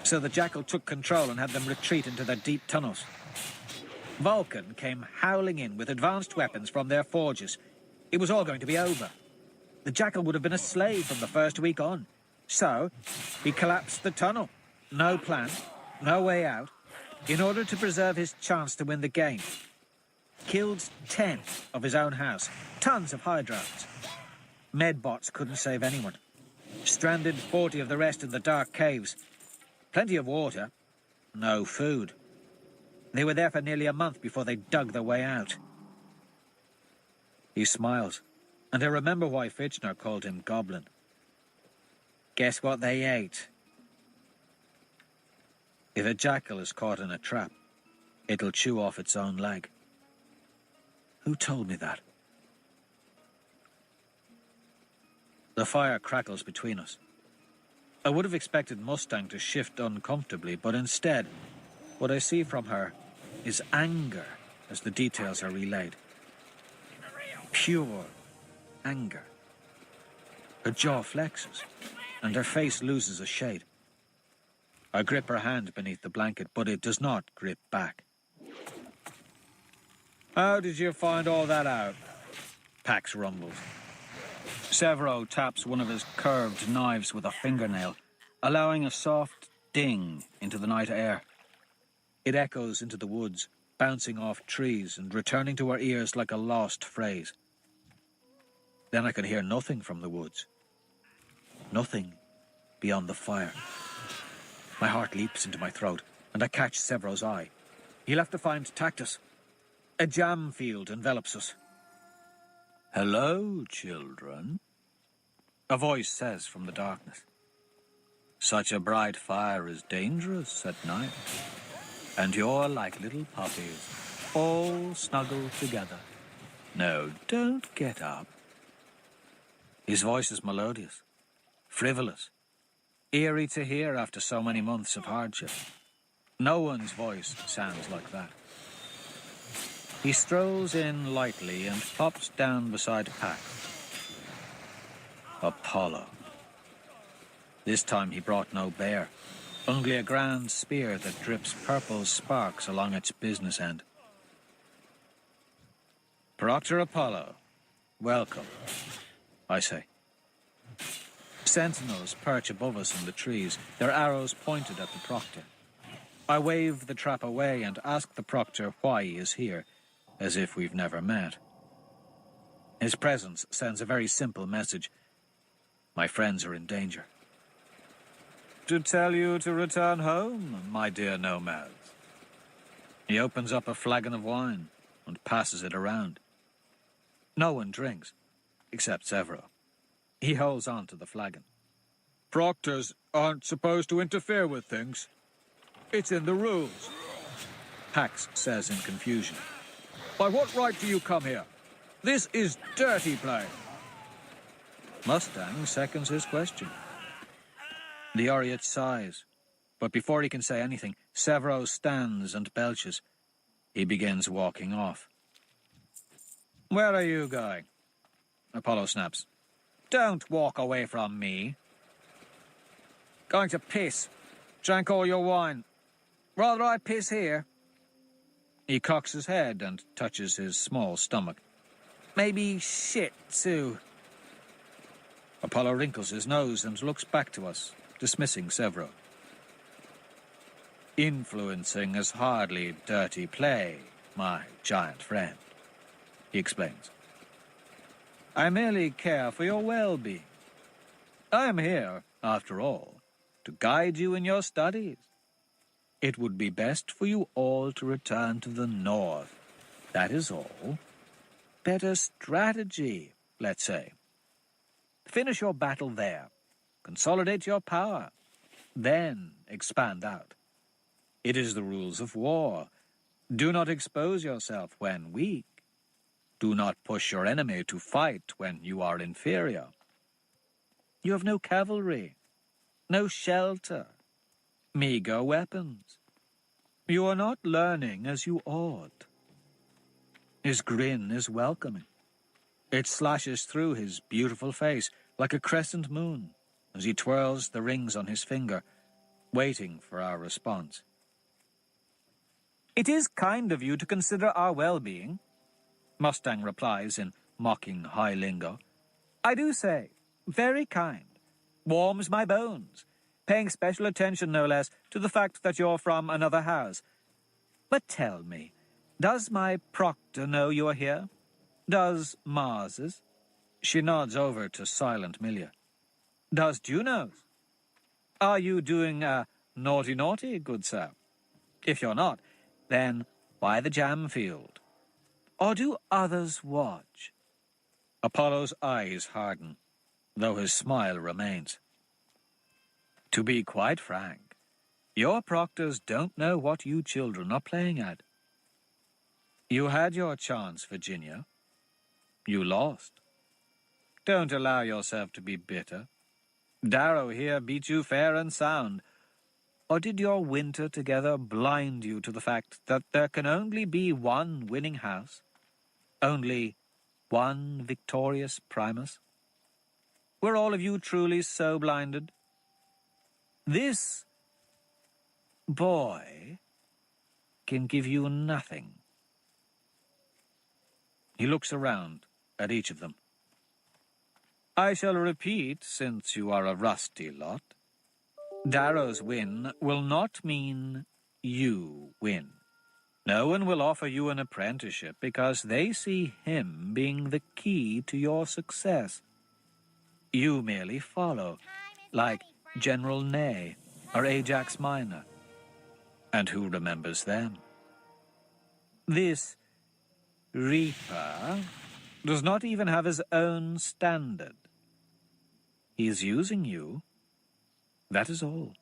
S1: So the Jackal took control and had them retreat into their deep tunnels. Vulcan came howling in with advanced weapons from their forges. It was all going to be over. The Jackal would have been a slave from the first week on. So, he collapsed the tunnel. No plan, no way out, in order to preserve his chance to win the game. Killed 10 of his own house. Tons of hydrants. Medbots couldn't save anyone. Stranded 40 of the rest in the dark caves. Plenty of water. No food. They were there for nearly a month before they dug their way out. He smiles, and I remember why Fitchner called him Goblin. Guess what they ate? If a jackal is caught in a trap, it'll chew off its own leg. Who told me that? The fire crackles between us. I would have expected Mustang to shift uncomfortably, but instead, what I see from her is anger as the details are relayed. Pure anger. Her jaw flexes, and her face loses a shade. I grip her hand beneath the blanket, but it does not grip back. How did you find all that out? Pax rumbles. Severo taps one of his curved knives with a fingernail, allowing a soft ding into the night air. It echoes into the woods, bouncing off trees and returning to our ears like a lost phrase. Then I can hear nothing from the woods. Nothing beyond the fire. My heart leaps into my throat, and I catch Severo's eye. He'll have to find Tactus. A jam field envelops us. "Hello, children," a voice says from the darkness. "Such a bright fire is dangerous at night, and you're like little puppies, all snuggled together. No, don't get up." His voice is melodious, frivolous, eerie to hear after so many months of hardship. No one's voice sounds like that. He strolls in lightly and plops down beside Pax. Apollo. This time he brought no bear, only a grand spear that drips purple sparks along its business end. "Proctor Apollo, welcome," I say. Sentinels perch above us in the trees, their arrows pointed at the proctor. I wave the trap away and ask the proctor why he is here, as if we've never met. His presence sends a very simple message. My friends are in danger. "To tell you to return home, my dear nomads." He opens up a flagon of wine and passes it around. No one drinks, except Severo. He holds on to the flagon. "Proctors aren't supposed to interfere with things. It's in the rules," Pax says in confusion. "By what right do you come here? This is dirty play." Mustang seconds his question. The Oriot sighs, but before he can say anything, Severo stands and belches. He begins walking off. "Where are you going?" Apollo snaps. "Don't walk away from me." "Going to piss. Drank all your wine. Rather I piss here." He cocks his head and touches his small stomach. "Maybe shit, too." Apollo wrinkles his nose and looks back to us, dismissing Severo. "Influencing is hardly dirty play, my giant friend," he explains. "I merely care for your well-being. I am here, after all, to guide you in your studies. It would be best for you all to return to the north. That is all. Better strategy, let's say. Finish your battle there. Consolidate your power. Then expand out. It is the rules of war. Do not expose yourself when weak. Do not push your enemy to fight when you are inferior. You have no cavalry. no shelter, meager weapons. You are not learning as you ought. His grin is welcoming. It slashes through his beautiful face like a crescent moon as he twirls the rings on his finger, waiting for our response. It is kind of you to consider our well-being, Mustang replies in mocking high lingo. I do say, very kind. Warms my bones, paying special attention, no less, to the fact that you're from another house. But tell me, does my proctor know you are here? Does Mars's? She nods over to silent Milia. Does Juno's? Are you doing a naughty, good sir? If you're not, then why the jam field? Or do others watch? Apollo's eyes harden, though his smile remains. To be quite frank, your proctors don't know what you children are playing at. You had your chance, Virginia. You lost. Don't allow yourself to be bitter. Darrow here beat you fair and sound. Or did your winter together blind you to the fact that there can only be one winning house? Only one victorious Primus? Were all of you truly so blinded? This boy can give you nothing. He looks around at each of them. I shall repeat, since you are a rusty lot. Darrow's win will not mean you win. No one will offer you an apprenticeship because they see him being the key to your success. You merely follow, like General Ney or Ajax Minor. And who remembers them? This Reaper does not even have his own standard. He is using you. That is all.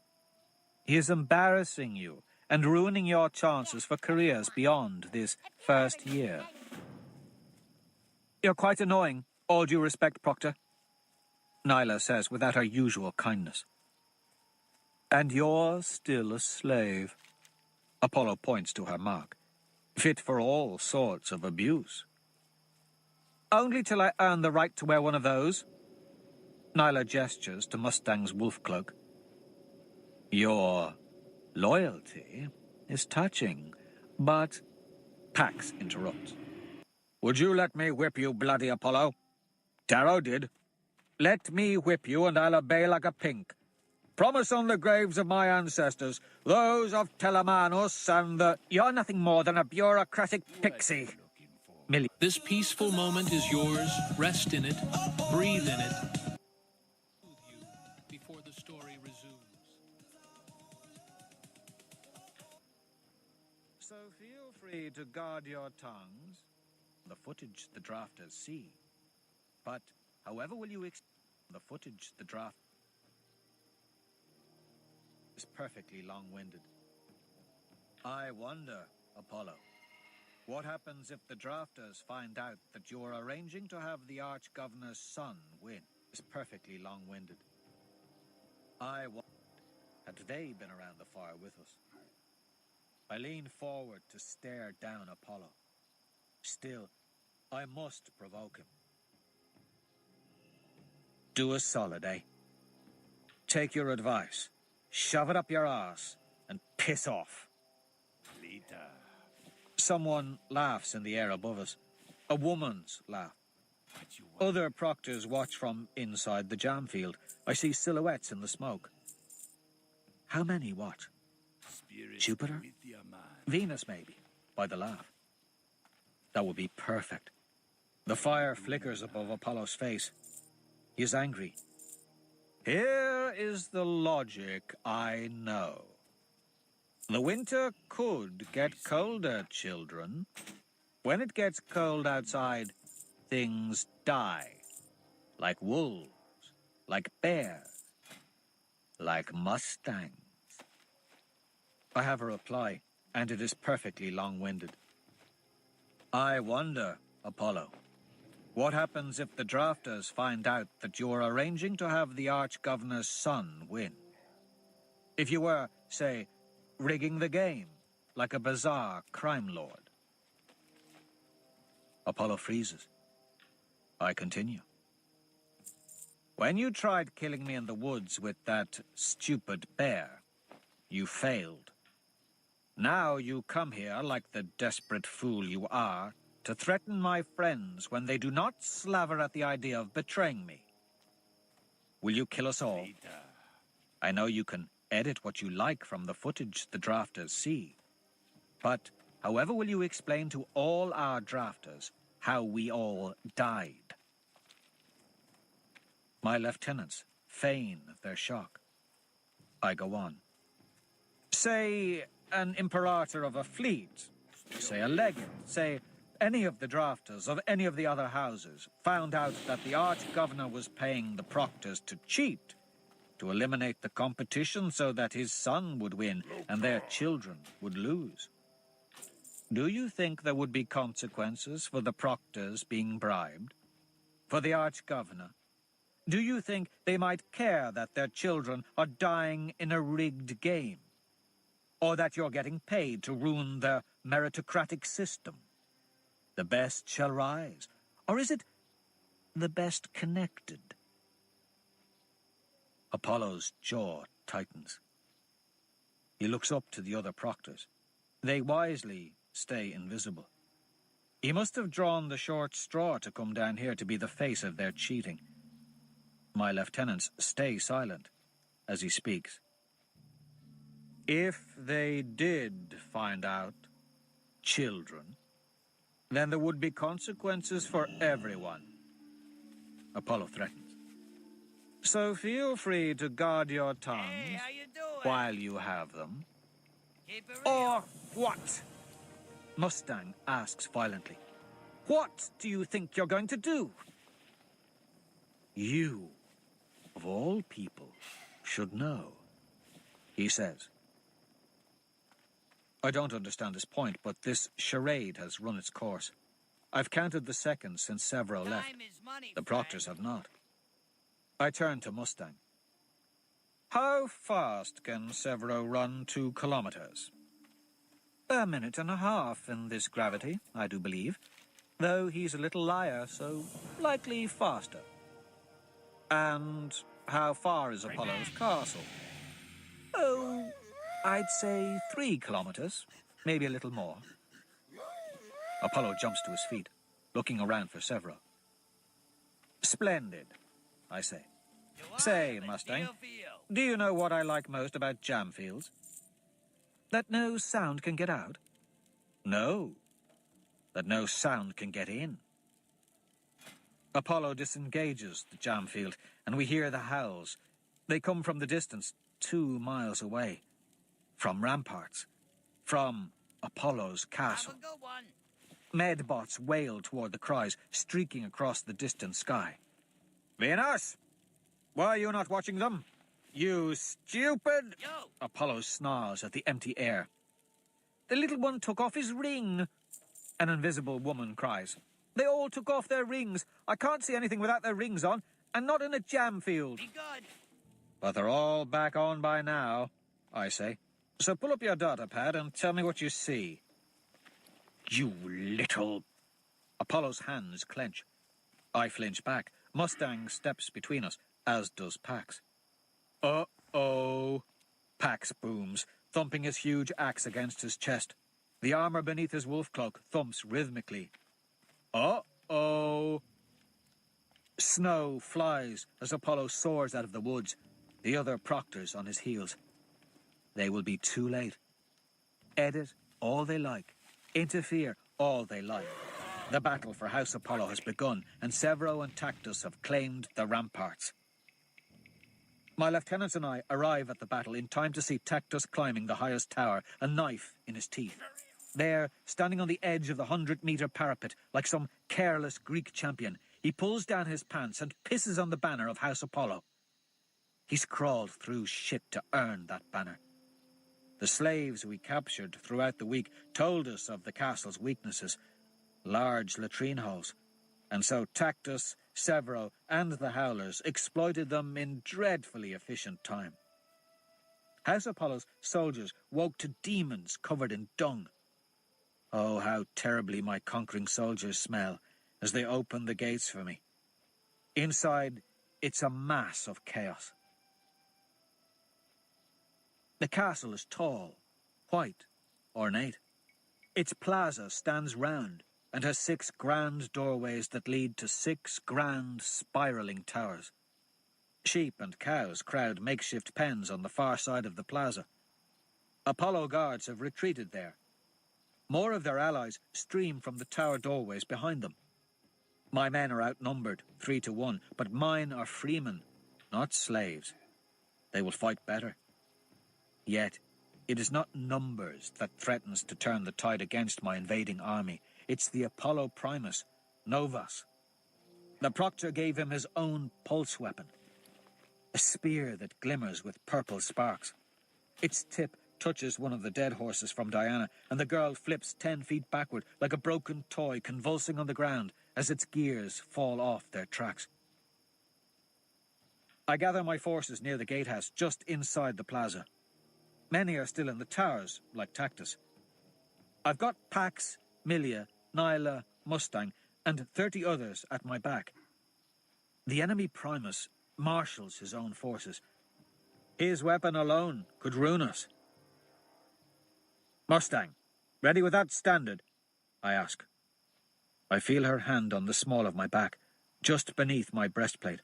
S1: He is embarrassing you and ruining your chances for careers beyond this first year. You're quite annoying, all due respect, Proctor, Nyla says without her usual kindness. And you're still a slave. Apollo points to her mark, fit for all sorts of abuse. Only till I earn the right to wear one of those. Nyla gestures to Mustang's wolf cloak. Your loyalty is touching, but... Pax interrupts. Would you let me whip you, bloody Apollo? Darrow did. Let me whip you and I'll obey like a pink. Promise on the graves of my ancestors, those of Telemanus and the... You're nothing more than a bureaucratic pixie. Millie.
S3: This peaceful moment is yours. Rest in it. Breathe in it. Before the story resumes.
S1: So feel free to guard your tongues. The footage the drafters see. But however will you the footage the draft is perfectly long-winded. I wonder, Apollo, what happens if the drafters find out that you're arranging to have the Arch-Governor's son win? Is perfectly long-winded. I wonder, had they been around the fire with us? I lean forward to stare down Apollo. Still, I must provoke him. Do us solid, eh? Take your advice, shove it up your arse, and piss off. Lita. Someone laughs in the air above us. A woman's laugh. Other proctors watch from inside the jam field. I see silhouettes in the smoke. How many watch? Jupiter? Venus, maybe, by the laugh. That would be perfect. The fire flickers above Apollo's face. He is angry. Here is the logic I know. The winter could get colder, children. When it gets cold outside, things die. Like wolves, like bears, like mustangs. I have a reply, and it is perfectly long-winded. I wonder, Apollo, what happens if the drafters find out that you're arranging to have the Arch-Governor's son win? If you were, say, rigging the game, like a bizarre crime lord.
S2: Apollo freezes. I continue.
S1: When you tried killing me in the woods with that stupid bear, you failed. Now you come here, like the desperate fool you are, to threaten my friends when they do not slaver at the idea of betraying me. Will you kill us all? I know you can edit what you like from the footage the drafters see. But however will you explain to all our drafters how we all died? My lieutenants feign their shock. I go on. Say an imperator of a fleet, say a legate, say any of the drafters of any of the other houses found out that the arch-governor was paying the proctors to cheat, to eliminate the competition so that his son would win and their children would lose. Do you think there would be consequences for the proctors being bribed? For the arch-governor? Do you think they might care that their children are dying in a rigged game? Or that you're getting paid to ruin their meritocratic system? The best shall rise. Or is it the best connected?
S2: Apollo's jaw tightens. He looks up to the other proctors. They wisely stay invisible.
S1: He must have drawn the short straw to come down here to be the face of their cheating.
S2: My lieutenants stay silent as he speaks.
S1: If they did find out, children, then there would be consequences for everyone.
S2: Apollo threatens.
S1: So feel free to guard your tongues while you have them. Or what? Mustang asks violently. What do you think you're going to do?
S2: You, of all people, should know, he says.
S1: I don't understand this point, but this charade has run its course. I've counted the seconds since Severo left. The proctors have not. I turn to Mustang. How fast can Severo run 2 kilometers? A minute and a half in this gravity, I do believe. Though he's a little liar, so likely faster. And how far is Apollo's castle? Oh, I'd say 3 kilometers, maybe a little more.
S2: Apollo jumps to his feet, looking around for Severo.
S1: Splendid, I say. Say, Mustang, do you know what I like most about jam fields? That no sound can get out? No, that no sound can get in. Apollo disengages the jam field, and we hear the howls. They come from the distance, 2 miles away. From ramparts. From Apollo's castle. Medbots wail toward the cries, streaking across the distant sky. Venus! Why are you not watching them? You stupid...
S4: Yo!
S1: Apollo snarls at the empty air. The little one took off his ring. An invisible woman cries. They all took off their rings. I can't see anything without their rings on, and not in a jam field.
S4: Be good.
S1: But they're all back on by now, I say. So pull up your data pad and tell me what you see.
S2: You little...
S1: Apollo's hands clench. I flinch back. Mustang steps between us, as does Pax. Uh-oh. Pax booms, thumping his huge axe against his chest. The armor beneath his wolf cloak thumps rhythmically. Uh-oh. Snow flies as Apollo soars out of the woods, the other proctors on his heels. They will be too late. Edit all they like. Interfere all they like. The battle for House Apollo has begun, and Severo and Tactus have claimed the ramparts. My lieutenants and I arrive at the battle in time to see Tactus climbing the highest tower, a knife in his teeth. There, standing on the edge of the 100-meter parapet, like some careless Greek champion, he pulls down his pants and pisses on the banner of House Apollo. He's crawled through shit to earn that banner. The slaves we captured throughout the week told us of the castle's weaknesses, large latrine holes, and so Tactus, Severo, and the Howlers exploited them in dreadfully efficient time. House Apollo's soldiers woke to demons covered in dung. Oh, how terribly my conquering soldiers smell as they open the gates for me. Inside, it's a mass of chaos. The castle is tall, white, ornate. Its plaza stands round and has 6 grand doorways that lead to 6 grand spiralling towers. Sheep and cows crowd makeshift pens on the far side of the plaza. Apollo guards have retreated there. More of their allies stream from the tower doorways behind them. My men are outnumbered 3 to 1, but mine are freemen, not slaves. They will fight better. Yet, it is not numbers that threatens to turn the tide against my invading army. It's the Apollo Primus, Novus. The proctor gave him his own pulse weapon, a spear that glimmers with purple sparks. Its tip touches one of the dead horses from Diana, and the girl flips 10 feet backward like a broken toy convulsing on the ground as its gears fall off their tracks. I gather my forces near the gatehouse just inside the plaza. Many are still in the towers, like Tactus. I've got Pax, Milia, Nyla, Mustang, and 30 others at my back. The enemy Primus marshals his own forces. His weapon alone could ruin us. Mustang, ready with that standard? I ask. I feel her hand on the small of my back, just beneath my breastplate.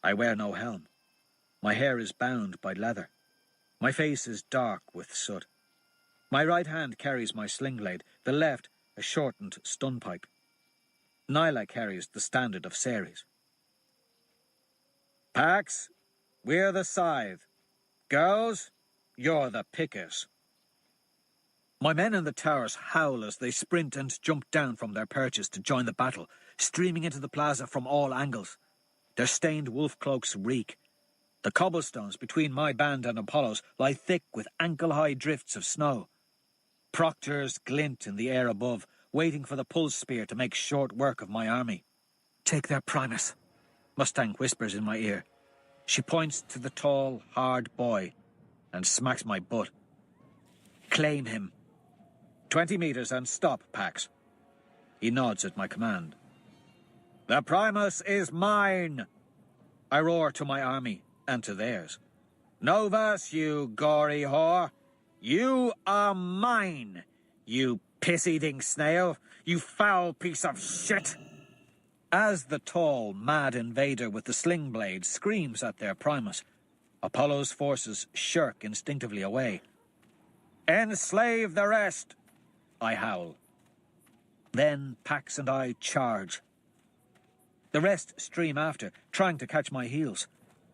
S1: I wear no helm. My hair is bound by leather. My face is dark with soot. My right hand carries my sling blade, the left a shortened stun pike. Nyla carries the standard of Ceres. Pax, we're the scythe. Girls, you're the pickers. My men in the towers howl as they sprint and jump down from their perches to join the battle, streaming into the plaza from all angles. Their stained wolf cloaks reek. The cobblestones between my band and Apollo's lie thick with ankle-high drifts of snow. Proctors glint in the air above, waiting for the pulse spear to make short work of my army. Take their Primus, Mustang whispers in my ear. She points to the tall, hard boy and smacks my butt. Claim him. 20 meters and stop, Pax. He nods at my command. The Primus is mine! I roar to my army and to theirs. Novus, you gory whore! You are mine, you piss-eating snail, you foul piece of shit! As the tall, mad invader with the sling blade screams at their Primus, Apollo's forces shirk instinctively away. Enslave the rest! I howl. Then Pax and I charge. The rest stream after, trying to catch my heels.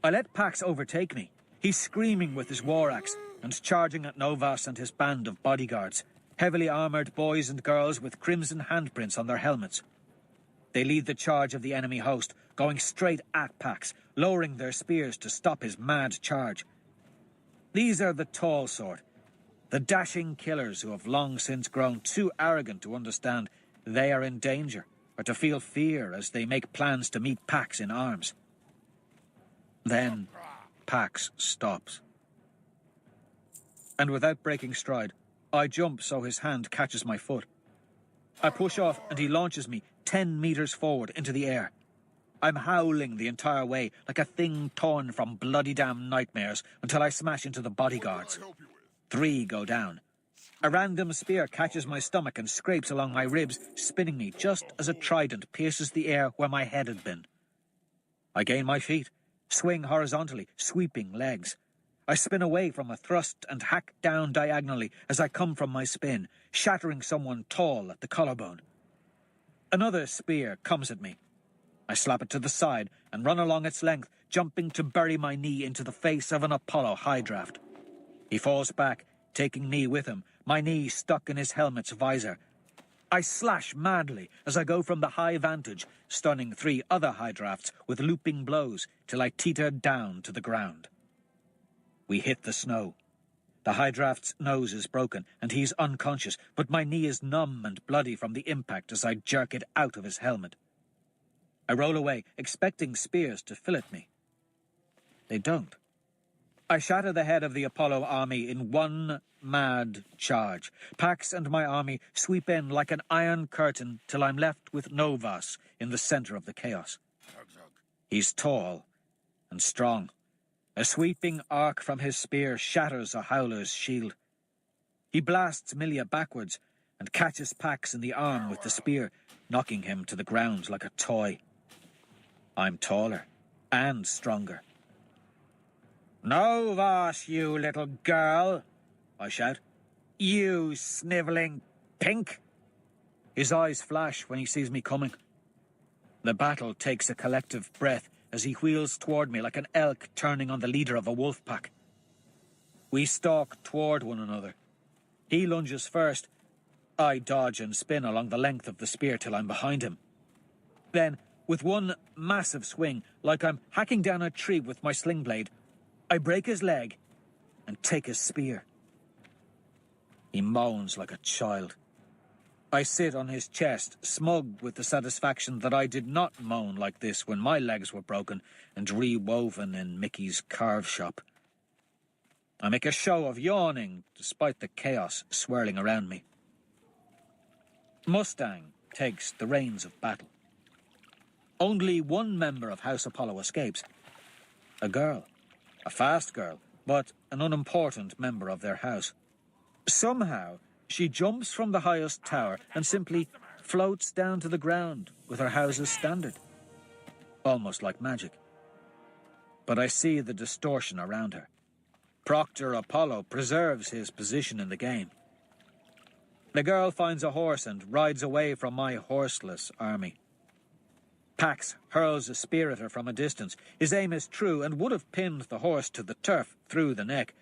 S1: I let Pax overtake me. He's screaming with his war axe and charging at Novas and his band of bodyguards, heavily armoured boys and girls with crimson handprints on their helmets. They lead the charge of the enemy host, going straight at Pax, lowering their spears to stop his mad charge. These are the tall sort, the dashing killers who have long since grown too arrogant to understand they are in danger or to feel fear as they make plans to meet Pax in arms. Then Pax stops. And without breaking stride, I jump so his hand catches my foot. I push off and he launches me 10 meters forward into the air. I'm howling the entire way like a thing torn from bloody damn nightmares until I smash into the bodyguards. 3 go down. A random spear catches my stomach and scrapes along my ribs, spinning me just as a trident pierces the air where my head had been. I gain my feet, swing horizontally, sweeping legs. I spin away from a thrust and hack down diagonally as I come from my spin, shattering someone tall at the collarbone. Another spear comes at me. I slap it to the side and run along its length, jumping to bury my knee into the face of an Apollo high draft. He falls back, taking me with him, my knee stuck in his helmet's visor. I slash madly as I go from the high vantage, stunning 3 other high drafts with looping blows till I teeter down to the ground. We hit the snow. The high draft's nose is broken and he's unconscious, but my knee is numb and bloody from the impact as I jerk it out of his helmet. I roll away, expecting spears to fillet me. They don't. I shatter the head of the Apollo army in one mad charge. Pax and my army sweep in like an iron curtain till I'm left with Novas in the center of the chaos. He's tall and strong. A sweeping arc from his spear shatters a howler's shield. He blasts Milia backwards and catches Pax in the arm with the spear, knocking him to the ground like a toy. I'm taller and stronger. "Novas, you little girl," I shout. "You snivelling pink." His eyes flash when he sees me coming. The battle takes a collective breath as he wheels toward me like an elk turning on the leader of a wolf pack. We stalk toward one another. He lunges first. I dodge and spin along the length of the spear till I'm behind him. Then, with one massive swing, like I'm hacking down a tree with my sling blade, I break his leg and take his spear. He moans like a child. I sit on his chest, smug with the satisfaction that I did not moan like this when my legs were broken and rewoven in Mickey's carve shop. I make a show of yawning, despite the chaos swirling around me. Mustang takes the reins of battle. Only one member of House Apollo escapes. A girl. A fast girl, but an unimportant member of their house. Somehow, she jumps from the highest tower and simply floats down to the ground with her house's standard. Almost like magic. But I see the distortion around her. Proctor Apollo preserves his position in the game. The girl finds a horse and rides away from my horseless army. Pax hurls a spear at her from a distance. His aim is true and would have pinned the horse to the turf through the neck.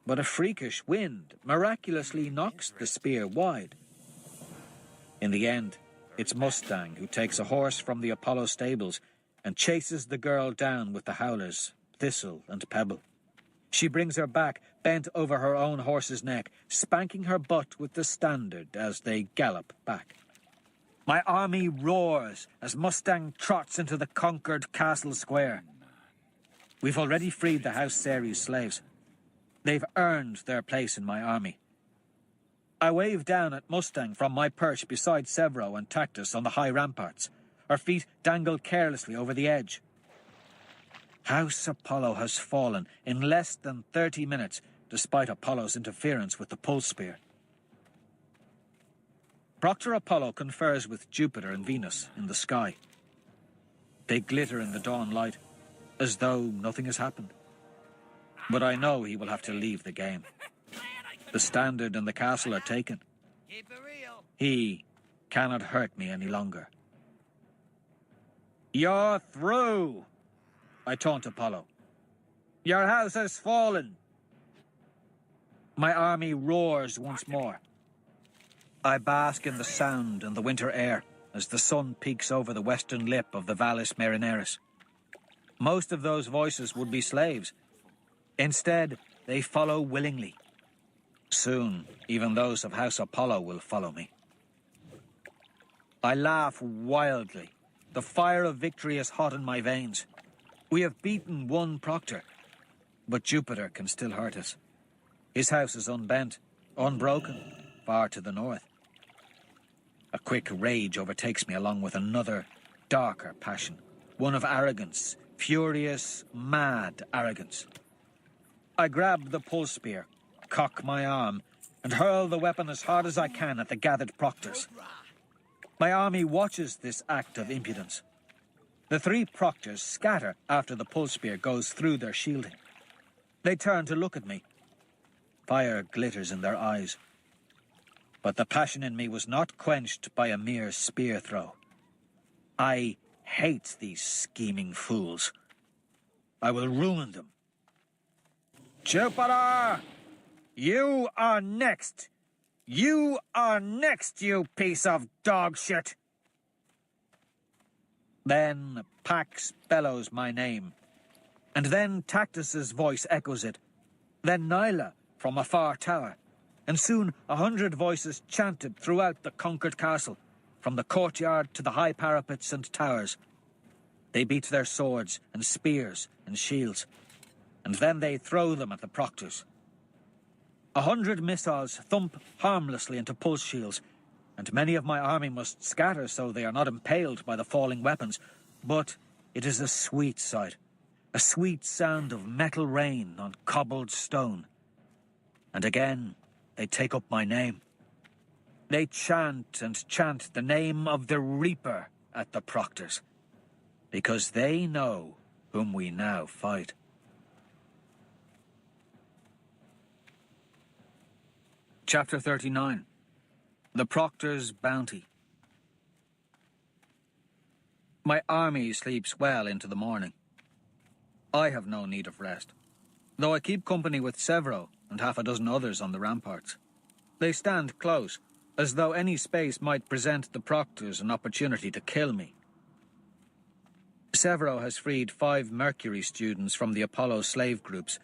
S1: But a freakish wind miraculously knocks the spear wide. In the end, it's Mustang who takes a horse from the Apollo stables and chases the girl down with the howlers, Thistle and Pebble. She brings her back, bent over her own horse's neck, spanking her butt with the standard as they gallop back. My army roars as Mustang trots into the conquered castle square. We've already freed the House Ceres slaves. They've earned their place in my army. I wave down at Mustang from my perch beside Severo and Tactus on the high ramparts. Our feet dangle carelessly over the edge. House Apollo has fallen in less than 30 minutes, despite Apollo's interference with the pulse spear. Proctor Apollo confers with Jupiter and Venus in the sky. They glitter in the dawn light, as though nothing has happened. But I know he will have to leave the game. The standard and the castle are taken. He cannot hurt me any longer. "You're through," I taunt Apollo. "Your house has fallen." My army roars once more. I bask in the sound and the winter air as the sun peeks over the western lip of the Vallis Marineris. Most of those voices would be slaves. Instead, they follow willingly. Soon, even those of House Apollo will follow me. I laugh wildly. The fire of victory is hot in my veins. We have beaten one proctor, but Jupiter can still hurt us. His house is unbent, unbroken, far to the north. A quick rage overtakes me along with another, darker passion. One of arrogance, furious, mad arrogance. I grab the pulse spear, cock my arm, and hurl the weapon as hard as I can at the gathered proctors. My army watches this act of impudence. The three proctors scatter after the pulse spear goes through their shielding. They turn to look at me. Fire glitters in their eyes. But the passion in me was not quenched by a mere spear throw. I hate these scheming fools. I will ruin them. "Jupiter! You are next! You are next, you piece of dog shit!" Then Pax bellows my name. And then Tactus's voice echoes it. Then Nyla from a far tower. And soon 100 voices chanted throughout the conquered castle, from the courtyard to the high parapets and towers. They beat their swords and spears and shields. and then they throw them at the proctors. 100 missiles thump harmlessly into pulse shields, and many of my army must scatter so they are not impaled by the falling weapons. But it is a sweet sight, a sweet sound of metal rain on cobbled stone. And again, they take up my name. They chant and chant the name of the Reaper at the proctors, because they know whom we now fight. Chapter 39. The Proctor's Bounty. My army sleeps well into the morning. I have no need of rest, though I keep company with Severo and half a dozen others on the ramparts. They stand close, as though any space might present the proctors an opportunity to kill me. Severo has freed 5 Mercury students from the Apollo slave groups.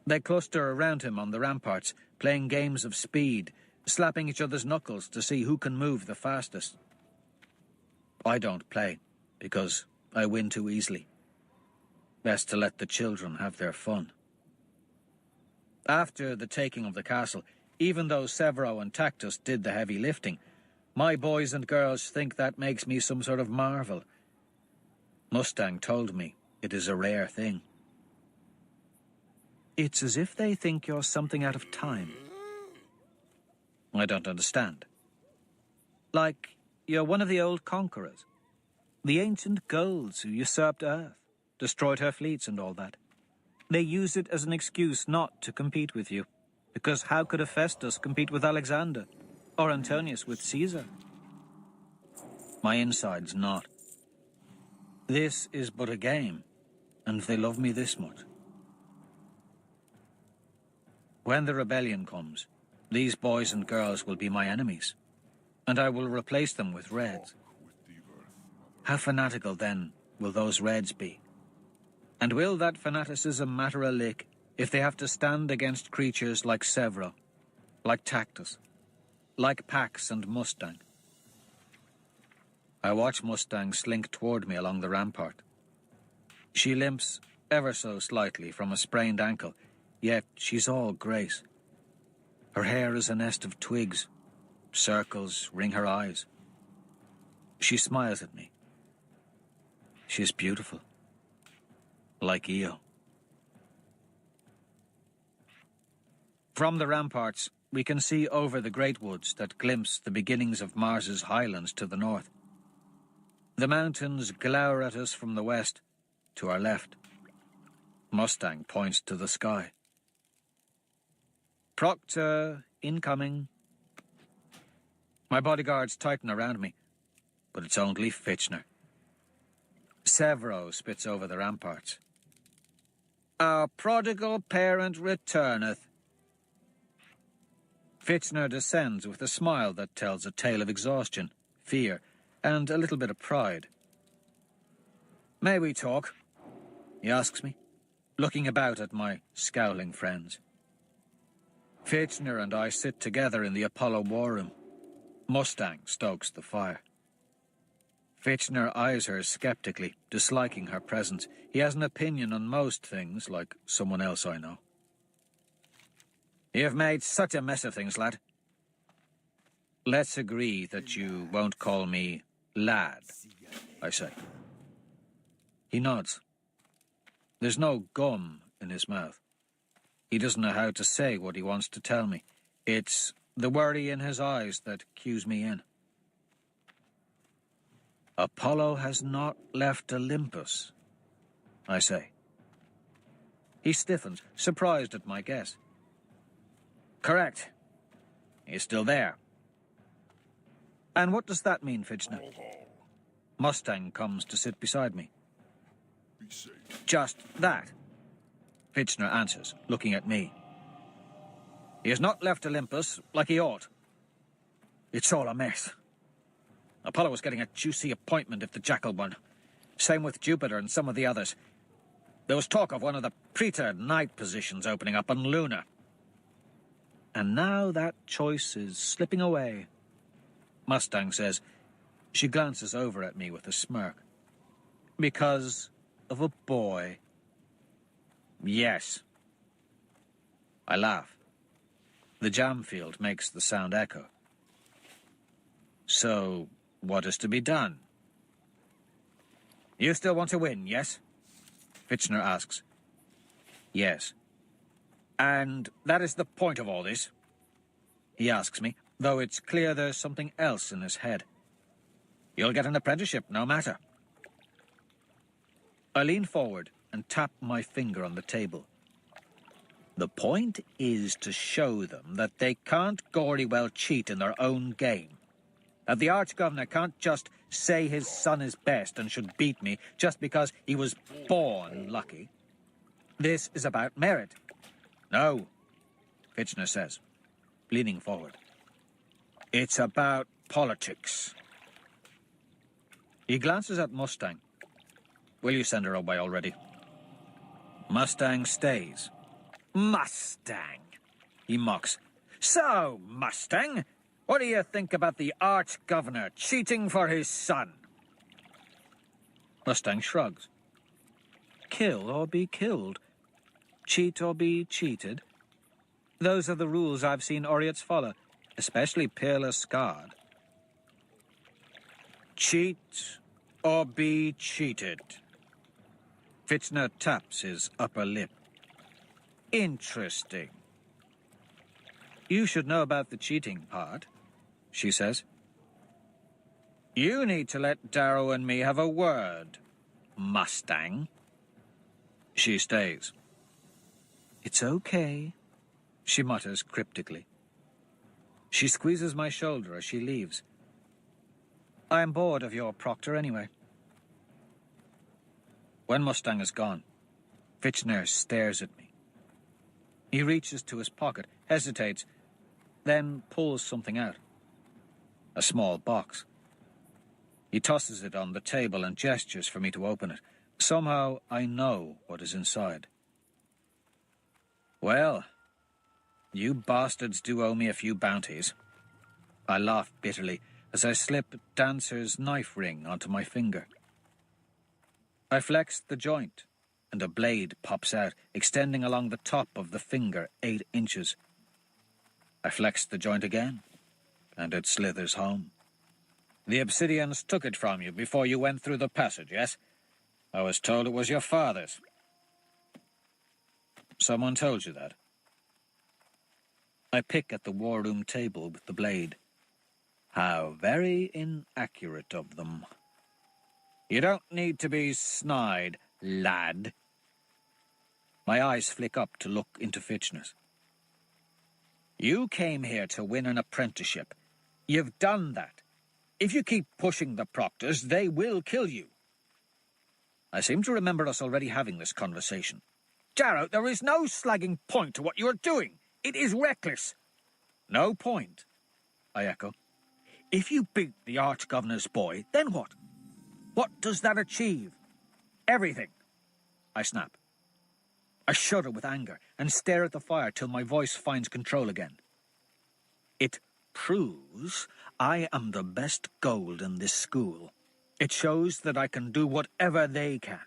S1: They cluster around him on the ramparts, playing games of speed, slapping each other's knuckles to see who can move the fastest. I don't play, because I win too easily. Best to let the children have their fun. After the taking of the castle, even though Severo and Tactus did the heavy lifting, my boys and girls think that makes me some sort of marvel. Mustang told me it is a rare thing. It's as if they think you're something out of time. I don't understand. Like you're one of the old conquerors. The ancient Gauls who usurped Earth, destroyed her fleets and all that. They use it as an excuse not to compete with you. Because how could a Festus compete with Alexander? Or Antonius with Caesar? My inside's not. This is but a game, and they love me this much. When the rebellion comes, these boys and girls will be my enemies, and I will replace them with Reds. How fanatical, then, will those Reds be? And will that fanaticism matter a lick if they have to stand against creatures like Severo, like Tactus, like Pax and Mustang? I watch Mustang slink toward me along the rampart. She limps ever so slightly from a sprained ankle, yet she's all grace. Her hair is a nest of twigs. Circles ring her eyes. She smiles at me. She's beautiful. Like Io. From the ramparts, we can see over the great woods that glimpse the beginnings of Mars's highlands to the north. The mountains glower at us from the west, to our left. Mustang points to the sky. Proctor, incoming. My bodyguards tighten around me, but it's only Fitchner. Severo spits over the ramparts. Our prodigal parent returneth. Fitchner descends with a smile that tells a tale of exhaustion, fear, and a little bit of pride. May we talk? He asks me, looking about at my scowling friends. Fitchner and I sit together in the Apollo war room. Mustang stokes the fire. Fitchner eyes her skeptically, disliking her presence. He has an opinion on most things, like someone else I know. You've made such a mess of things, lad. Let's agree that you won't call me lad, I say. He nods. There's no gum in his mouth. He doesn't know how to say what he wants to tell me. It's the worry in his eyes that cues me in. Apollo has not left Olympus, I say. He stiffens, surprised at my guess. Correct. He's still there. And what does that mean, Fitchner? Mustang comes to sit beside me. Just that, Fitchner answers, looking at me. He has not left Olympus like he ought. It's all a mess. Apollo was getting a juicy appointment if the Jackal won. Same with Jupiter and some of the others. There was talk of one of the Praetor night positions opening up on Luna. And now that choice is slipping away. Mustang says. She glances over at me with a smirk. Because of a boy. Yes. I laugh. The jam field makes the sound echo. So, what is to be done? You still want to win, yes? Fitchner asks. Yes. And that is the point of all this? He asks me, though it's clear there's something else in his head. You'll get an apprenticeship, no matter. I lean forward and tap my finger on the table. The point is to show them that they can't gory well cheat in their own game. That the Arch-Governor can't just say his son is best and should beat me just because he was born lucky. This is about merit. No, Fitchner says, leaning forward. It's about politics. He glances at Mustang. Will you send her away already? Mustang stays. Mustang, he mocks. So, Mustang, what do you think about the Arch-Governor cheating for his son? Mustang shrugs. Kill or be killed. Cheat or be cheated. Those are the rules I've seen Oriots follow, especially Peerless Guard. Cheat or be cheated. Fitchner taps his upper lip. Interesting. You should know about the cheating part, she says. You need to let Darrow and me have a word, Mustang. She stays. It's okay, she mutters cryptically. She squeezes my shoulder as she leaves. I'm bored of your proctor anyway. When Mustang is gone, Fitchner stares at me. He reaches to his pocket, hesitates, then pulls something out. A small box. He tosses it on the table and gestures for me to open it. Somehow I know what is inside. Well, you bastards do owe me a few bounties. I laugh bitterly as I slip Dancer's knife ring onto my finger. I flex the joint, and a blade pops out, extending along the top of the finger 8 inches. I flex the joint again, and it slithers home. The Obsidians took it from you before you went through the passage, yes? I was told it was your father's. Someone told you that? I pick at the war room table with the blade. How very inaccurate of them. You don't need to be snide, lad. My eyes flick up to look into Fitchner's. You came here to win an apprenticeship. You've done that. If you keep pushing the proctors, they will kill you. I seem to remember us already having this conversation. Darrow, there is no slagging point to what you are doing. It is reckless. No point, I echo. If you beat the Arch-Governor's boy, then what? What does that achieve? Everything, I snap. I shudder with anger and stare at the fire till my voice finds control again. It proves I am the best gold in this school. It shows that I can do whatever they can.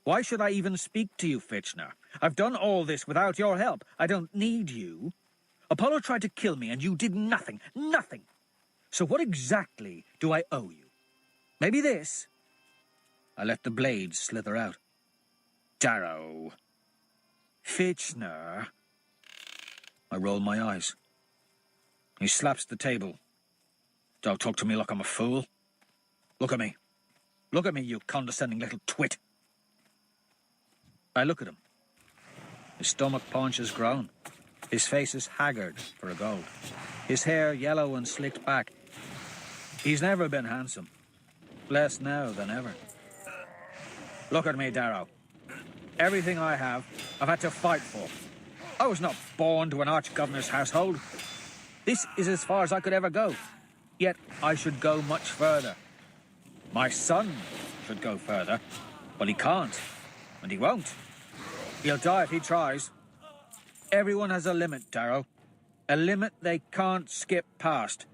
S1: Why should I even speak to you, Fitchner? I've done all this without your help. I don't need you. Apollo tried to kill me and you did nothing. Nothing. So what exactly do I owe you? Maybe this? I let the blade slither out. Darrow. Fitchner. I roll my eyes. He slaps the table. Don't talk to me like I'm a fool. Look at me. Look at me, you condescending little twit. I look at him. His stomach paunch has grown. His face is haggard for a gold. His hair yellow and slicked back. He's never been handsome. Less now than ever. Look at me, Darrow. Everything I have, I've had to fight for. I was not born to an Arch-Governor's household. This is as far as I could ever go. Yet I should go much further. My son should go further, but he can't, and he won't. He'll die if he tries. Everyone has a limit, Darrow. A limit they can't skip past.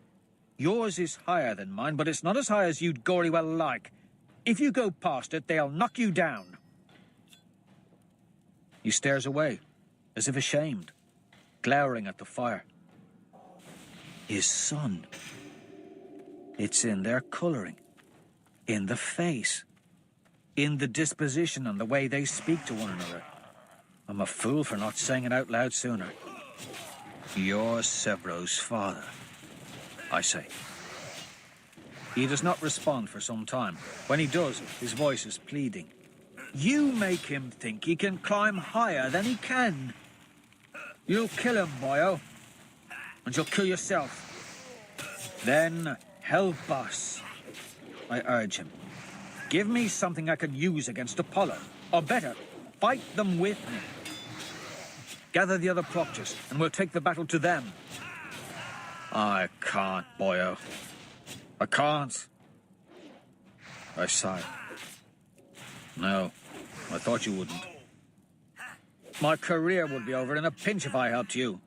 S1: Yours is higher than mine, but it's not as high as you'd gory well like. If you go past it, they'll knock you down.
S2: He stares away, as if ashamed, glowering at the fire. His son. It's in their colouring, in the face, in the disposition and the way they speak to one another. I'm a fool for not saying it out loud sooner. You're Sevro's father, I say. He does not respond for some time. When he does, his voice is pleading. You make him think he can climb higher than he can. You'll kill him, boyo. And you'll kill yourself. Then help us, I urge him. Give me something I can use against Apollo. Or better, fight them with me. Gather the other proctors, and we'll take the battle to them. I can't, boyo. I can't. I sigh. No, I thought you wouldn't. My career would be over in a pinch if I helped you.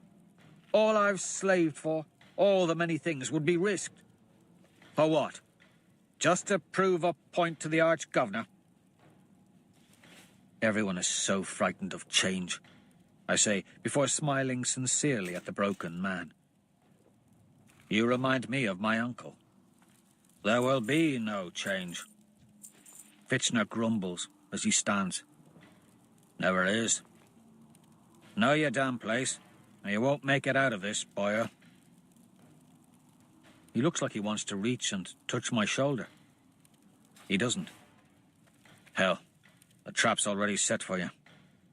S2: All I've slaved for, all the many things would be risked. For what? Just to prove a point to the Arch-Governor? Everyone is so frightened of change, I say, before smiling sincerely at the broken man. You remind me of my uncle. There will be no change. Fitchner grumbles as he stands. Never is. Know your damn place, and you won't make it out of this, boyo. He looks like he wants to reach and touch my shoulder. He doesn't. Hell, the trap's already set for you.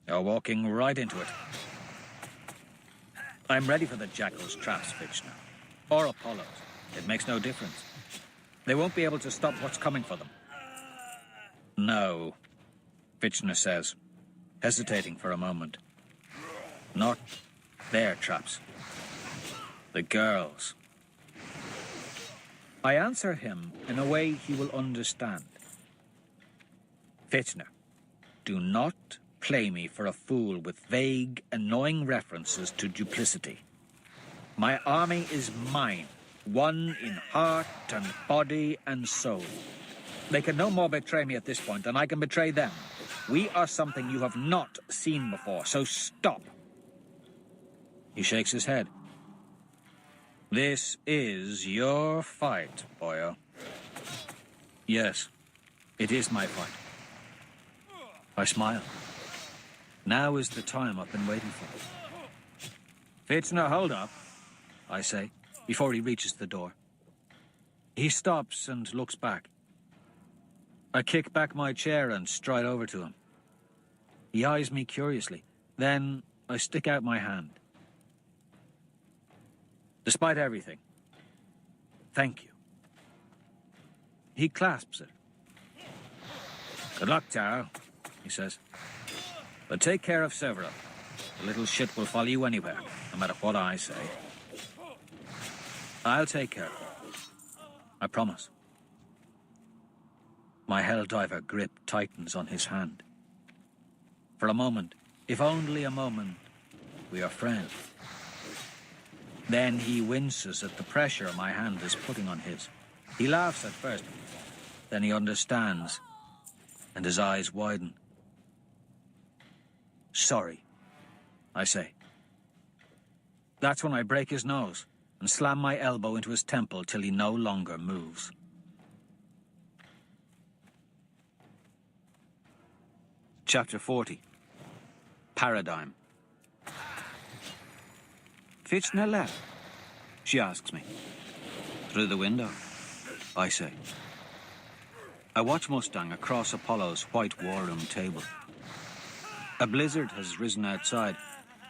S2: You're walking right into it. I'm ready for the Jackal's traps, Fitchner. Or Apollo's. It makes no difference. They won't be able to stop what's coming for them. No, Fitchner says, hesitating for a moment. Not their traps. The girls. I answer him in a way he will understand. Fitchner, do not play me for a fool with vague, annoying references to duplicity. My army is mine, one in heart and body and soul. They can no more betray me at this point than I can betray them. We are something you have not seen before, so stop. He shakes his head. This is your fight, boyo. Yes, it is my fight. I smile. Now is the time I've been waiting for. Fitchner, hold up, I say, before he reaches the door. He stops and looks back. I kick back my chair and stride over to him. He eyes me curiously. Then I stick out my hand. Despite everything, thank you. He clasps it. Good luck, Taro, he says. But take care of Severo. The little shit will follow you anywhere, no matter what I say. I'll take care of her. I promise. My Helldiver grip tightens on his hand. For a moment, if only a moment, we are friends. Then he winces at the pressure my hand is putting on his. He laughs at first, then he understands, and his eyes widen. Sorry, I say. That's when I break his nose and slam my elbow into his temple till he no longer moves. Chapter 40. Paradigm. Fitchner left, she asks me. Through the window, I say. I watch Mustang across Apollo's white war room table. A blizzard has risen outside,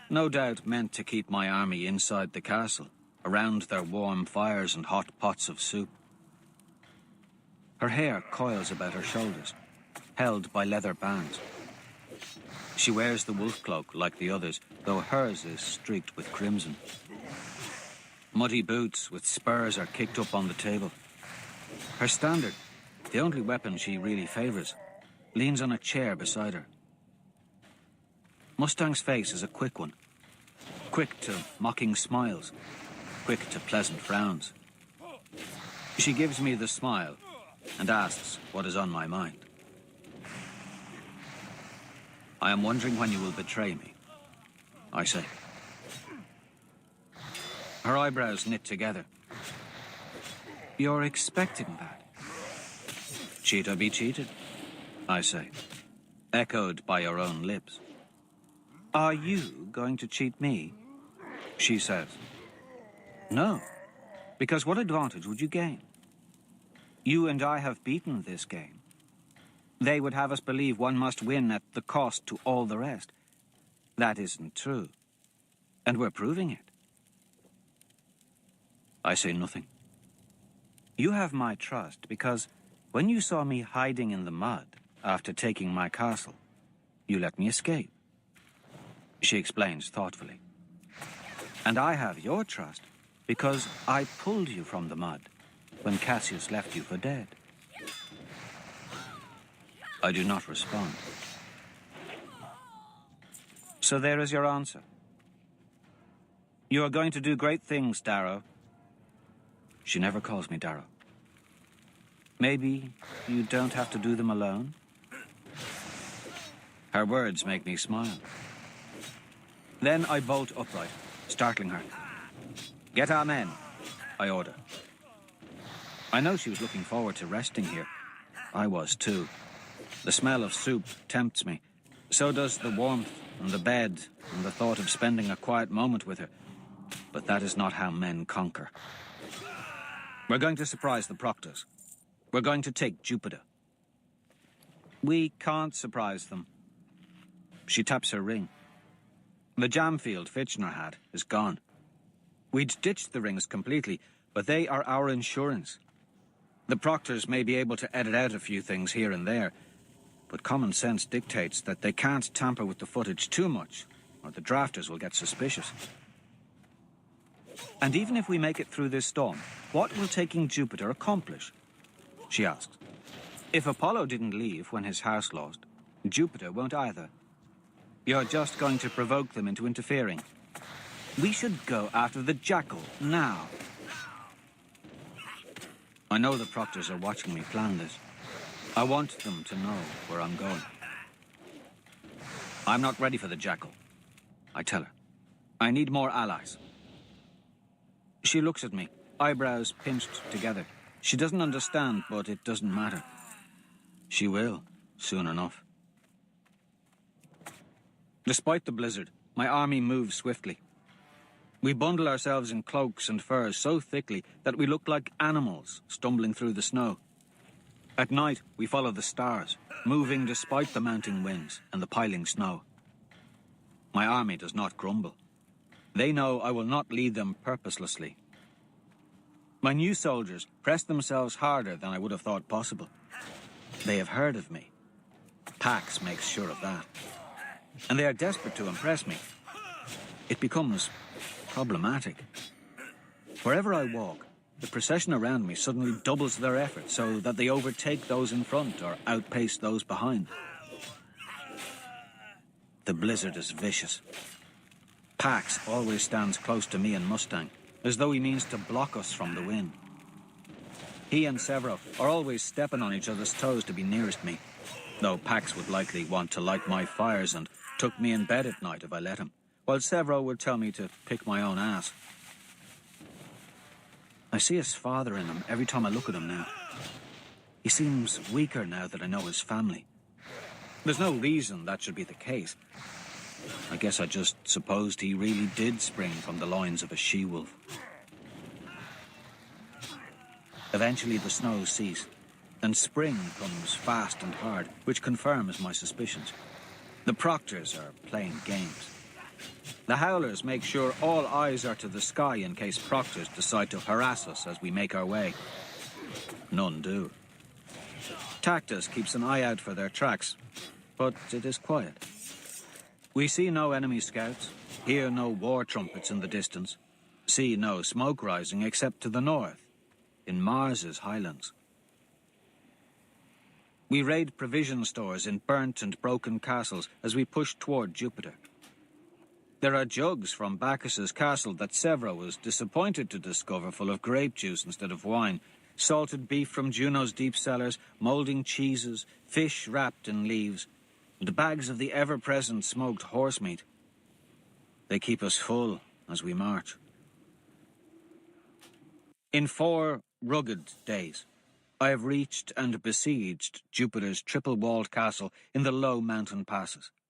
S2: no doubt meant to keep my army inside the castle, around their warm fires and hot pots of soup. Her hair coils about her shoulders, held by leather bands. She wears the wolf cloak like the others, though hers is streaked with crimson. Muddy boots with spurs are kicked up on the table. Her standard, the only weapon she really favors, leans on a chair beside her. Mustang's face is a quick one. Quick to mocking smiles. Quick to pleasant frowns. She gives me the smile and asks what is on my mind. I am wondering when you will betray me, I say. Her eyebrows knit together. You're expecting that? Cheat or be cheated, I say, echoed by your own lips. Are you going to cheat me? She says. No, because what advantage would you gain? You and I have beaten this game. They would have us believe one must win at the cost to all the rest. That isn't true. And we're proving it. I say nothing. You have my trust because when you saw me hiding in the mud after taking my castle, you let me escape. She explains thoughtfully. And I have your trust because I pulled you from the mud when Cassius left you for dead. I do not respond. So there is your answer. You are going to do great things, Darrow. She never calls me Darrow. Maybe you don't have to do them alone? Her words make me smile. Then I bolt upright, startling her. Get our men, I order. I know she was looking forward to resting here. I was too. The smell of soup tempts me. So does the warmth and the bed and the thought of spending a quiet moment with her. But that is not how men conquer. We're going to surprise the Proctors. We're going to take Jupiter. We can't surprise them. She taps her ring. The jam field Fitchner had is gone. We'd ditched the rings completely, but they are our insurance. The Proctors may be able to edit out a few things here and there, but common sense dictates that they can't tamper with the footage too much, or the drafters will get suspicious. And even if we make it through this storm, what will taking Jupiter accomplish? She asks. If Apollo didn't leave when his house lost, Jupiter won't either. You're just going to provoke them into interfering. We should go after the Jackal now. I know the Proctors are watching me plan this. I want them to know where I'm going. I'm not ready for the Jackal, I tell her. I need more allies. She looks at me, eyebrows pinched together. She doesn't understand, but it doesn't matter. She will, soon enough. Despite the blizzard, my army moves swiftly. We bundle ourselves in cloaks and furs so thickly that we look like animals stumbling through the snow. At night, we follow the stars, moving despite the mounting winds and the piling snow. My army does not grumble. They know I will not lead them purposelessly. My new soldiers press themselves harder than I would have thought possible. They have heard of me. Pax makes sure of that. And they are desperate to impress me. It becomes problematic. Wherever I walk, the procession around me suddenly doubles their effort so that they overtake those in front or outpace those behind. The blizzard is vicious. Pax always stands close to me and Mustang, as though he means to block us from the wind. He and Severo are always stepping on each other's toes to be nearest me, though Pax would likely want to light my fires and tuck me in bed at night if I let him, while Severo would tell me to pick my own ass. I see his father in him every time I look at him now. He seems weaker now that I know his family. There's no reason that should be the case. I guess I just supposed he really did spring from the loins of a she-wolf. Eventually the snows cease, and spring comes fast and hard, which confirms my suspicions. The Proctors are playing games. The Howlers make sure all eyes are to the sky in case Proctors decide to harass us as we make our way. None do. Tactus keeps an eye out for their tracks, but it is quiet. We see no enemy scouts, hear no war trumpets in the distance, see no smoke rising except to the north, in Mars's highlands. We raid provision stores in burnt and broken castles as we push toward Jupiter. There are jugs from Bacchus's castle that Severo was disappointed to discover full of grape juice instead of wine, salted beef from Juno's deep cellars, moulding cheeses, fish wrapped in leaves. The bags of the ever-present smoked horse meat. They keep us full as we march. In 4 rugged days, I have reached and besieged Jupiter's triple-walled castle in the low mountain passes.